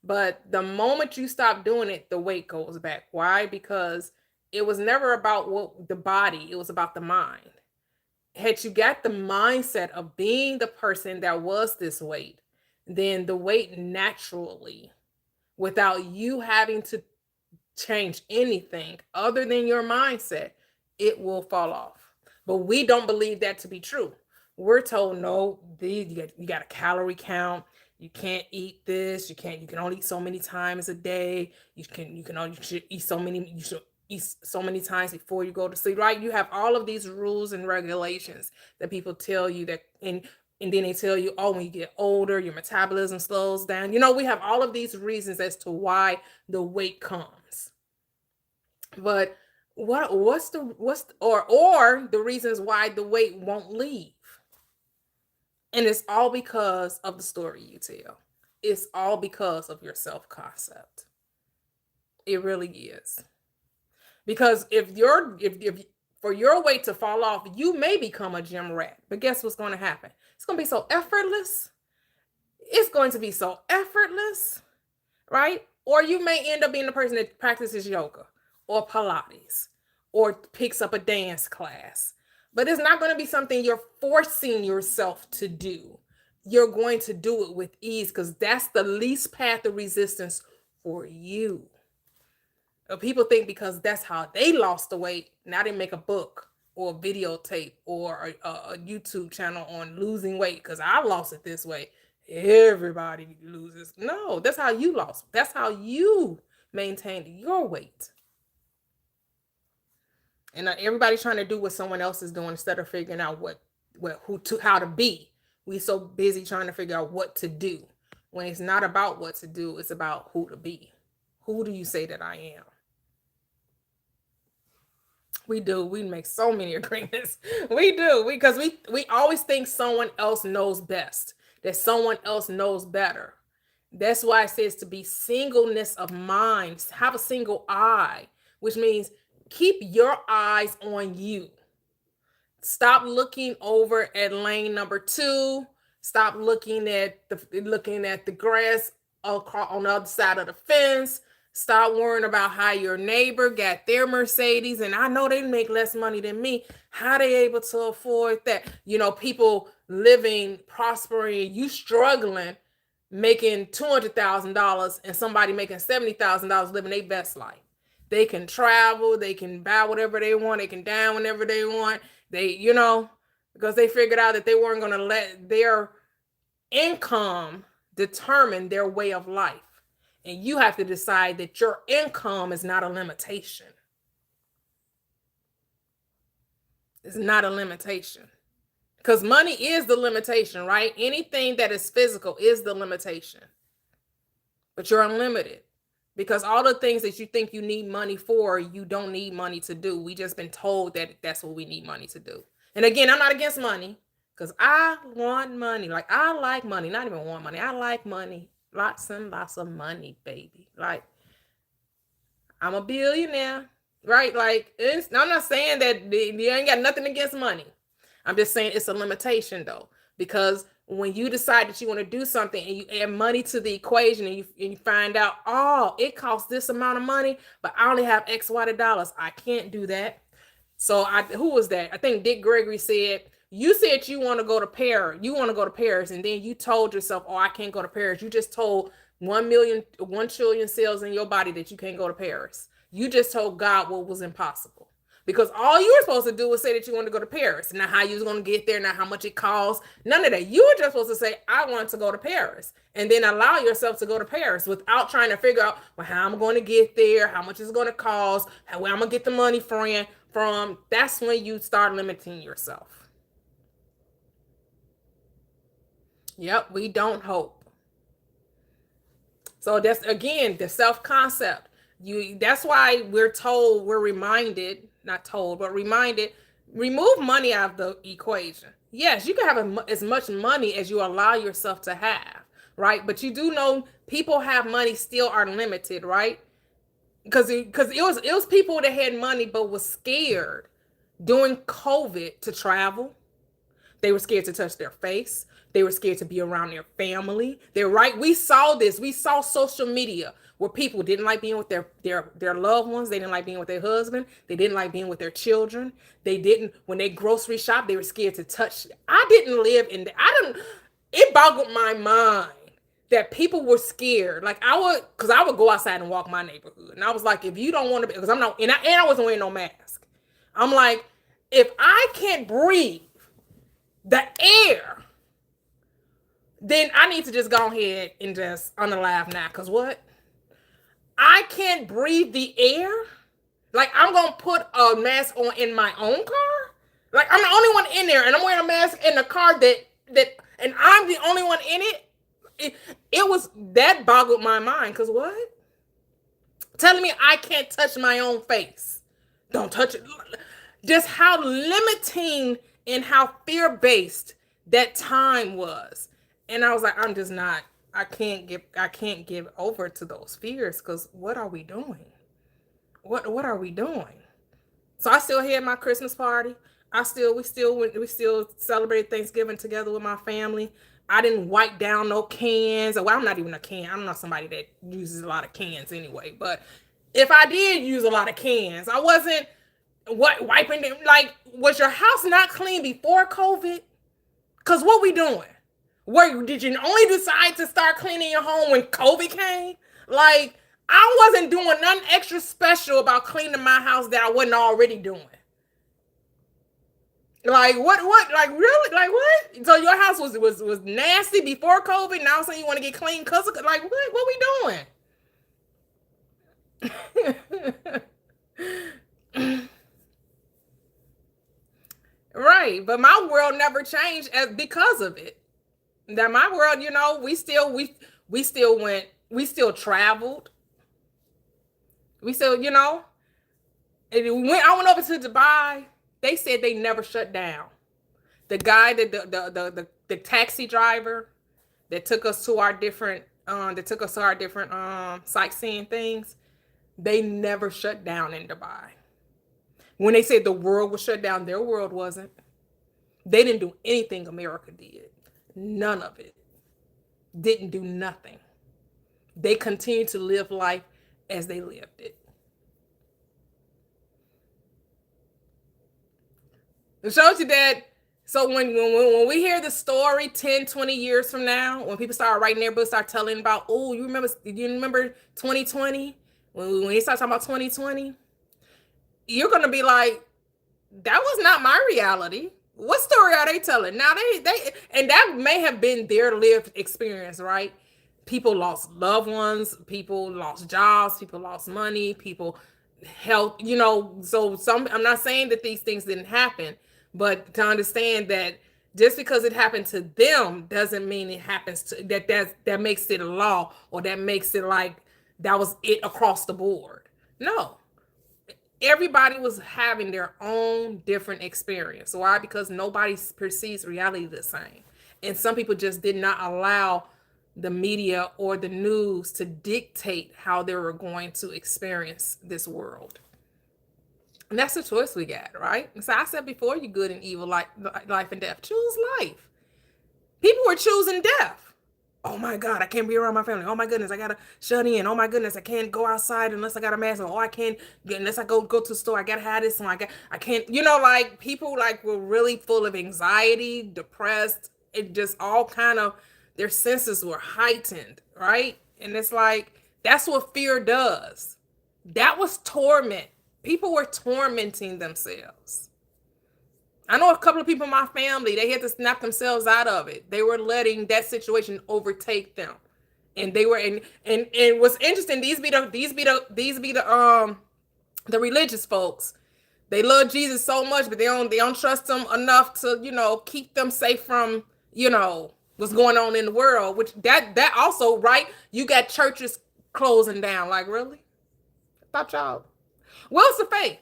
but the moment you stop doing it, the weight goes back. Why? Because it was never about what the body, it was about the mind. Had you got the mindset of being the person that was this weight, then the weight naturally, without you having to change anything other than your mindset, it will fall off. But we don't believe that to be true. We're told, no, you got a calorie count. You can't eat this. You can only eat so many times a day. You should eat so many, you should eat so many times before you go to sleep, right? You have all of these rules and regulations that people tell you that, and then they tell you, oh, when you get older, your metabolism slows down. We have all of these reasons as to why the weight comes. But what's the reasons why the weight won't leave? And it's all because of the story you tell. It's all because of your self-concept. It really is. Because if for your weight to fall off, you may become a gym rat. But guess what's going to happen? It's going to be so effortless. It's going to be so effortless, right? Or you may end up being the person that practices yoga or Pilates or picks up a dance class. But it's not going to be something you're forcing yourself to do. You're going to do it with ease because that's the least path of resistance for you. People think because that's how they lost the weight, now they make a book or a videotape or a YouTube channel on losing weight because I lost it this way. Everybody loses. No, that's how you lost. That's how you maintained your weight. And everybody's trying to do what someone else is doing instead of figuring out how to be. We so busy trying to figure out what to do. When it's not about what to do, it's about who to be. Who do you say that I am? We do. We make so many agreements. We do. Because we always think someone else knows best, that someone else knows better. That's why it says to be singleness of mind. Have a single eye, which means keep your eyes on you. Stop looking over at lane number 2. Stop looking at the grass on the other side of the fence. Stop worrying about how your neighbor got their Mercedes, and I know they make less money than me. How they able to afford that? People living, prospering, you struggling, making $200,000 and somebody making $70,000 living their best life. They can travel, they can buy whatever they want, they can dine whenever they want. They, because they figured out that they weren't going to let their income determine their way of life. And you have to decide that your income is not a limitation. It's not a limitation. Because money is the limitation, right? Anything that is physical is the limitation. But you're unlimited. Because all the things that you think you need money for, you don't need money to do. We just been told that that's what we need money to do. And again, I'm not against money. Because I want money. Like, I like money. Not even want money. I like money. Lots and lots of money, baby. Like, I'm a billionaire. Right? Like, I'm not saying that you ain't got nothing against money. I'm just saying it's a limitation, though, because when you decide that you want to do something and you add money to the equation and you find out, oh, it costs this amount of money, but I only have X, Y dollars. I can't do that. So who was that? I think Dick Gregory said, you said you want to go to Paris. You want to go to Paris. And then you told yourself, oh, I can't go to Paris. You just told 1 trillion cells in your body that you can't go to Paris. You just told God what was impossible. Because all you were supposed to do was say that you want to go to Paris. Not how you was going to get there, not how much it costs. None of that. You were just supposed to say, I want to go to Paris. And then allow yourself to go to Paris without trying to figure out, well, how I'm going to get there, how much it's going to cost, where I'm going to get the money from. That's when you start limiting yourself. Yep, we don't hope. So that's, again, the self-concept. That's why we're reminded, not told, but reminded, remove money out of the equation. Yes, you can have as much money as you allow yourself to have, right? But you do know people have money still are limited, right? Because it was people that had money but was scared during COVID to travel. They were scared to touch their face. They were scared to be around their family. They're right. We saw this. We saw social media where people didn't like being with their loved ones. They didn't like being with their husband. They didn't like being with their children. When they grocery shop, they were scared to touch. I didn't live in it boggled my mind that people were scared. Like I would go outside and walk my neighborhood. And I was like, if you don't want to be, because I'm not, and I wasn't wearing no mask. I'm like, if I can't breathe the air, then I need to just go ahead and just unalive now. Because what? I can't breathe the air? Like, I'm going to put a mask on in my own car? Like, I'm the only one in there, and I'm wearing a mask in the car and I'm the only one in it? That boggled my mind. Because what? Telling me I can't touch my own face. Don't touch it. Just how limiting and how fear-based that time was. And I was like, I'm just not, I can't give over to those fears, because what are we doing? What are we doing? So I still had my Christmas party. We still celebrated Thanksgiving together with my family. I didn't wipe down no cans. Well, I'm not even a can. I'm not somebody that uses a lot of cans anyway. But if I did use a lot of cans, I wasn't wiping them. Like, was your house not clean before COVID? Because what we doing? Did you only decide to start cleaning your home when COVID came? Like, I wasn't doing nothing extra special about cleaning my house that I wasn't already doing. Like, what? Like, really? Like, what? So your house was nasty before COVID, now suddenly you want to get clean because of, like, what we doing? Right, but my world never changed because of it. That my world, we still went, we still traveled. We still, I went over to Dubai. They said they never shut down. The guy the taxi driver that took us to our different sightseeing things, they never shut down in Dubai. When they said the world was shut down, their world wasn't. They didn't do anything America did. None of it. Didn't do nothing. They continued to live life as they lived it. It shows you that So when we hear the story 10, 20 years from now, when people start writing their books, start telling about, oh, you remember 2020? When they start talking about 2020, you're gonna be like, that was not my reality. What story are they telling? Now they and that may have been their lived experience, right? People lost loved ones, people lost jobs, people lost money, people health, so I'm not saying that these things didn't happen, but to understand that just because it happened to them doesn't mean it happens to that makes it a law, or that makes it like that was it across the board. No, everybody was having their own different experience. Why? Because nobody perceives reality the same. And some people just did not allow the media or the news to dictate how they were going to experience this world. And that's the choice we got, right? So I said before, you good and evil, life and death. Choose life. People were choosing death. Oh my God, I can't be around my family. Oh my goodness, I gotta shut in. Oh my goodness, I can't go outside unless I got a mask on. Oh, I can't unless I go to the store. I gotta have this on. I can't, like people like were really full of anxiety, depressed. It just all kind of, their senses were heightened, right? And it's like, that's what fear does. That was torment. People were tormenting themselves. I know a couple of people in my family, they had to snap themselves out of it. They were letting that situation overtake them. And they were and what's interesting, these be the religious folks. They love Jesus so much, but they don't trust him enough to, keep them safe from, what's going on in the world, which that also, right? You got churches closing down. Like, really? I thought y'all. Where's the faith?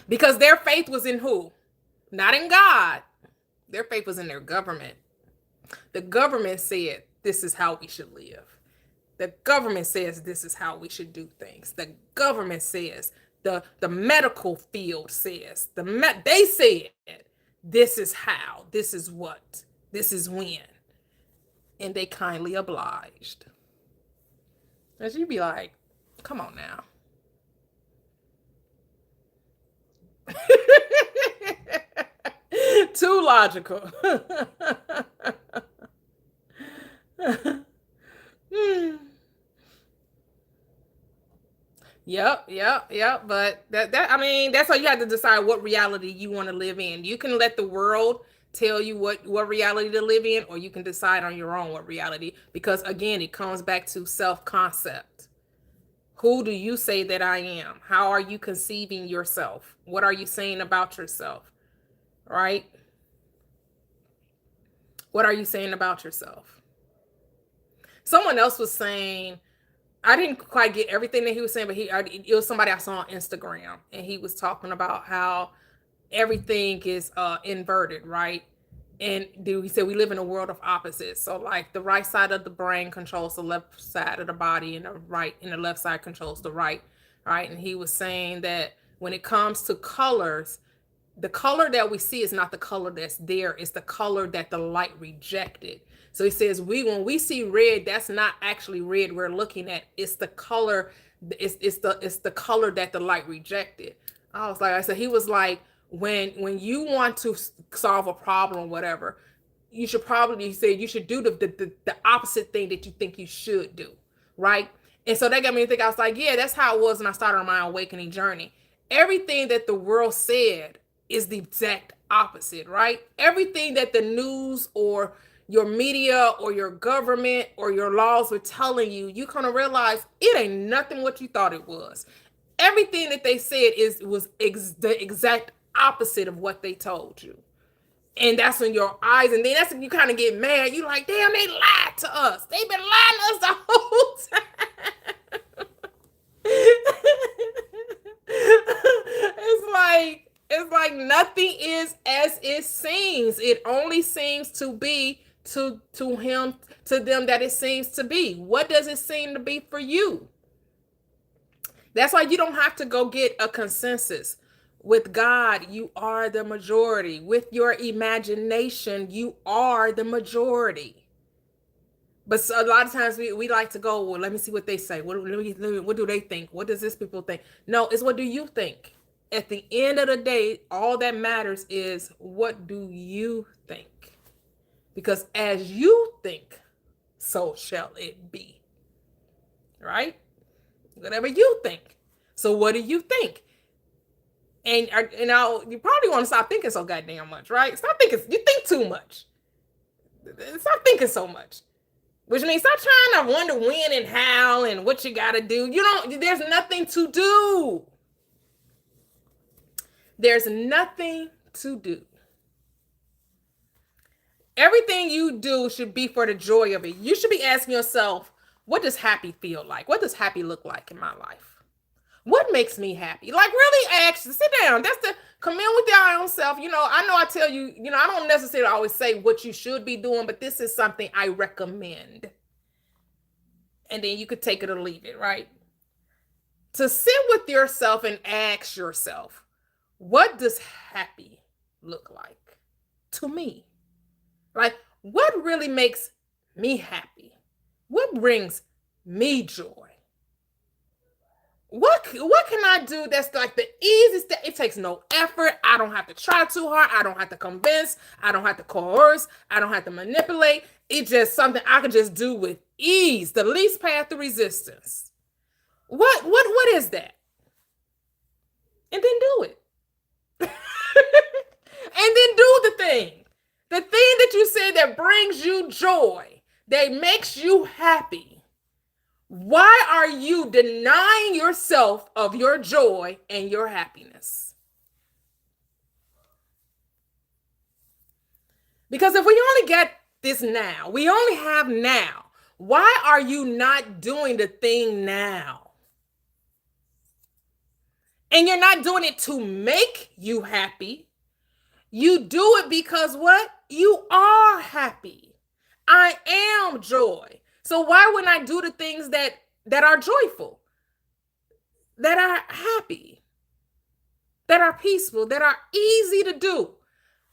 Because their faith was in who? Not in God. Their faith was in their government. The government said, this is how we should live. The government says this is how we should do things. The government says, the medical field says, they said, this is how, this is what, this is when. And they kindly obliged. And you'd be like, come on now. Too logical. Yep. But that's how you have to decide what reality you want to live in. You can let the world tell you what reality to live in, or you can decide on your own what reality, because again, it comes back to self-concept. Who do you say that I am? How are you conceiving yourself? What are you saying about yourself? Right? What are you saying about yourself? Someone else was saying, I didn't quite get everything that he was saying, but it was somebody I saw on Instagram, and he was talking about how everything is inverted, right? And he said we live in a world of opposites. So like the right side of the brain controls the left side of the body, and the left side controls the right. And he was saying that when it comes to colors, the color that we see is not the color that's there, it's the color that the light rejected. So he says when we see red, that's not actually red we're looking at. It's the color, it's the color that the light rejected. He was like, when you want to solve a problem or whatever, you should probably do the opposite thing that you think you should do, right? And so that got me to think. I was like, yeah, that's how it was when I started on my awakening journey. Everything that the world said is the exact opposite, right? Everything that the news or your media or your government or your laws were telling you, you kind of realize it ain't nothing what you thought it was. Everything that they said was the exact opposite of what they told you. And that's when your eyes, and then that's when you kind of get mad. You like, damn, they lied to us. They've been lying to us the whole time. It's like nothing is as it seems. It only seems to be to them that it seems to be. What does it seem to be for you? That's why you don't have to go get a consensus. With God, you are the majority. With your imagination, you are the majority. But a lot of times we like to go, well, let me see what they say. What do they think? What does this people think? No, it's what do you think? At the end of the day, all that matters is, what do you think? Because as you think, so shall it be. Right? Whatever you think. So what do you think? And now you probably want to stop thinking so goddamn much, right? Stop thinking. You think too much. Stop thinking so much. Which means stop trying to wonder when and how and what you got to do. There's nothing to do. There's nothing to do. Everything you do should be for the joy of it. You should be asking yourself, what does happy feel like? What does happy look like in my life? What makes me happy? Like, really sit down. That's the commune with your own self. I know I tell you, I don't necessarily always say what you should be doing, but this is something I recommend. And then you could take it or leave it, right? To sit with yourself and ask yourself, what does happy look like to me? Like, what really makes me happy? What brings me joy? What can I do that's like the easiest? It takes no effort. I don't have to try too hard. I don't have to convince. I don't have to coerce. I don't have to manipulate. It's just something I can just do with ease. The least path to resistance. What is that? And then do it. And then do the thing. The thing that you said that brings you joy, that makes you happy. Why are you denying yourself of your joy and your happiness? Because if we only get this now, we only have now, why are you not doing the thing now? And you're not doing it to make you happy. You do it because what? You are happy. I am joy. So why wouldn't I do the things that are joyful, that are happy, that are peaceful, that are easy to do?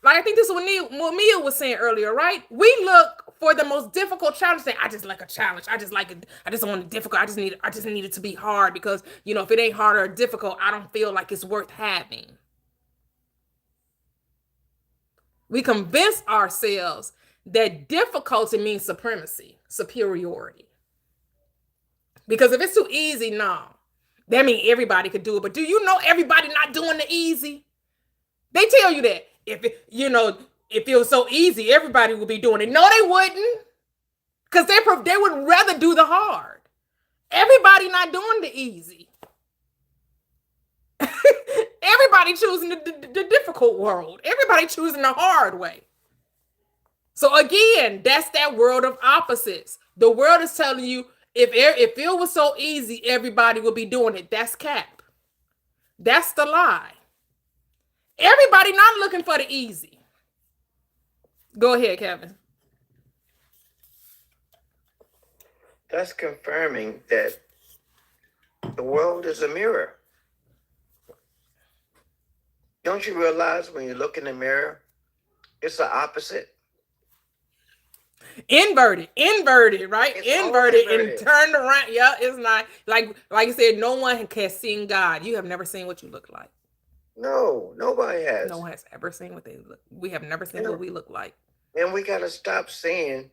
Like, I think this is what Mia was saying earlier, right? We look for the most difficult challenge. Say, I just like a challenge. I just like it. I just want it difficult. I just need it to be hard because, if it ain't hard or difficult, I don't feel like it's worth having. We convince ourselves that difficulty means supremacy, superiority. Because if it's too easy, no. That means everybody could do it. But do you know everybody not doing the easy? They tell you that. If it was so easy, everybody would be doing it. No, they wouldn't. Because they would rather do the hard. Everybody not doing the easy. Everybody choosing the difficult world. Everybody choosing the hard way. So again, that's that world of opposites. The world is telling you, if it was so easy, everybody would be doing it. That's cap. That's the lie. Everybody not looking for the easy. Go ahead, Kevin. That's confirming that the world is a mirror. Don't you realize when you look in the mirror, it's the opposite? Inverted, right? It's Inverted all and turned around. Yeah, it's not like you said, no one can see God. You have never seen what you look like. No, nobody has. No one has ever seen what they look. We have never seen what we look like. And we got to stop seeing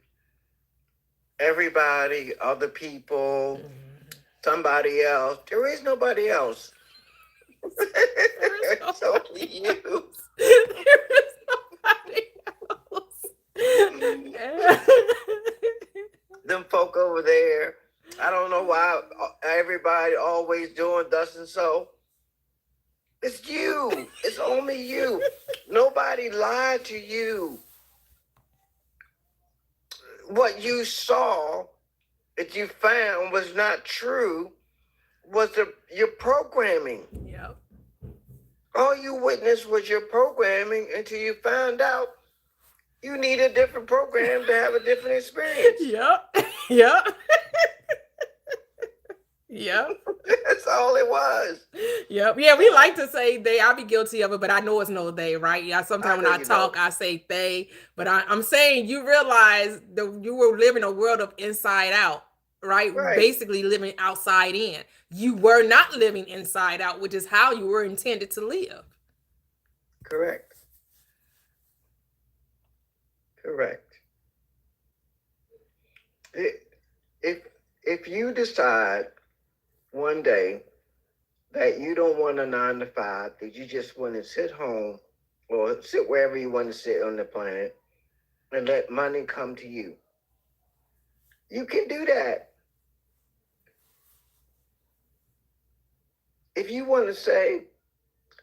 everybody, other people, somebody else. There is nobody else. It's only you. There is nobody else. Them folk over there, I don't know why everybody always doing thus and so. It's you. It's only you. Nobody lied to you. What you saw that you found was not true was your programming. Yep. All you witnessed was your programming until you found out you need a different program to have a different experience. Yep. Yep. Yep. That's all it was. Yep. Yeah, we like to say they. I'll be guilty of it, but I know it's no they, right? Yeah. Sometimes when I talk, I say they, but I'm saying you realize that you were living a world of inside out. right? Right. Basically living outside in. You were not living inside out, which is how you were intended to live. Correct. Correct. If if you decide one day that you don't want a 9 to 5, that you just want to sit home or sit wherever you want to sit on the planet and let money come to you, you can do that. If you want to say,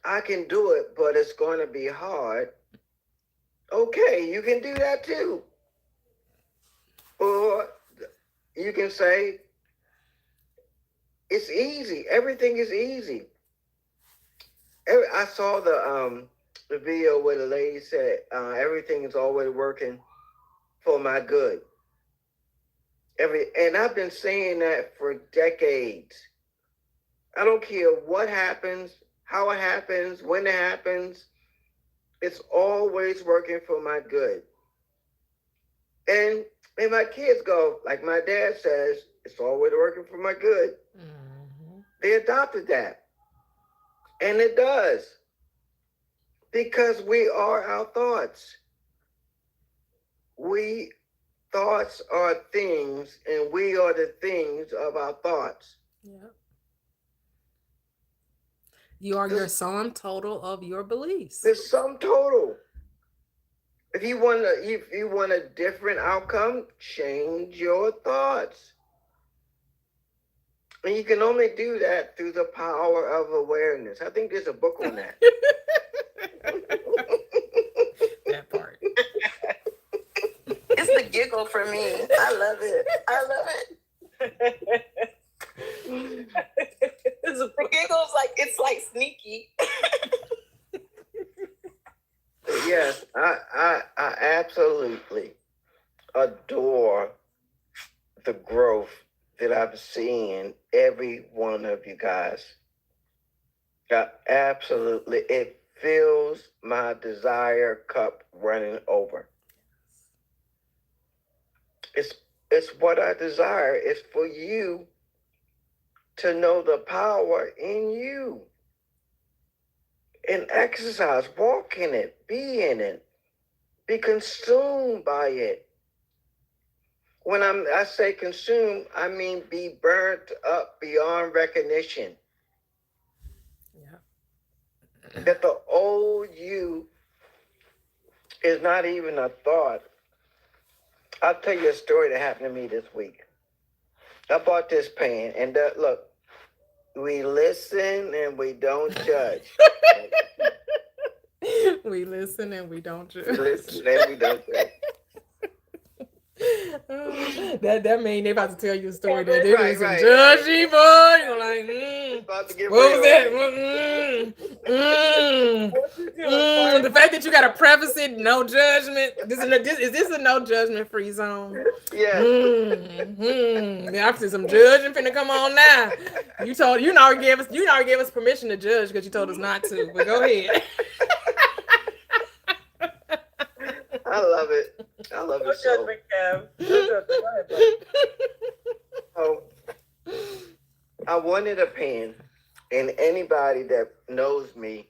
I can do it, but it's going to be hard, okay, you can do that too. Or you can say, it's easy. Everything is easy. I saw the video where the lady said, everything is always working for my good. And I've been saying that for decades. I don't care what happens, how it happens, when it happens. It's always working for my good. And my kids go, like my dad says, it's always working for my good. Mm-hmm. They adopted that. And it does. Because we are our thoughts. Thoughts are things, and we are the things of our thoughts. Yeah. You are your sum total of your beliefs. The sum total. If you want a different outcome, change your thoughts. And you can only do that through the power of awareness. I think there's a book on that. That part. It's the giggle for me. I love it. I love it. The giggle's like, it's like sneaky. Yes, I absolutely adore the growth that I've seen every one of you guys. Absolutely, it fills my desire cup running over. It's what I desire. It's for you to know the power in you and exercise, walk in it, be in it, be consumed by it. When I say consume, I mean be burnt up beyond recognition. Yeah. That the old you is not even a thought. I'll tell you a story that happened to me this week. I bought this pan, and look, we listen and we don't judge. We listen and we don't judge. We listen and we don't judge. That mean they about to tell you a story that they Right, was some right. judgy boy. You're like, About to get what was real. that? The fact that you gotta preface it, no judgment. Is this a no judgment free zone? Yes. After some judging finna come on now. You already gave us permission to judge because you told us not to. But go ahead. I love it. I love it so. judgment, Kev. No judgment. So, I wanted a pen, and anybody that knows me,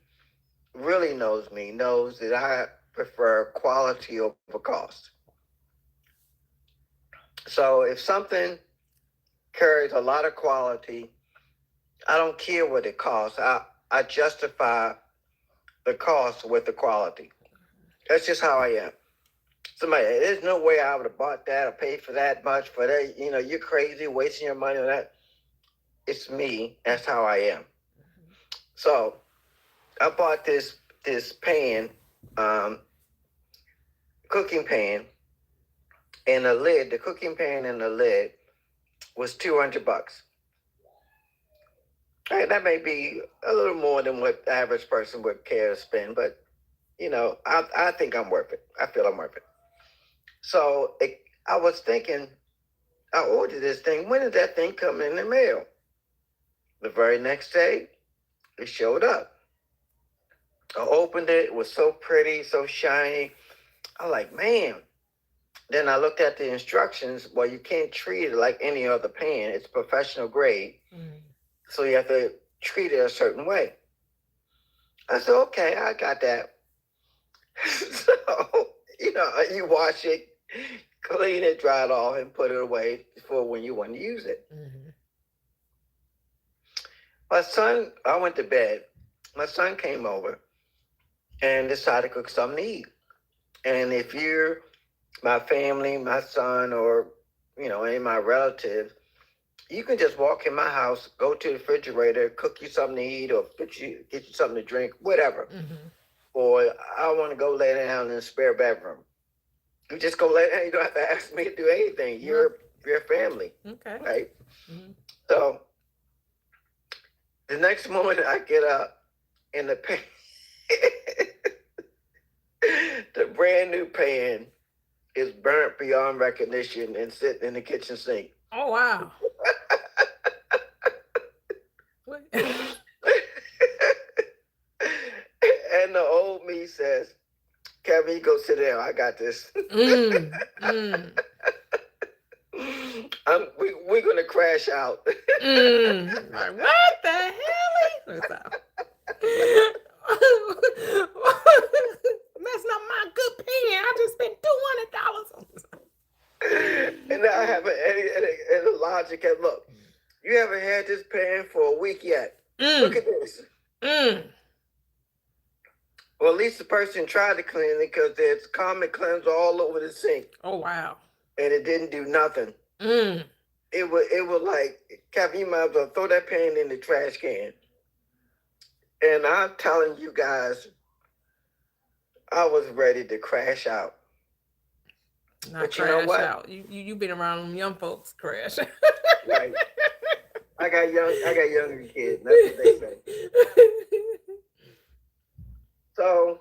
really knows me, knows that I prefer quality over cost. So if something carries a lot of quality, I don't care what it costs. I justify the cost with the quality. That's just how I am. There's no way I would have bought that or paid for that much for that. You're crazy wasting your money on that. It's me. That's how I am. So I bought this pan, cooking pan, and the cooking pan and the lid was $200. Right, that may be a little more than what the average person would care to spend, but I think I'm worth it. I feel I'm worth it. So I was thinking, I ordered this thing. When did that thing come in the mail? The very next day, it showed up. I opened it. It was so pretty, so shiny. I'm like, man, Then I looked at the instructions. Well, you can't treat it like any other pan. It's professional grade. So you have to treat it a certain way. I said, okay, I got that. So, you wash it, clean it, dry it off, and put it away for when you want to use it. My son, I went to bed. My son came over and decided to cook something to eat. And if you're my family, my son, or, any of my relatives, you can just walk in my house, go to the refrigerator, cook you something to eat, or get you something to drink, whatever. Or I want to go lay down in the spare bedroom. You just go lay down. You don't have to ask me to do anything. You're family. Okay. Right? So the next morning I get up and the brand new pan is burnt beyond recognition and sitting in the kitchen sink. Oh, wow. And the old me says, Kevin, you go sit down. I got this. We're going to crash out. Like, what the hell? Messing up my good pan. I just spent $200 on this. And I haven't any logic. And look, you haven't had this pan for a week yet. Look at this. Well, at least the person tried to clean it because there's common cleanser all over the sink. Oh, wow. And it didn't do nothing. It was like, Kevin, you might as well throw that pan in the trash can. And I'm telling you guys, I was ready to crash out. Not crash, you know what? Out. You been around them young folks crash. Right. I got younger kids. That's what they say. So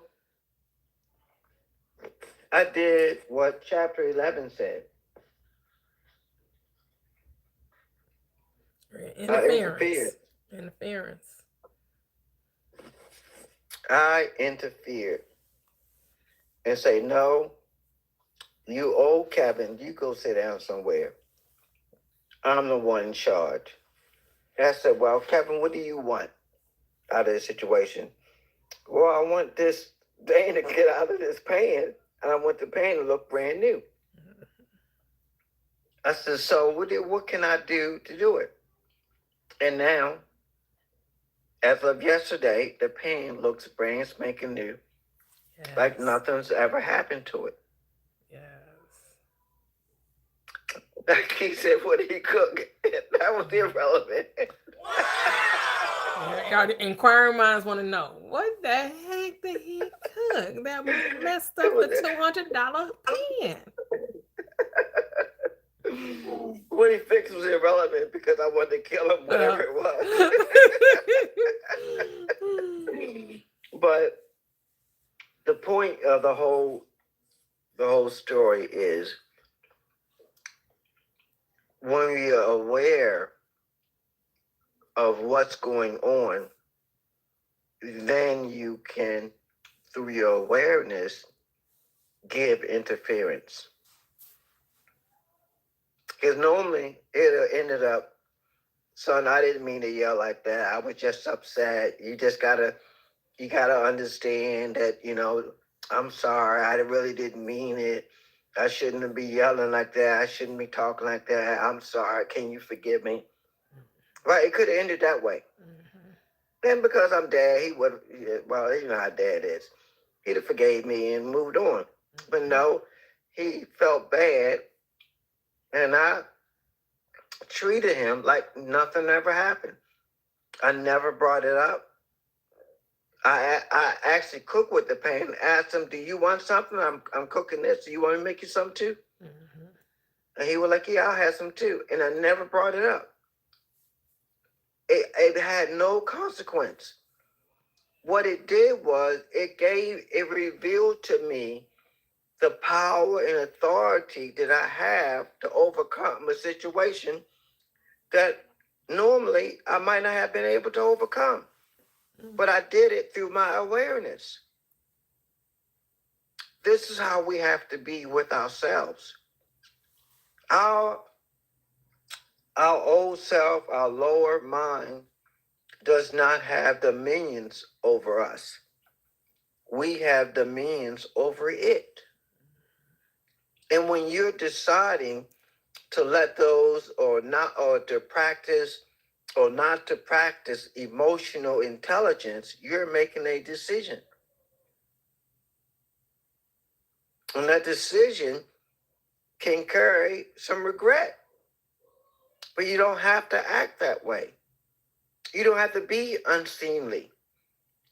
I did what chapter 11 said. Interference. I interfered and say, no, you old Kevin, you go sit down somewhere. I'm the one in charge. And I said, well, Kevin, what do you want out of this situation? Well, I want this thing to get out of this pan, and I want the pan to look brand new. I said, so what can I do to do it? And now, as of yesterday, the pan looks brand spanking new. Yes. Like nothing's ever happened to it. Yes. Like he said, what did he cook? That was irrelevant. Inquiring minds want to know, what the heck did he cook that messed up the $200 pan? What he fixed was irrelevant because I wanted to kill him, whatever it was. But the point of the whole story is when we are aware of what's going on, then you can, through your awareness, give interference. Because normally it ended up, son, I didn't mean to yell like that. I was just upset. You gotta understand that, I'm sorry. I really didn't mean it. I shouldn't be yelling like that. I shouldn't be talking like that. I'm sorry. Can you forgive me? Right? It could have ended that way. And because I'm dad, he would, well, you know how dad is. He'd have forgave me and moved on. But no, he felt bad. And I treated him like nothing ever happened. I never brought it up. I actually cooked with the pan. Asked him, do you want something? I'm cooking this. Do you want me to make you some too? And he was like, yeah, I'll have some too. And I never brought it up. It had no consequence. What it did was it revealed to me the power and authority that I have to overcome a situation that normally I might not have been able to overcome. But I did it through my awareness. this is how we have to be with ourselves. Our old self, our lower mind, does not have dominions over us. We have dominions over it. And when you're deciding to let those or to practice or not to practice emotional intelligence, you're making a decision. And that decision can carry some regret. But you don't have to act that way. You don't have to be unseemly.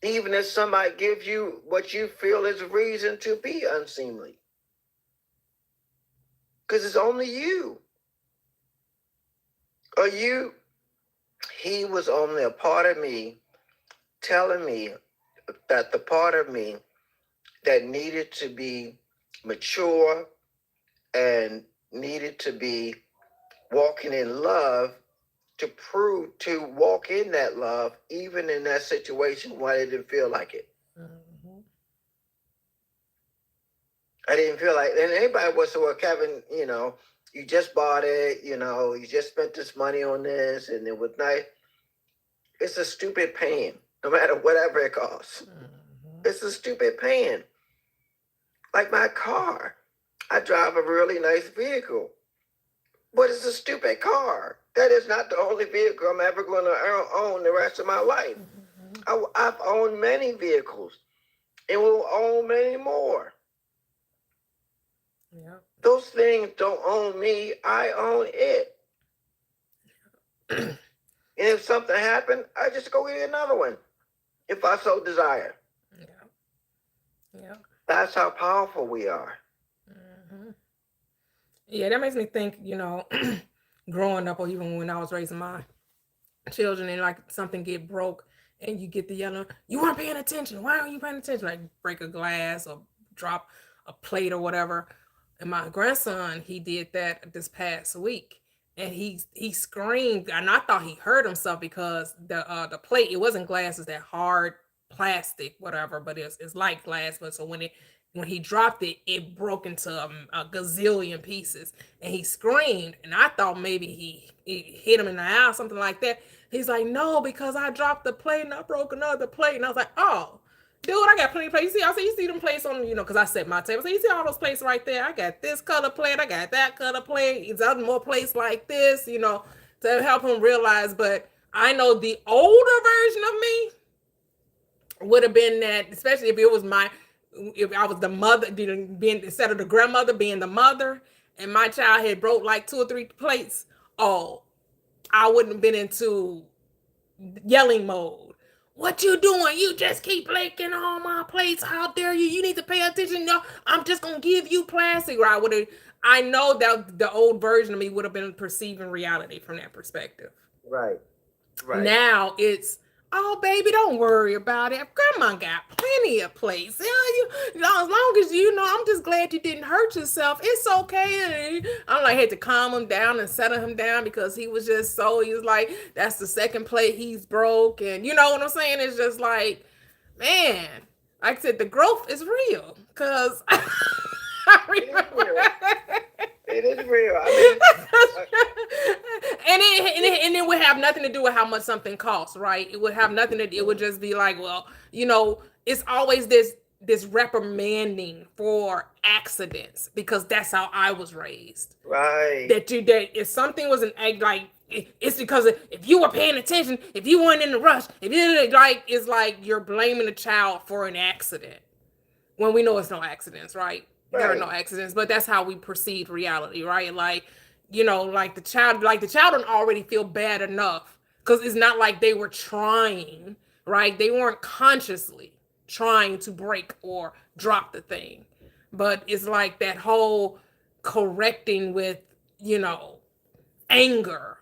Even if somebody gives you what you feel is a reason to be unseemly. Because it's only you. Or he was only a part of me telling me that the part of me that needed to be mature and needed to be walking in love to walk in that love, even in that situation when I didn't feel like it. Mm-hmm. I didn't feel like, and anybody would say, well, Kevin, you just bought it, you just spent this money on this, and it was nice. It's a stupid pain, no matter whatever it costs. Mm-hmm. It's a stupid pain. Like my car. I drive a really nice vehicle, but it's a stupid car. That is not the only vehicle I'm ever going to own the rest of my life. Mm-hmm. I've owned many vehicles and will own many more. Yeah. Those things don't own me. I own it. And if something happened, I just go get another one if I so desire. Yeah. Yeah. That's how powerful we are. Mm-hmm. Yeah, that makes me think, growing up or even when I was raising my children and like something get broke and you get the yelling, you weren't paying attention. Why aren't you paying attention? Like break a glass or drop a plate or whatever. And my grandson, he did that this past week. And he screamed, and I thought he hurt himself because the plate, it wasn't glass, it's that hard plastic, whatever, but it's like glass. But so when he dropped it, it broke into a gazillion pieces, and he screamed. And I thought maybe he hit him in the eye or something like that. He's like, no, because I dropped the plate and I broke another plate. And I was like, oh. Dude, I got plenty of plates. You see them plates on, because I set my table. So you see all those plates right there. I got this color plate. I got that color plate. It's other more plates like this, to help him realize. But I know the older version of me would have been that, especially if I was the mother, being instead of the grandmother being the mother, and my child had broke like 2 or 3 plates. Oh, I wouldn't have been into yelling mode. What you doing? You just keep licking all my plates. How dare you? You need to pay attention. No, I'm just gonna give you plastic. Or I know that the old version of me would have been perceiving reality from that perspective. Right. Now it's, oh baby, don't worry about it. Grandma got plenty of plates. As long as I'm just glad you didn't hurt yourself. It's okay. I'm like, had to calm him down and settle him down because he was like, that's the second plate he's broke. And you know what I'm saying? It's just like, man, like I said, the growth is real. Cause It is real. And it would have nothing to do with how much something costs, right? It would have nothing to do. It would just be like, well, it's always this reprimanding for accidents because that's how I was raised. Right. That if something was an egg, like it's because if you were paying attention, if you weren't in the rush, if you it's like you're blaming the child for an accident when we know it's no accidents, right? There are no accidents, but that's how we perceive reality, right? Like, like the child don't already feel bad enough because it's not like they were trying, right? They weren't consciously trying to break or drop the thing, but it's like that whole correcting with, anger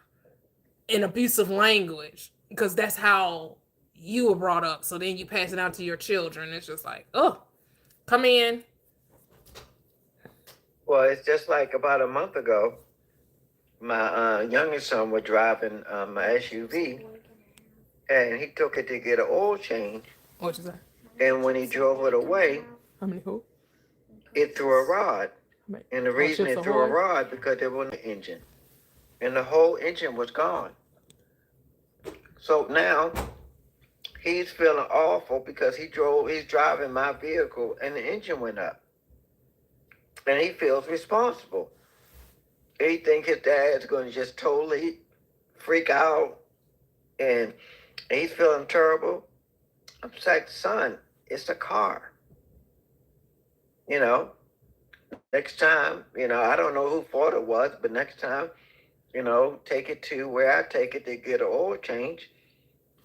and abusive language because that's how you were brought up. So then you pass it out to your children. It's just like, oh, come in. Well, it's just like about a month ago, my youngest son was driving my SUV, and he took it to get an oil change. What you say? And when he drove it away, How many who? it threw a rod. And the reason it threw a rod because there was no engine. And the whole engine was gone. So now he's feeling awful because he's driving my vehicle and the engine went up. And he feels responsible. He thinks his dad's going to just totally freak out and he's feeling terrible. I'm like, son, it's a car. You know, next time, I don't know who fault it was, but next time, take it to where I take it to get an oil change.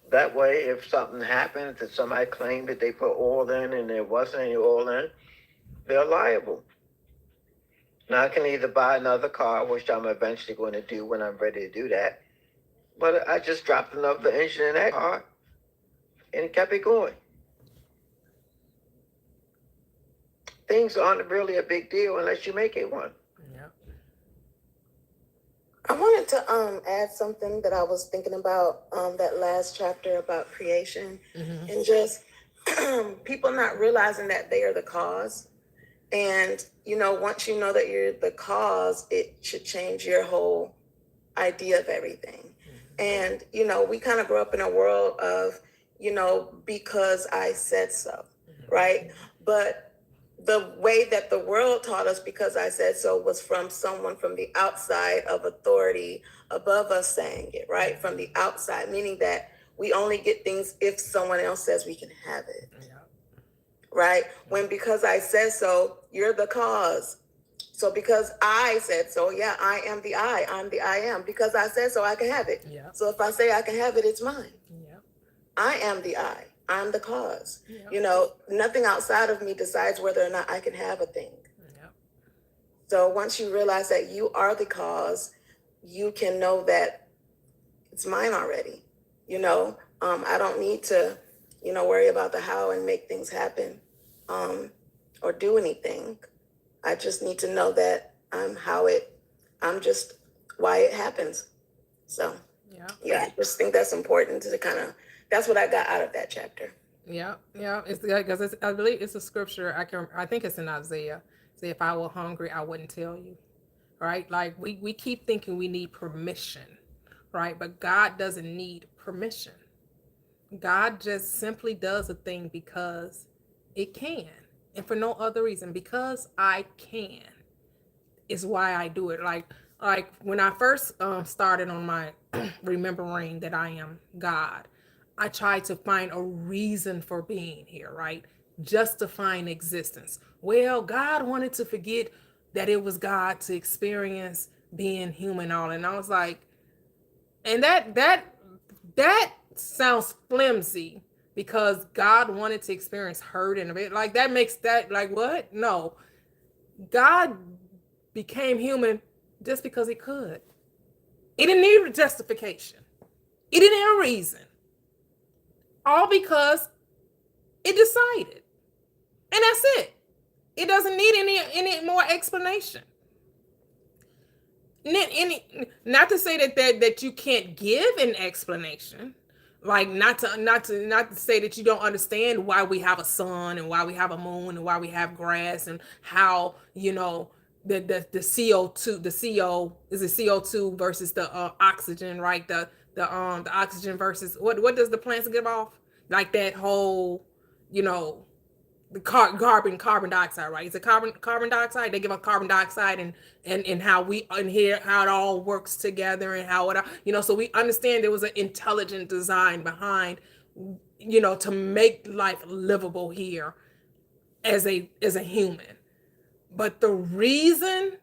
That way, if something happens that somebody claimed that they put oil in and there wasn't any oil in, they're liable. Now, I can either buy another car, which I'm eventually going to do when I'm ready to do that, but I just dropped another engine in that car and it kept it going. Things aren't really a big deal unless you make it one. Yeah. I wanted to add something that I was thinking about that last chapter about creation and just people not realizing that they are the cause. And, once you know that you're the cause, it should change your whole idea of everything. And, we kind of grew up in a world of, because I said so, right? But the way that the world taught us because I said so was from someone from the outside of authority above us saying it, right? From the outside, meaning that we only get things if someone else says we can have it. Yeah. Right? When because I said so, you're the cause. So because I said so, yeah, I am the I'm the I am. Because I said so, I can have it. Yeah. So if I say I can have it, it's mine. Yeah. I am the I'm the cause. Yeah. Nothing outside of me decides whether or not I can have a thing. Yeah. So once you realize that you are the cause, you can know that it's mine already. I don't need to, worry about the how and make things happen or do anything. I just need to know that I'm just why it happens. So, yeah, I just think that's important to that's what I got out of that chapter. Yeah. It's because I believe it's a scripture. I think it's in Isaiah. Say, if I were hungry, I wouldn't tell you. Right? Like we keep thinking we need permission, right? But God doesn't need permission. God just simply does a thing because it can, and for no other reason. Because I can is why I do it. Like when I first started on my remembering that I am God, I tried to find a reason for being here, right? Justifying existence. Well, God wanted to forget that it was God to experience being human all. And I was like, and that sounds flimsy because God wanted to experience hurt and a bit like that makes that like what? No. God became human just because he could. He didn't need a justification. He didn't need a reason. All because it decided. And that's it. It doesn't need any more explanation. Not to say that you can't give an explanation. Like not to say that you don't understand why we have a sun and why we have a moon and why we have grass and how, the CO is the CO2 versus the oxygen, right? The oxygen versus what does the plants give off? Like that whole, the carbon dioxide, right? It's a carbon dioxide. They give up carbon dioxide and how we here how it all works together and how it so we understand there was an intelligent design behind to make life livable here as a human. But the reason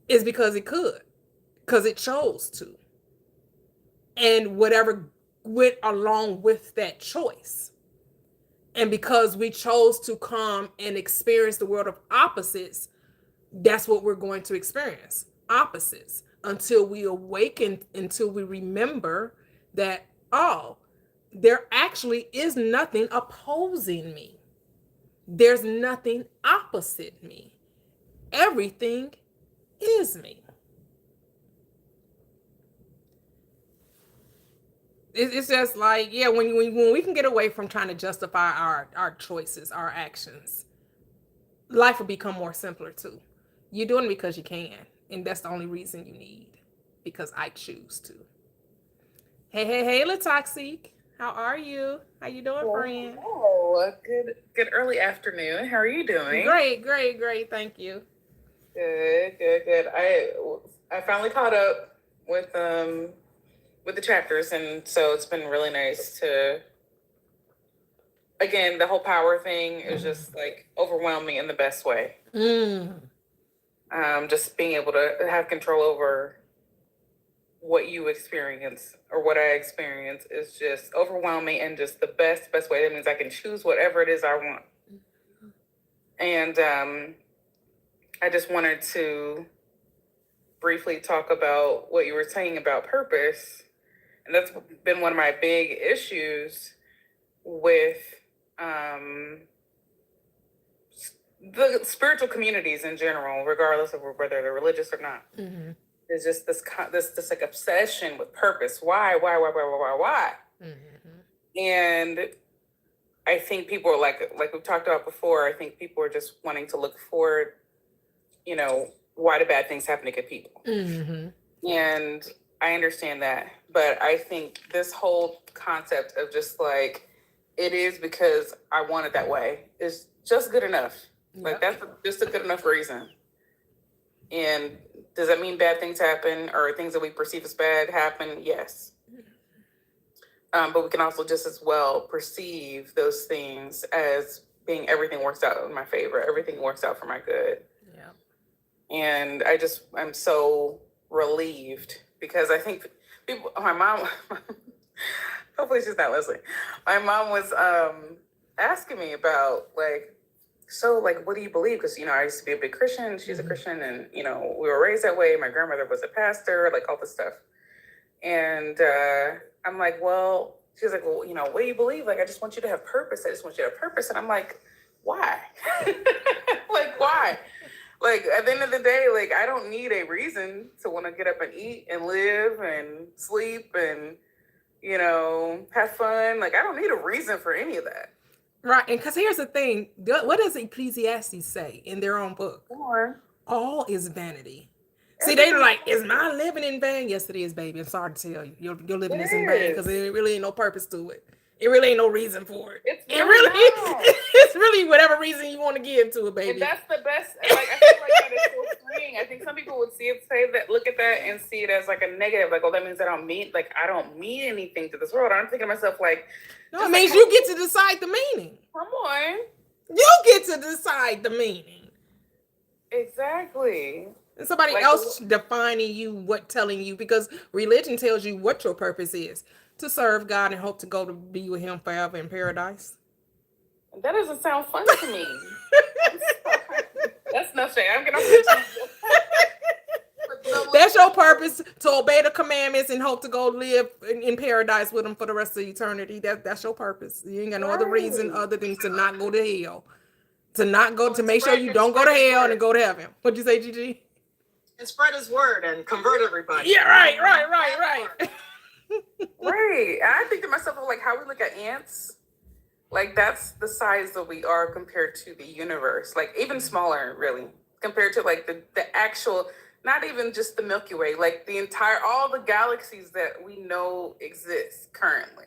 is because it could, because it chose to, and whatever went along with that choice. And because we chose to come and experience the world of opposites, that's what we're going to experience, opposites, until we awaken, until we remember that, there actually is nothing opposing me. There's nothing opposite me. Everything is me. It's just like, when we can get away from trying to justify our choices, our actions, life will become more simpler too. You're doing it because you can, and that's the only reason you need, because I choose to. Hey, Latoxic. How are you? How you doing, friend? Oh, good early afternoon. How are you doing? Great. Thank you. Good. I finally caught up with the chapters, and so it's been really nice to, again, the whole power thing is just like overwhelming in the best way. Just being able to have control over what you experience or what I experience is just overwhelming, and just the best way. That means I can choose whatever it is I want. And I just wanted to briefly talk about what you were saying about purpose. And that's been one of my big issues with the spiritual communities in general, regardless of whether they're religious or not. Mm-hmm. There's just this like obsession with purpose. Why? Mm-hmm. And I think people are like we've talked about before, I think people are just wanting to look forward, why do bad things happen to good people? Mm-hmm. And I understand that. But I think this whole concept of just like, it is because I want it that way is just good enough. Yep. Like that's just a good enough reason. And does that mean bad things happen, or things that we perceive as bad happen? Yes. But we can also just as well perceive those things as being everything works out in my favor. Everything works out for my good. Yeah. And I'm so relieved, because I think my mom, hopefully she's not listening. My mom was asking me about what do you believe? Because, I used to be a big Christian. She's a Christian, and, we were raised that way. My grandmother was a pastor, like all this stuff. And I'm like, well, she's like, well, what do you believe? Like, I just want you to have purpose. I just want you to have purpose. And I'm like, why? Like, why? Like, at the end of the day, like, I don't need a reason to want to get up and eat and live and sleep and, have fun. Like, I don't need a reason for any of that. Right. And because here's the thing. What does Ecclesiastes say in their own book? All is vanity. See, they're like, is my living in vain? Yes, it is, baby. I'm sorry to tell you. Your living is in vain, because there really ain't no purpose to it. It really ain't no reason for it. It's really whatever reason you want to give to it, baby. And that's the best. Like, I feel like that is so freeing. I think some people would look at that and see it as like a negative. Like, oh, that means I don't mean anything to this world. I'm thinking to myself, like, no, it means you get to decide the meaning. Come on. You get to decide the meaning. Exactly. And somebody else defining you, telling you, because religion tells you what your purpose is: to serve God and hope to go to be with Him forever in paradise. That doesn't sound fun to me. That's no shame. I'm gonna. That's your purpose, to obey the commandments and hope to go live in paradise with Him for the rest of eternity. That's your purpose. You ain't got no other reason other than to not go to hell, to make sure you don't go to hell and go to heaven. What'd you say, Gigi? And spread His word and convert everybody. Yeah, right. Right. I think to myself, like, how we look at ants, like, that's the size that we are compared to the universe. Like, even smaller, really, compared to like the actual, not even just the Milky Way, like all the galaxies that we know exist currently.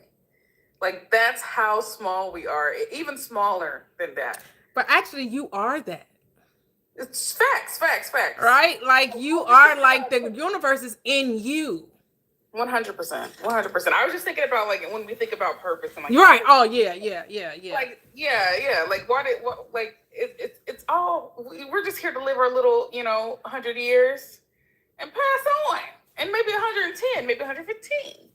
Like, that's how small we are, even smaller than that. But actually, you are that. It's facts. Right? Like, you are, like, the universe is in you. 100%. I was just thinking about, like, when we think about purpose, and like, right. Oh, yeah. Like, yeah. Like, it's all, we're just here to live our little, 100 years and pass on, and maybe 110, maybe 115.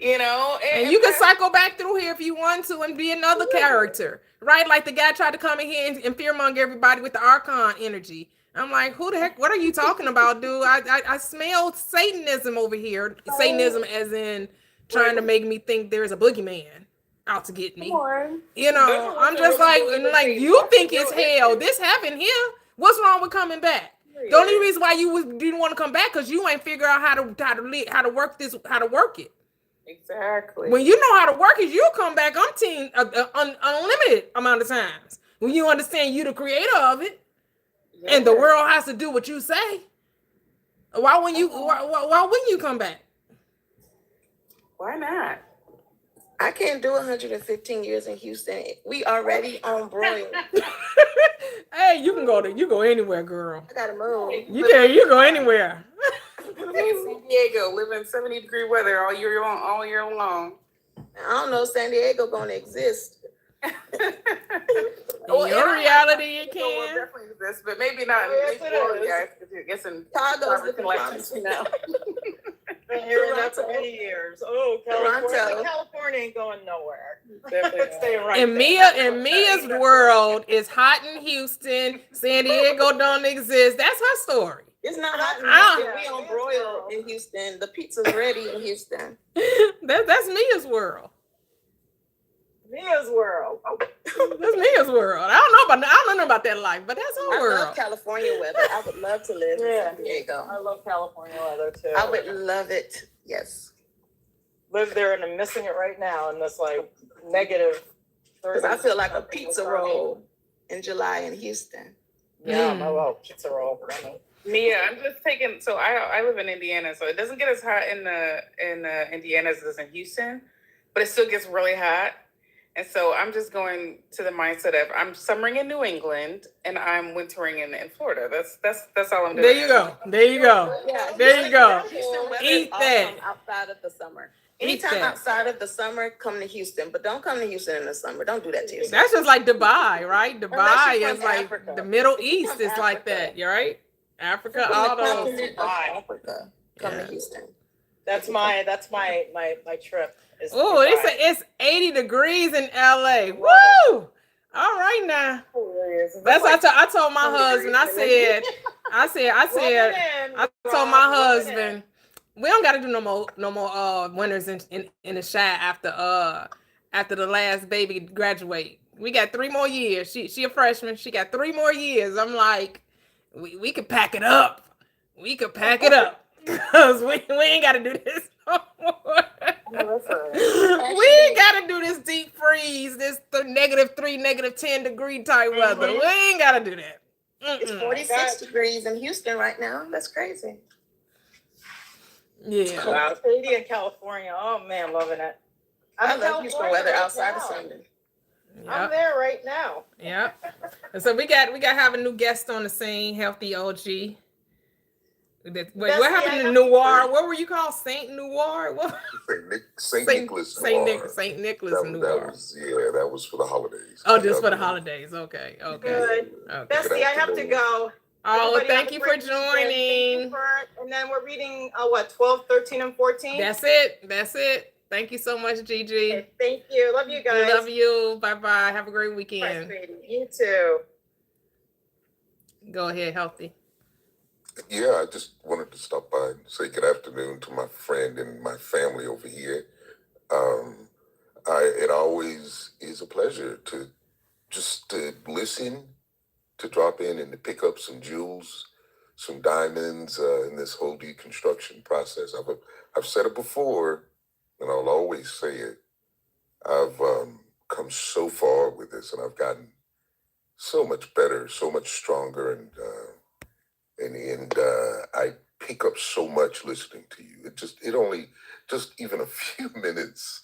And you can cycle back through here if you want to and be another character, right? Like the guy tried to come in here and fearmonger everybody with the Archon energy. I'm like, who the heck? What are you talking about, dude? I smell Satanism over here. Satanism as in trying to make me think there's a boogeyman out to get me. I'm just like you think it's hell. This happened here. What's wrong with coming back? The only reason why you didn't want to come back because you ain't figure out how to work it. Exactly. When you know how to work it, you'll come back unlimited amount of times. When you understand you the creator of it, and the world has to do what you say. Why wouldn't you come back? Why not? I can't do 115 years in Houston. We already on broil. Hey, you go anywhere, girl. I gotta move. You go anywhere. San Diego, living 70-degree weather all year long. I don't know if San Diego gonna exist. In your reality, it Will can. definitely exist, but maybe not. Yes, Maybe it is. Chicago's looking promising now. Been hearing that for many years. Oh, California. Toronto. California ain't going nowhere. Definitely Staying right And there. Mia's world is hot in Houston. San Diego don't exist. That's her story. It's not hot in Ah. Houston. We on broil in Houston. The pizza's ready in Houston. That's Mia's world. Mia's world. That's Mia's world. I don't know about that life, but that's her I world. love California weather. I would love to live in San Diego. I love California weather too. I would love it. Yes. live there and I'm missing it right now in this like negative. Because I feel like a pizza roll in July in Houston. Yeah, my pizza roll. Mia, I'm just taking. So I live in Indiana, so it doesn't get as hot in Indiana as it does in Houston, but it still gets really hot. And so I'm just going to the mindset of I'm summering in New England and I'm wintering in Florida. That's all I'm doing. There you go. There you go. Yeah, There you go. Houston weather Eat is that. awesome outside of the summer. Eat Anytime that. outside of the summer, come to Houston. But don't come to Houston in the summer. Don't do that to yourself. That's just like Dubai, right? Unless Dubai you're is from like Africa. the Middle If you're East from is like Africa. that. You're right. Africa, From all the those. continent of Africa, come Yeah. to Houston. That's my trip. is Oh, Dubai. it's 80 degrees in LA. Woo! All right now. That's what I told my husband. I told my husband, we don't gotta do no more winters in the shy after the last baby graduate. We got 3 more years. She a freshman. She got 3 more years. I'm like, we could pack it up. We could pack it up. Because we ain't gotta do this no more. We ain't gotta do this deep freeze, this -3, -10 degree type weather. We ain't gotta do that. It's 46 degrees in Houston right now. That's crazy. Yeah. Wow, Katie in California. Oh man, loving it. I love Houston weather right outside of now. Sunday. I'm Yep. there right now. Yep. And so we got have a new guest on the scene, Healthy OG. What happened to Noir? What were you called? Saint Noir? What? Saint Nicholas Noir. Saint Nicholas Noir. That was for the holidays. Oh, just for the holidays. Okay. Okay. Good. Okay. Bestie, I have to go. Oh, Everybody thank have you a for great weekend. Thank you joining. and then we're reading 12, 13, and 14. That's it. Thank you so much, Gigi. Okay, thank you. Love you guys. Love you. Bye-bye. Have a great Bye, weekend. sweetie. You too. Go ahead, Healthy. Yeah, I just wanted to stop by and say good afternoon to my friend and my family over here. It always is a pleasure to listen, to drop in and to pick up some jewels, some diamonds in this whole deconstruction process. I've said it before, and I'll always say it. I've come so far with this, and I've gotten so much better, so much stronger, and I pick up so much listening to you. It only even a few minutes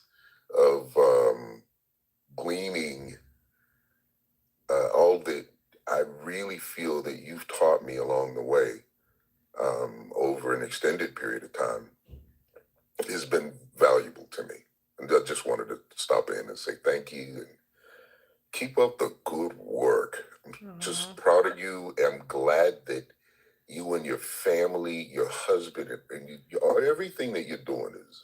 of gleaning all that I really feel that you've taught me along the way over an extended period of time has been valuable to me. And I just wanted to stop in and say thank you and keep up the good work. I'm just proud of you. I'm glad that you and your family, your husband, and everything that you're doing is,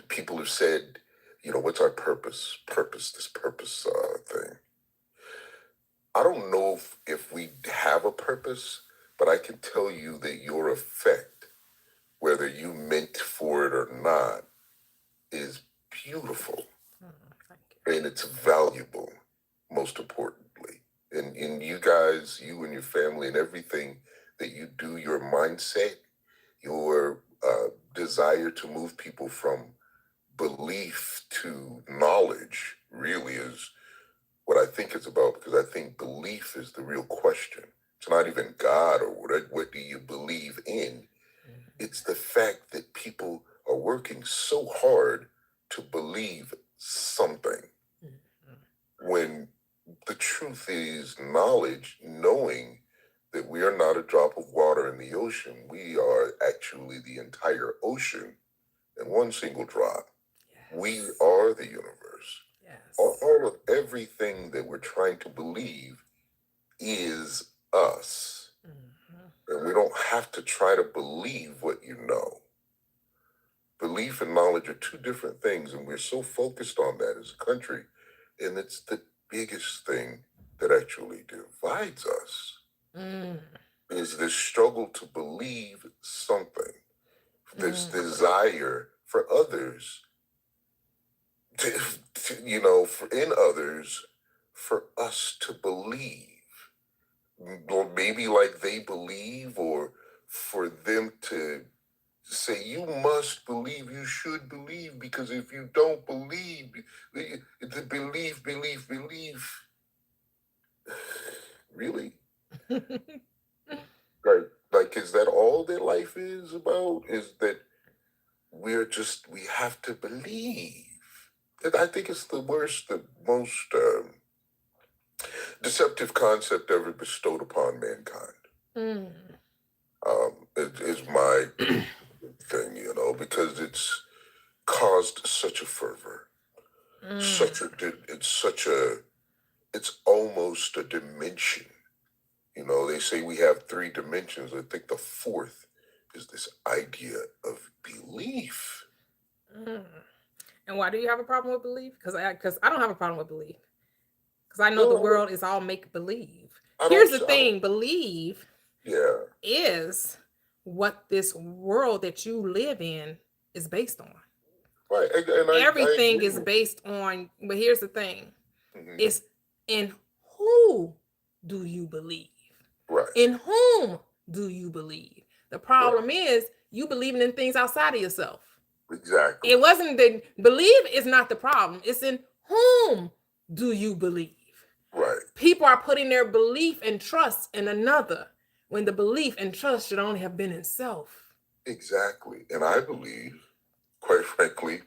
people have said, what's our purpose? This purpose thing. I don't know if we have a purpose, but I can tell you that your effect, whether you meant for it or not, is beautiful. And it's valuable, most importantly. And you guys, you and your family and everything that you do, your mindset, your desire to move people from belief to knowledge really is what I think it's about, because I think belief is the real question. It's not even God or what do you believe in. It's the fact that people are working so hard to believe something when the truth is knowledge, knowing that we are not a drop of water in the ocean. We are actually the entire ocean in one single drop. Yes. We are the universe. Yes. All of everything that we're trying to believe is us. And we don't have to try to believe what you know. Belief and knowledge are two different things, and we're so focused on that as a country. And it's the biggest thing that actually divides us, is this struggle to believe something, this desire for others, in others, for us to believe. Or maybe like they believe, or for them to say, you must believe, you should believe, because if you don't believe, the belief. Really? Like, is that all that life is about? Is that we have to believe? I think it's the worst, the most deceptive concept ever bestowed upon mankind. It is my thing, because it's caused such a fervor, it's almost a dimension. They say we have 3 dimensions. I think the 4th is this idea of belief. And why do you have a problem with belief? Because I don't have a problem with belief. Because I know the world is all make believe. Here's the thing: believe is what this world that you live in is based on. Right. Everything is based on. But here's the thing: it's in who do you believe? Right. In whom do you believe? The problem is you believing in things outside of yourself. Exactly. It wasn't the believe is not the problem. It's in whom do you believe? Right. People are putting their belief and trust in another when the belief and trust should only have been in self. Exactly. And I believe, quite frankly,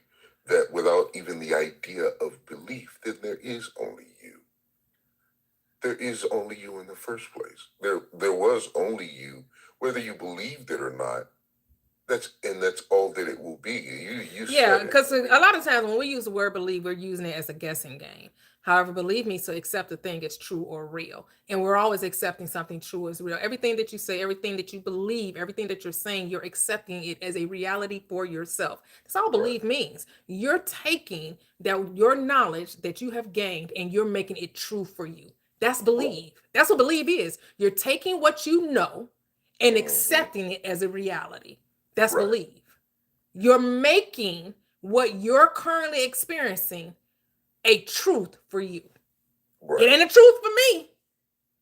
that without even the idea of belief, then there is only you. There is only you in the first place. There was only you, whether you believed it or not. That's all that it will be. You because a lot of times when we use the word believe, we're using it as a guessing game. However, believe me, so accept a thing as true or real. And we're always accepting something true as real. Everything that you say, everything that you believe, everything that you're saying, you're accepting it as a reality for yourself. That's all believe means. You're taking your knowledge that you have gained and you're making it true for you. That's believe. That's what believe is. You're taking what you know and accepting it as a reality. That's believe. You're making what you're currently experiencing a truth for you. It ain't a truth for me.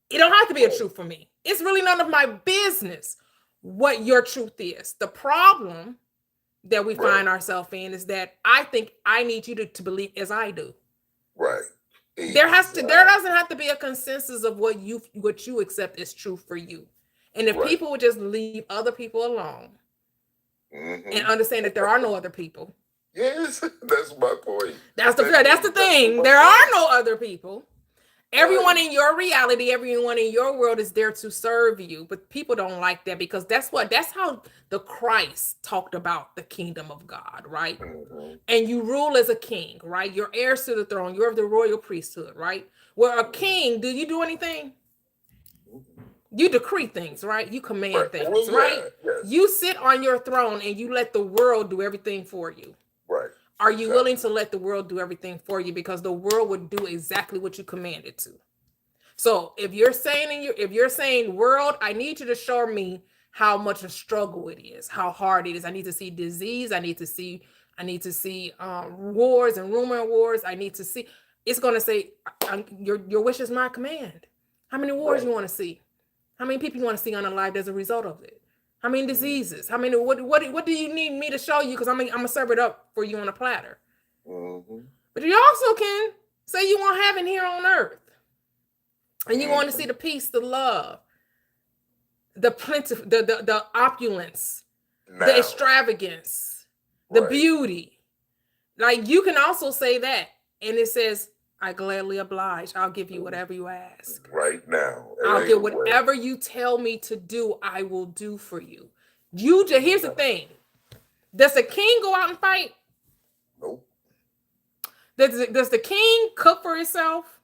It don't have to be a truth for me. It's really none of my business what your truth is. The problem that we find ourselves in is that I think I need you to believe as I do. Right. There doesn't have to be a consensus of what you accept as true for you. And if people would just leave other people alone and understand that there are no other people. Yes, that's my point. That's the thing. There are no other people. Everyone in your reality, everyone in your world is there to serve you. But people don't like that because that's how the Christ talked about the kingdom of God, right? And you rule as a king, right? You're heirs to the throne. You're of the royal priesthood, right? Well, a king, do you do anything? You decree things, right? You command things, right? Yes. You sit on your throne and you let the world do everything for you. Right. Are you willing to let the world do everything for you? Because the world would do exactly what you command it to. So if you're saying world, I need you to show me how much a struggle it is, how hard it is. I need to see disease. I need to see wars and rumor wars. I need to see. It's going to say your wish is my command. How many wars you want to see? How many people you want to see unalived as a result of it? How many diseases? How many? What do you need me to show you? Because I'm gonna serve it up for you on a platter. Mm-hmm. But you also can say you want heaven here on earth, and you want to see the peace, the love, the plenty, the opulence, the extravagance, the beauty. Like you can also say that, and it says, "I gladly oblige. I'll give you whatever you ask. Right now, I'll get whatever you tell me to do. I will do for you." Here's the thing: does the king go out and fight? Nope. Does the king cook for himself?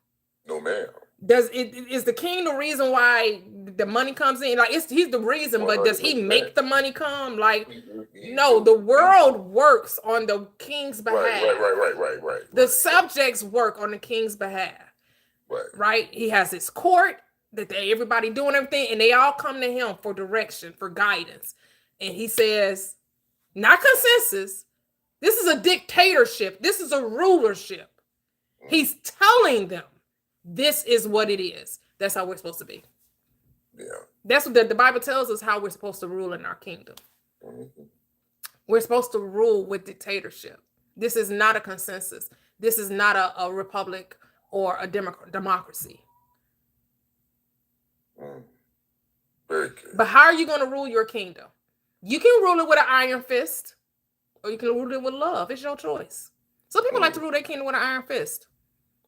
No, ma'am. Is the king the reason why the money comes in? Like he's the reason, but does he make the money come? Like no, the world works on the king's behalf. Right. The subjects work on the king's behalf. Right. He has his court that everybody doing everything, and they all come to him for direction, for guidance. And he says, not consensus. This is a dictatorship. This is a rulership. He's telling them this is what it is. That's how we're supposed to be. Yeah. That's what the Bible tells us, how we're supposed to rule in our kingdom. Mm-hmm. We're supposed to rule with dictatorship. This is not a consensus. This is not a republic or a democracy. Very good. But how are you going to rule your kingdom? You can rule it with an iron fist, or you can rule it with love. It's your choice. Some people like to rule their kingdom with an iron fist.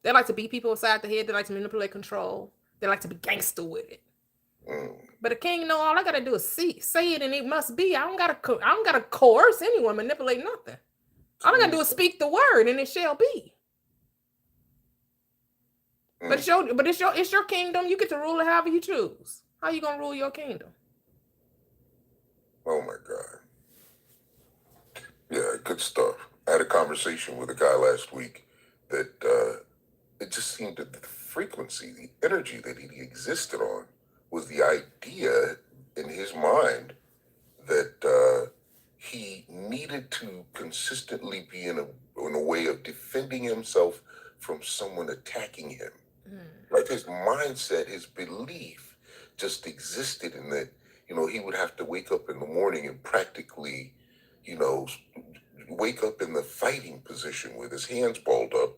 They like to beat people upside the head. They like to manipulate control. They like to be gangster with it. But a king, no, all I gotta do is say it, and it must be. I don't gotta coerce anyone, manipulate nothing. All I gotta do is speak the word, and it shall be. But it's your kingdom. You get to rule it however you choose. How you gonna rule your kingdom? Oh my God. Yeah, good stuff. I had a conversation with a guy last week that it just seemed that the frequency, the energy that he existed on was the idea in his mind that he needed to consistently be in a way of defending himself from someone attacking him. Like his mindset, his belief just existed in that, he would have to wake up in the morning and practically, wake up in the fighting position with his hands balled up,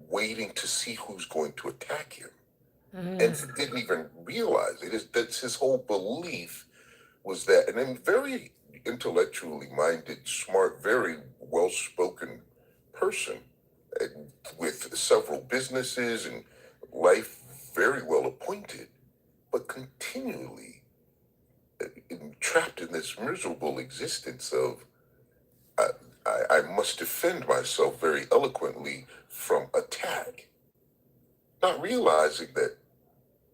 waiting to see who's going to attack him. And he didn't even realize it. That's his whole belief was that. And then very intellectually minded, smart, very well-spoken person with several businesses and life very well appointed, but continually trapped in this miserable existence of I must defend myself very eloquently from attack, not realizing that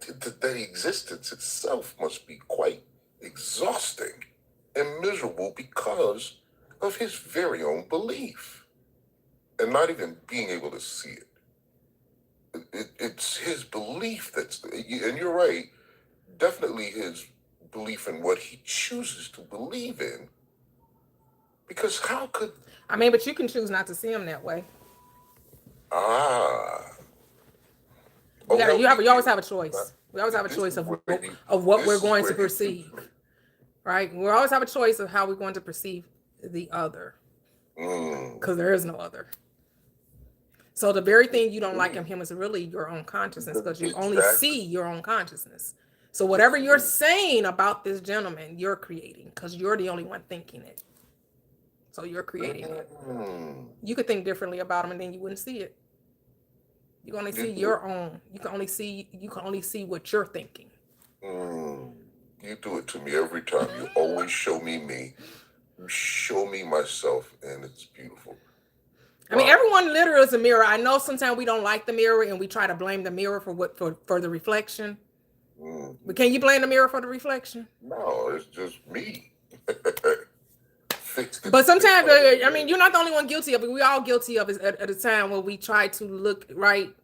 the existence itself must be quite exhausting and miserable because of his very own belief, and not even being able to see it. It's his belief and you're right, definitely his belief in what he chooses to believe in. Because how could... but you can choose not to see him that way. You always have a choice. We always have a choice of what we're going to perceive. Right? We always have a choice of how we're going to perceive the other. Because there is no other. So the very thing you don't like in him is really your own consciousness, because you only see your own consciousness. So whatever you're saying about this gentleman, you're creating, because you're the only one thinking it. So you're creating it. You could think differently about him, and then you wouldn't see it. You can only see your own. You can only see what you're thinking. You do it to me every time. You always show me me. You show me myself, and it's beautiful. Everyone literally is a mirror. I know sometimes we don't like the mirror, and we try to blame the mirror for the reflection. But can you blame the mirror for the reflection? No, it's just me. But sometimes, you're not the only one guilty of it. We're all guilty of it at a time when we try to look right.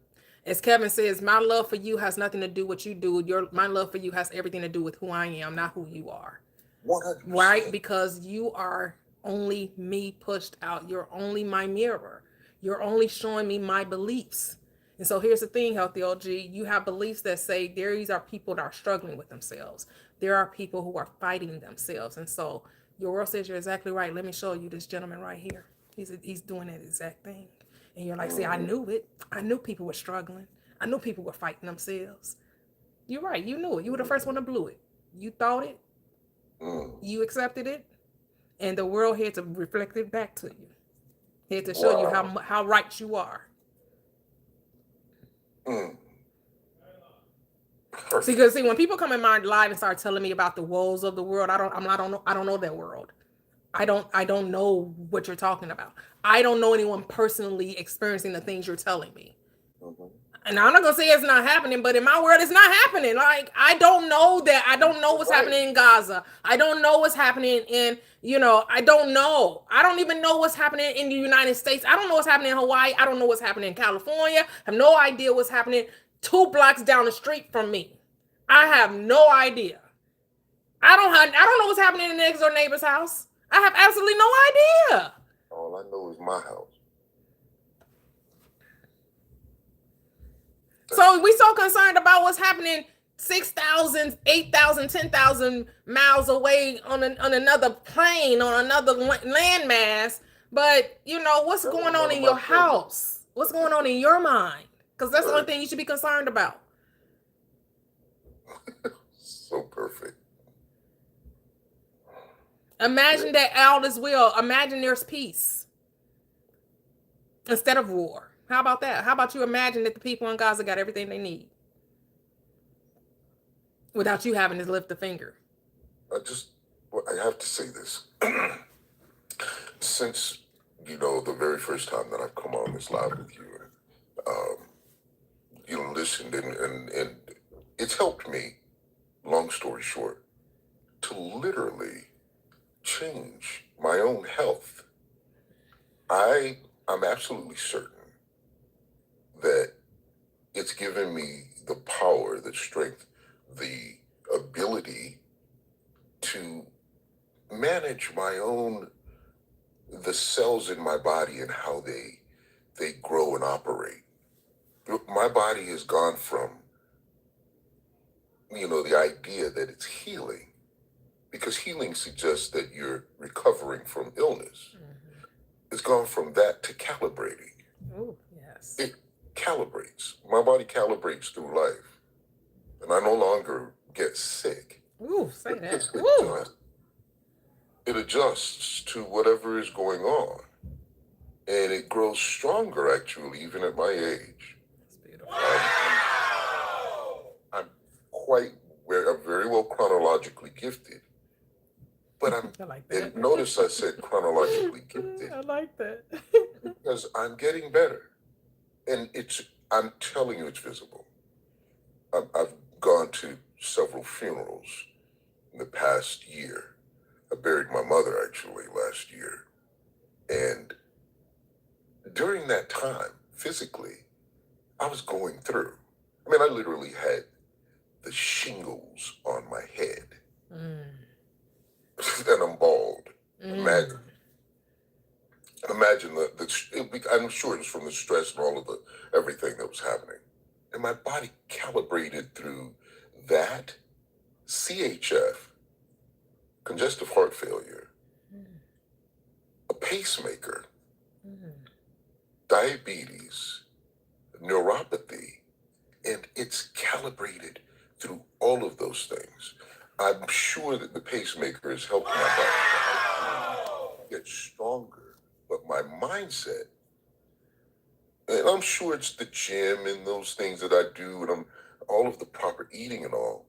As Kevin says, my love for you has nothing to do with what you do. My love for you has everything to do with who I am, not who you are. 100%. Right? Because you are only me pushed out. You're only my mirror. You're only showing me my beliefs. And so here's the thing, Healthy OG, you have beliefs that say these are people that are struggling with themselves. there are people who are fighting themselves. And so your world says you're exactly right. Let me show you this gentleman right here. He's doing that exact thing. And you're like, see, I knew it. I knew people were struggling. I knew people were fighting themselves. You're right. You knew it. You were the first one to blew it. You thought it. You accepted it. And the world had to reflect it back to you. Had to show you how right you are. See, when people come in my live and start telling me about the woes of the world, I don't know that world. I don't know what you're talking about. I don't know anyone personally experiencing the things you're telling me. And I'm not gonna say it's not happening, but in my world, it's not happening. Like, I don't know that. I don't know what's happening in Gaza. I don't know what's happening in, I don't know. I don't even know what's happening in the United States. I don't know what's happening in Hawaii. I don't know what's happening in California. I have no idea what's happening 2 blocks down the street from me. I have no idea. I don't know what's happening in the next door neighbor's house. I have absolutely no idea. All I know is my house. So we so concerned about what's happening 6,000, 8,000, 10,000 miles away on another plane, on another landmass. But, what's going on in your house? What's going on in your mind? Because that's the only thing you should be concerned about. So perfect. Imagine that all is well. Imagine there's peace instead of war. How about that? How about you imagine that the people in Gaza got everything they need without you having to lift a finger? I have to say this. Since, the very first time that I've come on this live with you, listened and it's helped me, long story short, to literally change my own health. I'm absolutely certain that it's given me the power, the strength, the ability to manage the cells in my body and how they grow and operate. My body has gone from, the idea that it's healing, because healing suggests that you're recovering from illness. It's gone from that to calibrating. Oh, yes. It calibrates. My body calibrates through life. And I no longer get sick. Ooh, say that. It adjusts to whatever is going on. And it grows stronger, actually, even at my age. That's beautiful. I'm very well chronologically gifted. But I like that. and notice I said chronologically gifted. I like that. Because I'm getting better. And I'm telling you, it's visible. I've gone to several funerals in the past year. I buried my mother, actually, last year. And during that time, physically, I was going through. I literally had the shingles on my head. And I'm bald. Imagine I'm sure it's from the stress and all of everything that was happening. And my body calibrated through that, CHF, congestive heart failure, a pacemaker, diabetes, neuropathy, and it's calibrated through all of those things. I'm sure that the pacemaker has helped my body get stronger, but my mindset, and I'm sure it's the gym and those things that I do and all of the proper eating and all,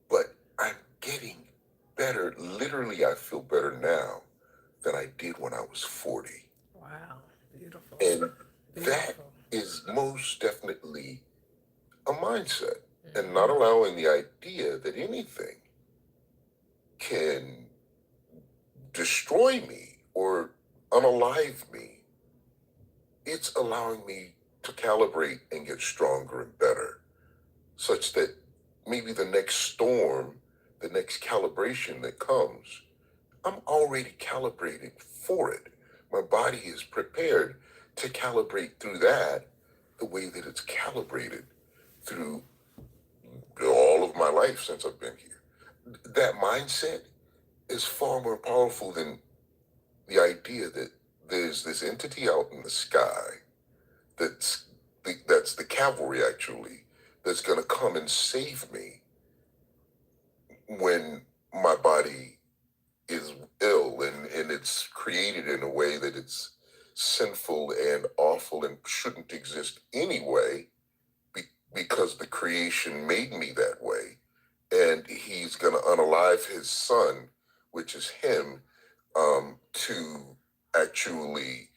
but I'm getting better. Literally, I feel better now than I did when I was 40. Wow, beautiful. And that is most definitely a mindset. And not allowing the idea that anything can destroy me or unalive me. It's allowing me to calibrate and get stronger and better, such that maybe the next storm, the next calibration that comes, I'm already calibrated for it. My body is prepared to calibrate through that the way that it's calibrated through all of my life since I've been here. that mindset is far more powerful than the idea that there's this entity out in the sky that's the cavalry actually that's going to come and save me when my body is ill and it's created in a way that it's sinful and awful and shouldn't exist anyway because the creation made me that way. And he's going to unalive his son, which is him, to actually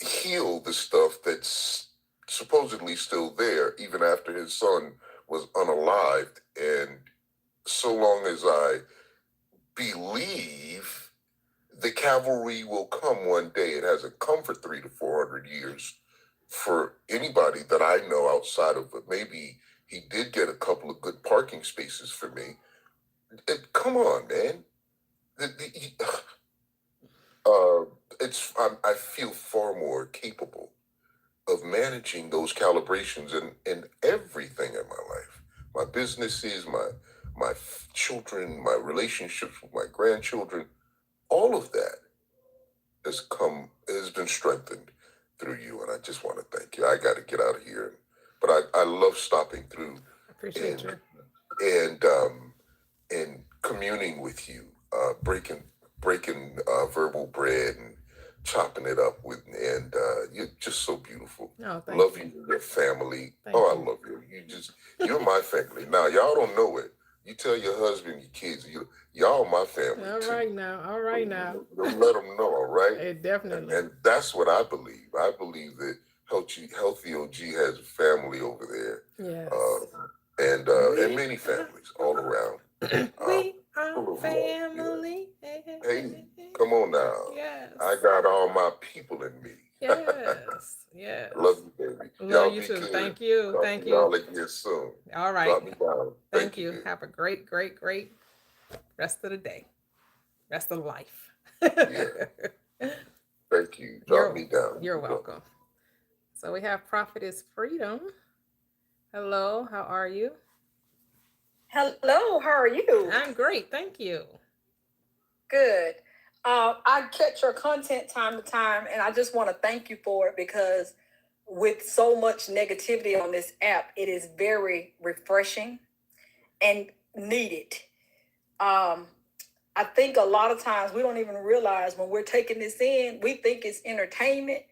heal the stuff that's supposedly still there, even after his son was unalived. And so long as I believe, the cavalry will come one day. It hasn't come for 300 to 400 years for anybody that I know outside of it. Maybe he did get a couple of good parking spaces for me. Come on, man. I feel far more capable of managing those calibrations in everything in my life. My businesses, my children, my relationships with my grandchildren, all of that has been strengthened through you, and I just want to thank you. I got to get out of here, but I love stopping through. Appreciate you. And communing with you, breaking verbal bread and chopping it up with, and you're just so beautiful. Oh, thank Love you. you, your family. Thank I you. love you. You're my family. Now, y'all don't know it. You tell your husband, your kids, y'all my family All too. right now. All right now. Don't let them know, all right? Definitely. And that's what I believe. I believe that Healthy OG has a family over there. Yes. And many families all around. We full are of love, family. Hey, come on now. Yes. I got all my people in me. Yes. Yes. Love you, baby. Love Y'all you be too. good. Thank you. Talk Thank to y'all you. again soon. All right. Drop me down. Thank you. baby. Have a great, great, great rest of the day. Rest of life. Thank you. Drop me down. You're welcome. So we have Prophetess Freedom. Hello, how are you? Hello, how are you? I'm great, thank you. Good. I catch your content time to time, and I just want to thank you for it because with so much negativity on this app, it is very refreshing and needed. I think a lot of times we don't even realize when we're taking this in, we think it's entertainment,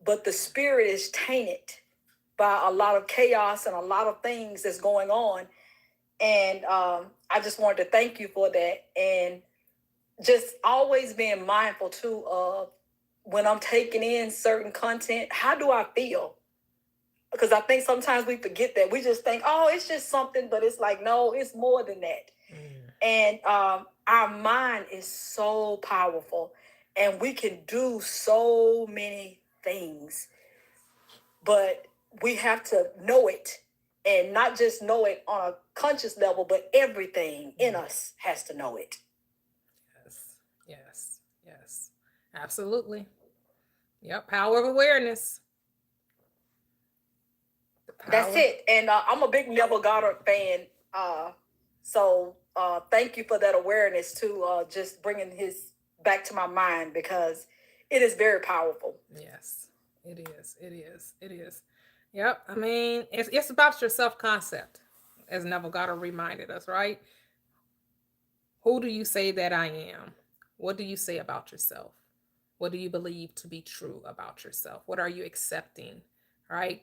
but the spirit is tainted by a lot of chaos and a lot of things that's going on. And I just wanted to thank you for that. And just always being mindful too of when I'm taking in certain content, how do I feel? Because I think sometimes we forget that. We just think, oh, it's just something, but it's like, no, it's more than that. And our mind is so powerful and we can do so many things, but we have to know it, and not just know it on a conscious level, but everything in us has to know it. Yes. Absolutely. Yep, power of awareness. That's it. And I'm a big Neville Goddard fan. So thank you for that awareness too, just bringing his back to my mind, because it is very powerful. Yes, it is. Yep. I mean, it's about your self-concept, as Neville Goddard reminded us, right? Who do you say that I am? What do you say about yourself? What do you believe to be true about yourself? What are you accepting, right?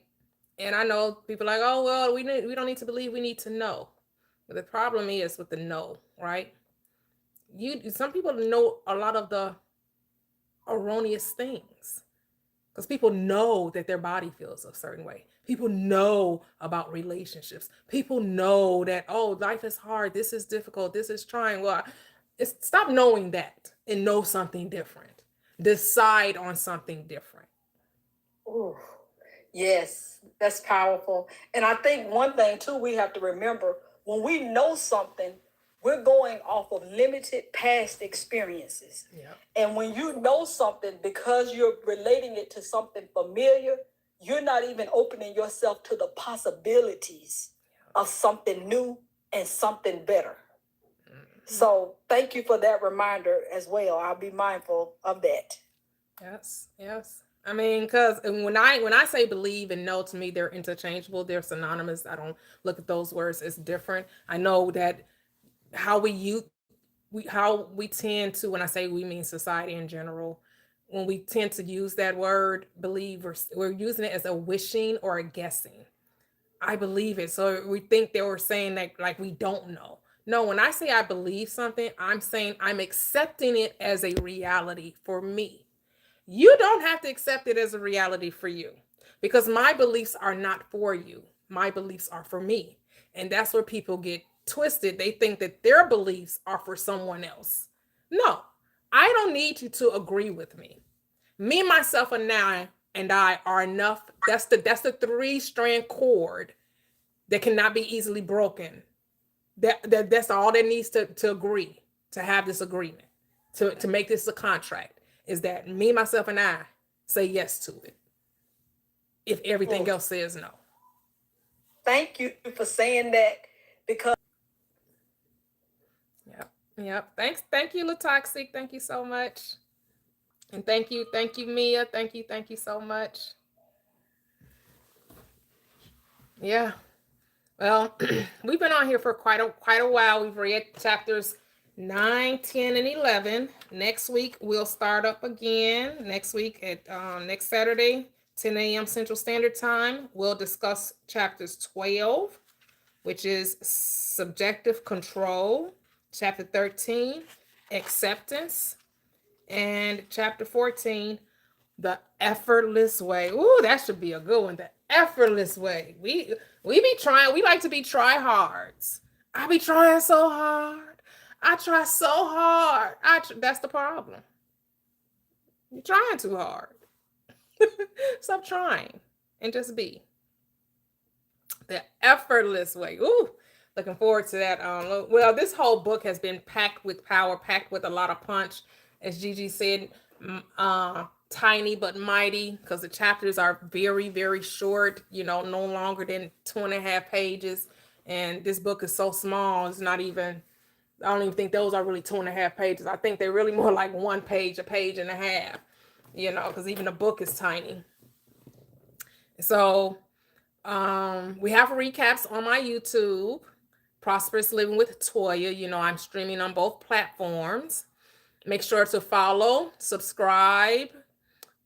And I know people are like, oh, well, we don't need to believe, we need to know. But the problem is with the know, right? Some people know a lot of the erroneous things because people know that their body feels a certain way. People know about relationships. People know that, oh, life is hard. This is difficult. This is trying. Well, stop knowing that and know something different. Decide on something different. Ooh, yes, that's powerful. And I think one thing too, we have to remember, when we know something, we're going off of limited past experiences. Yeah. And when you know something, because you're relating it to something familiar, you're not even opening yourself to the possibilities of something new and something better. So thank you for that reminder as well. I'll be mindful of that. Yes, yes. I mean, because when I say believe and know, to me they're interchangeable. They're synonymous. I don't look at those words as different. I know that how we use how we tend to, when I say we, mean society in general, when we tend to use that word believe, we're using it as a wishing or a guessing. I believe it. So we think they were saying that like we don't know. No, when I say I believe something, I'm saying I'm accepting it as a reality for me. You don't have to accept it as a reality for you, because my beliefs are not for you. My beliefs are for me. And that's where people get twisted. They think that their beliefs are for someone else. No, I don't need you to agree with me. Me, myself, and I are enough. That's the three-strand cord that cannot be easily broken. That's all that needs to agree, to have this agreement, to make this a contract, is that me, myself, and I say yes to it. If everything else says no. Thank you for saying that, because Yep. Thank you, Latoxic. Thank you so much. And thank you, Mia. Thank you so much. Yeah. Well, we've been on here for quite a while. We've read chapters 9, 10, and 11. Next week we'll start up again. Next week at next Saturday, 10 a.m. Central Standard Time, we'll discuss chapters 12, which is subjective control, chapter 13, acceptance, and chapter 14, the effortless way. Ooh, that should be a good one. The effortless way. We be trying. We like to be tryhards. I be trying so hard. I try so hard. That's the problem. You're trying too hard. Stop trying and just be. The effortless way. Ooh, looking forward to that. Well, this whole book has been packed with power, packed with a lot of punch, as Gigi said. Tiny but mighty, because the chapters are very, very short. No longer than 2.5 pages. And this book is so small. It's not even. I don't even think those are really 2.5 pages. I think they're really more like 1 page, a page and a half. Because even the book is tiny. So. We have recaps on my YouTube, Prosperous Living with Toyia. I'm streaming on both platforms. Make sure to follow, subscribe.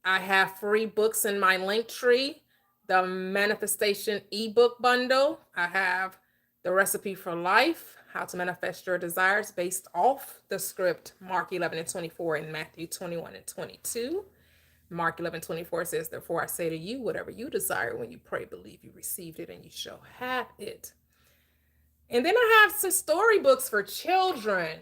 I have free books in my link tree. The Manifestation ebook bundle. I have The Recipe for Life, How to Manifest Your Desires based off the script Mark 11:24 and Matthew 21:22. Mark 11:24 says, therefore I say to you, whatever you desire when you pray, believe you received it and you shall have it. And then I have some storybooks for children.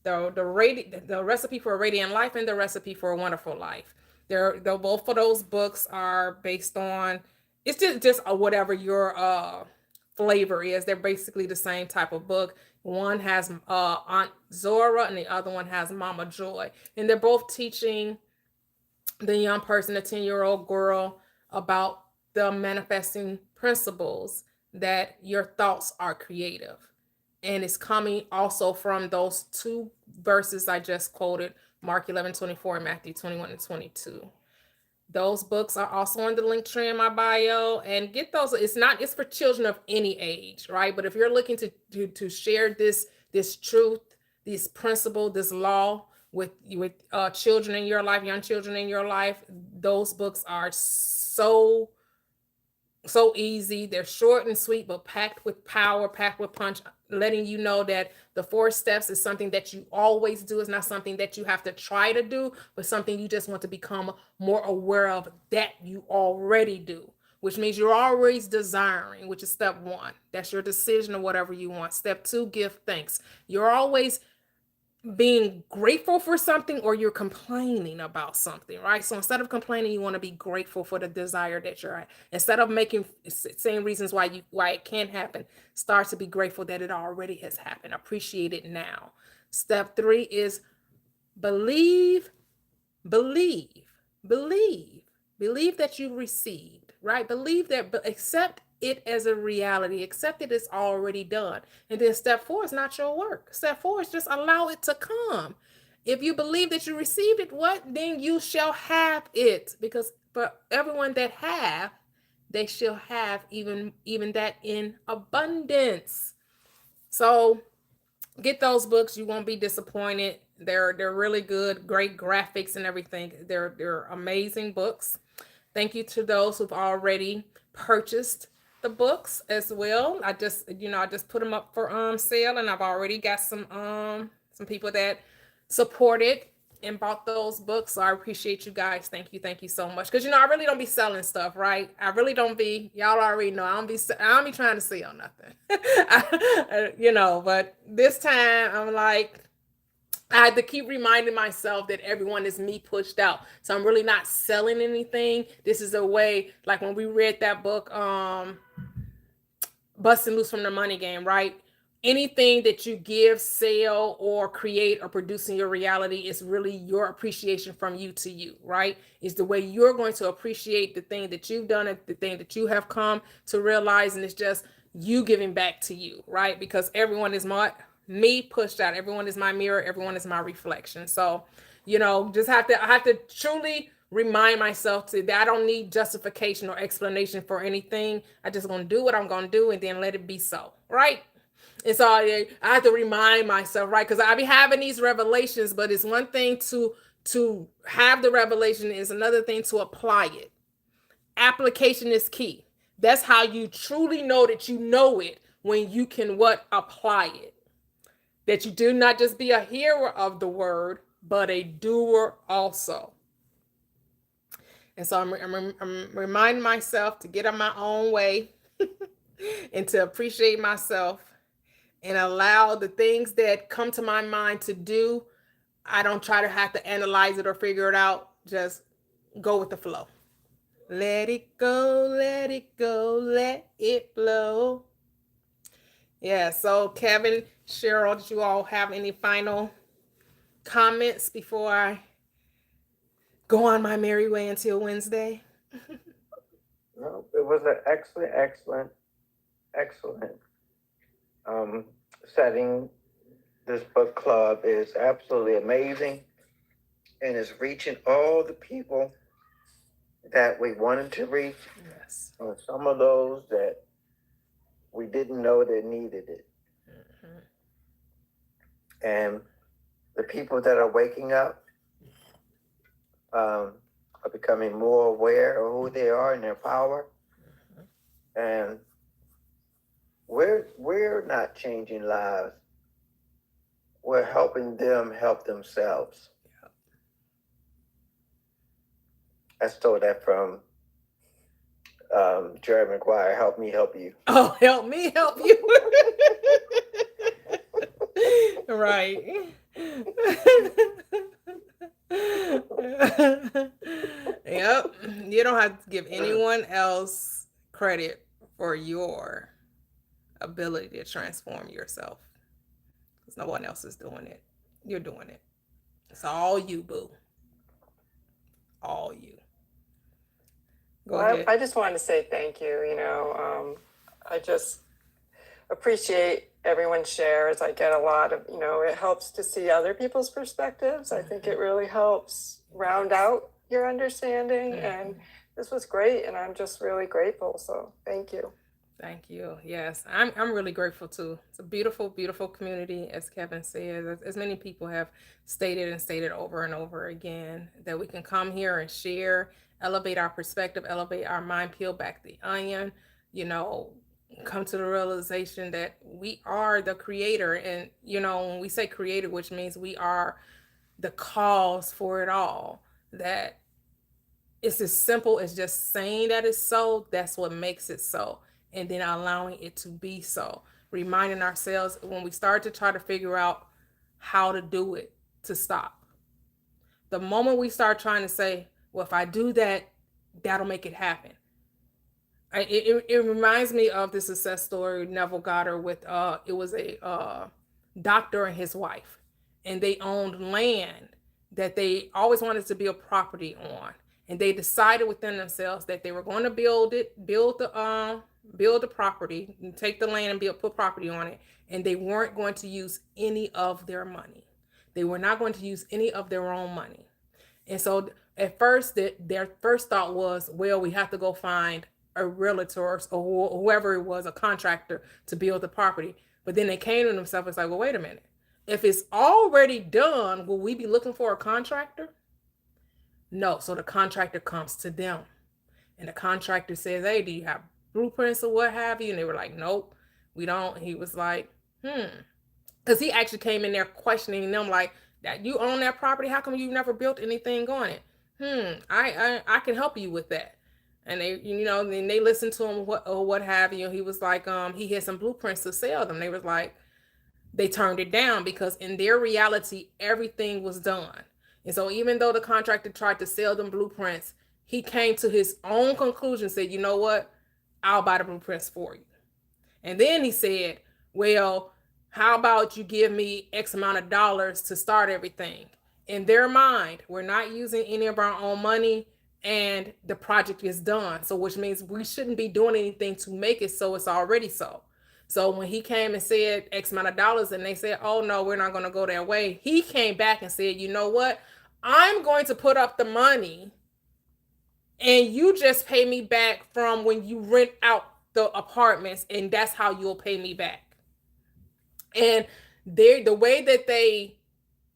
The Recipe for a Radiant Life and The Recipe for a Wonderful Life. Both of those books are based on, it's just whatever your flavor is. They're basically the same type of book. One has Aunt Zora and the other one has Mama Joy. And they're both teaching the young person, the 10-year-old girl, about the manifesting principles, that your thoughts are creative. And it's coming also from those 2 verses I just quoted, Mark 11:24 and Matthew 21:22. Those books are also in the link tree in my bio, and get those. It's for children of any age, right? But if you're looking to share this truth, this principle, this law with children in your life, young children in your life, those books are so easy. They're short and sweet, but packed with power, packed with punch, letting you know that the 4 steps is something that you always do. It's not something that you have to try to do, but something you just want to become more aware of that you already do, which means you're always desiring, which is step 1. That's your decision of whatever you want. Step 2, give thanks. You're always being grateful for something, or you're complaining about something, right? So instead of complaining, you want to be grateful for the desire that you're at. Instead of saying reasons why it can't happen, start to be grateful that it already has happened. Appreciate it now. Step 3 is believe that you received, right? Believe that, but accept it as a reality. Accept it as already done. And then step 4 is not your work. Step 4 is just allow it to come. If you believe that you received it, what? Then you shall have it. Because for everyone that have, they shall have even that in abundance. So get those books. You won't be disappointed. They're really good, great graphics and everything. They're amazing books. Thank you to those who've already purchased the books as well. I just put them up for sale, and I've already got some people that supported and bought those books. So I appreciate you guys. Thank you so much. Because I really don't be selling stuff, right? I really don't be. Y'all already know I don't be trying to sell nothing. But this time I'm like, I had to keep reminding myself that everyone is me pushed out. So I'm really not selling anything. This is a way, like when we read that book, Busting Loose from the Money Game, right? Anything that you give, sell, or create or produce in your reality is really your appreciation from you to you, right? It's the way you're going to appreciate the thing that you've done, the thing that you have come to realize, and it's just you giving back to you, right? Because everyone is me pushed out. Everyone is my mirror. Everyone is my reflection. So, I have to truly remind myself that I don't need justification or explanation for anything. I just gonna do what I'm gonna do and then let it be so, right? And so I have to remind myself, right? Because I be having these revelations, but it's one thing to have the revelation, is another thing to apply it. Application is key. That's how you truly know that you know it, when you can apply it. That you do not just be a hearer of the word, but a doer also. And so I'm reminding myself to get on my own way and to appreciate myself and allow the things that come to my mind to do. I don't try to have to analyze it or figure it out. Just go with the flow. Let it go, let it go, let it flow. Yeah, so Kevin, Cheryl, did you all have any final comments before I go on my merry way until Wednesday? No, it was an excellent setting. This book club is absolutely amazing, and is reaching all the people that we wanted to reach. Yes. And some of those that we didn't know that needed it. Mm-hmm. And the people that are waking up are becoming more aware of who they are and their power. Mm-hmm. And we're not changing lives. We're helping them help themselves. Yep. I stole that from Jerry Maguire. Help me help you. Oh, help me help you. Right. Yep. You don't have to give anyone else credit for your ability to transform yourself, because no one else is doing it. You're doing it. It's all you, boo. All you. Go ahead. I just wanted to say thank you. I just appreciate everyone's shares. I get a lot of, it helps to see other people's perspectives. I think it really helps round out your understanding. Mm-hmm. And this was great, and I'm just really grateful. So thank you. Thank you. Yes, I'm really grateful too. It's a beautiful, beautiful community, as Kevin said. As many people have stated over and over again, that we can come here and share, elevate our perspective, elevate our mind, peel back the onion, come to the realization that we are the creator. And, when we say creator, which means we are the cause for it all, that it's as simple as just saying that it's so. That's what makes it so. And then allowing it to be so. Reminding ourselves when we start to try to figure out how to do it, to stop. The moment we start trying to say, well, if I do that, that'll make it happen. It reminds me of the success story Neville Goddard with, it was a doctor and his wife. And they owned land that they always wanted to build property on. And they decided within themselves that they were going to build the build the property, and take the land and put property on it, and they weren't going to use any of their money. They were not going to use any of their own money. And so at first, their first thought was, well, we have to go find a realtor or whoever it was, a contractor, to build the property. But then they came to themselves and said, well, wait a minute. If it's already done, will we be looking for a contractor? No. So the contractor comes to them. And the contractor says, hey, do you have blueprints or what have you? And they were like, nope, we don't. He was like, because he actually came in there questioning them, like, that you own that property, how come you never built anything on it? I can help you with that. And they, then they listened to him, what have you. He was like, he had some blueprints to sell them. They was like, they turned it down because in their reality, everything was done. And so even though the contractor tried to sell them blueprints, he came to his own conclusion, said, you know what? I'll buy the blueprints for you. And then he said, well, how about you give me X amount of dollars to start everything? In their mind, we're not using any of our own money and the project is done. So which means we shouldn't be doing anything to make it so it's already so. So when he came and said X amount of dollars and they said, oh no, we're not going to go that way, he came back and said, you know what? I'm going to put up the money and you just pay me back from when you rent out the apartments, and that's how you'll pay me back. And the way that they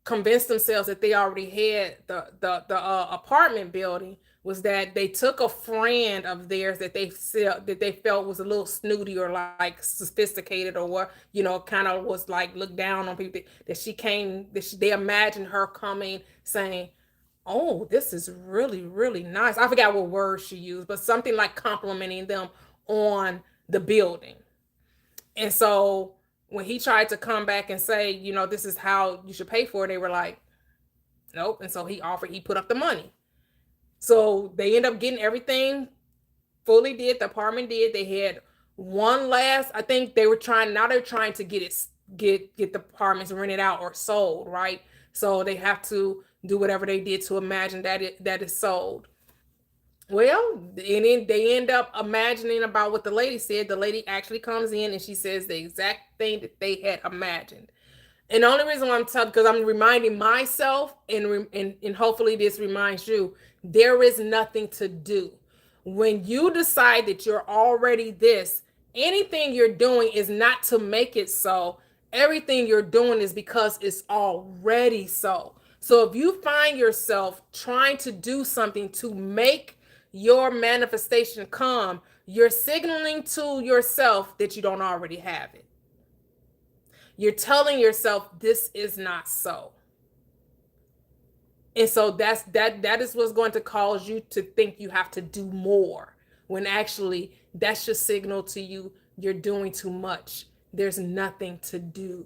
convinced themselves that they already had the apartment building was that they took a friend of theirs that they felt was a little snooty or like sophisticated or what, kind of was like looked down on people, they imagined her coming saying, oh, this is really, really nice. I forgot what word she used, but something like complimenting them on the building. And so when he tried to come back and say, this is how you should pay for it, they were like, nope. And so he put up the money. So they end up getting everything fully did. The apartment did. They had one last, I think they're trying to get the apartments rented out or sold, right? So they have to do whatever they did to imagine that it's sold. Well, and then they end up imagining about what the lady said. The lady actually comes in and she says the exact thing that they had imagined. And the only reason why I'm telling, because I'm reminding myself, and hopefully this reminds you, there is nothing to do. When you decide that you're already this, anything you're doing is not to make it so. Everything you're doing is because it's already so. So if you find yourself trying to do something to make your manifestation come, you're signaling to yourself that you don't already have it. You're telling yourself this is not so. And so that is what's going to cause you to think you have to do more, when actually that's just signal to you you're doing too much. There's nothing to do.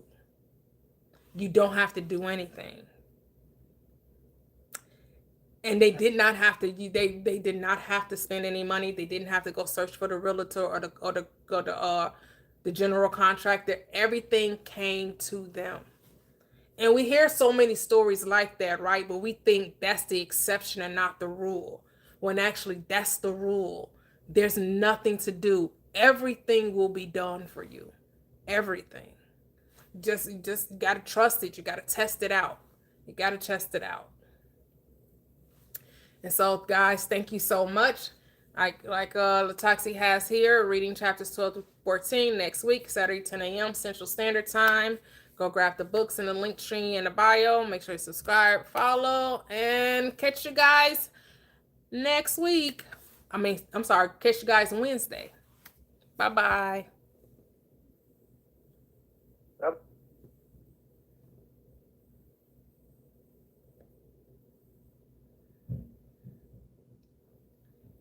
You don't have to do anything. And they did not have to. They did not have to spend any money. They didn't have to go search for the realtor or the general contractor. Everything came to them. And we hear so many stories like that, right? But we think that's the exception and not the rule, when actually that's the rule. There's nothing to do. Everything will be done for you. Everything. Just got to trust it. You got to test it out. You got to test it out. And so, guys, thank you so much. Like Lataxi has here, reading chapters 12 to 14 next week, Saturday, 10 a.m. Central Standard Time. Go grab the books in the link tree in the bio. Make sure you subscribe, follow, and catch you guys next week. Catch you guys Wednesday. Bye-bye.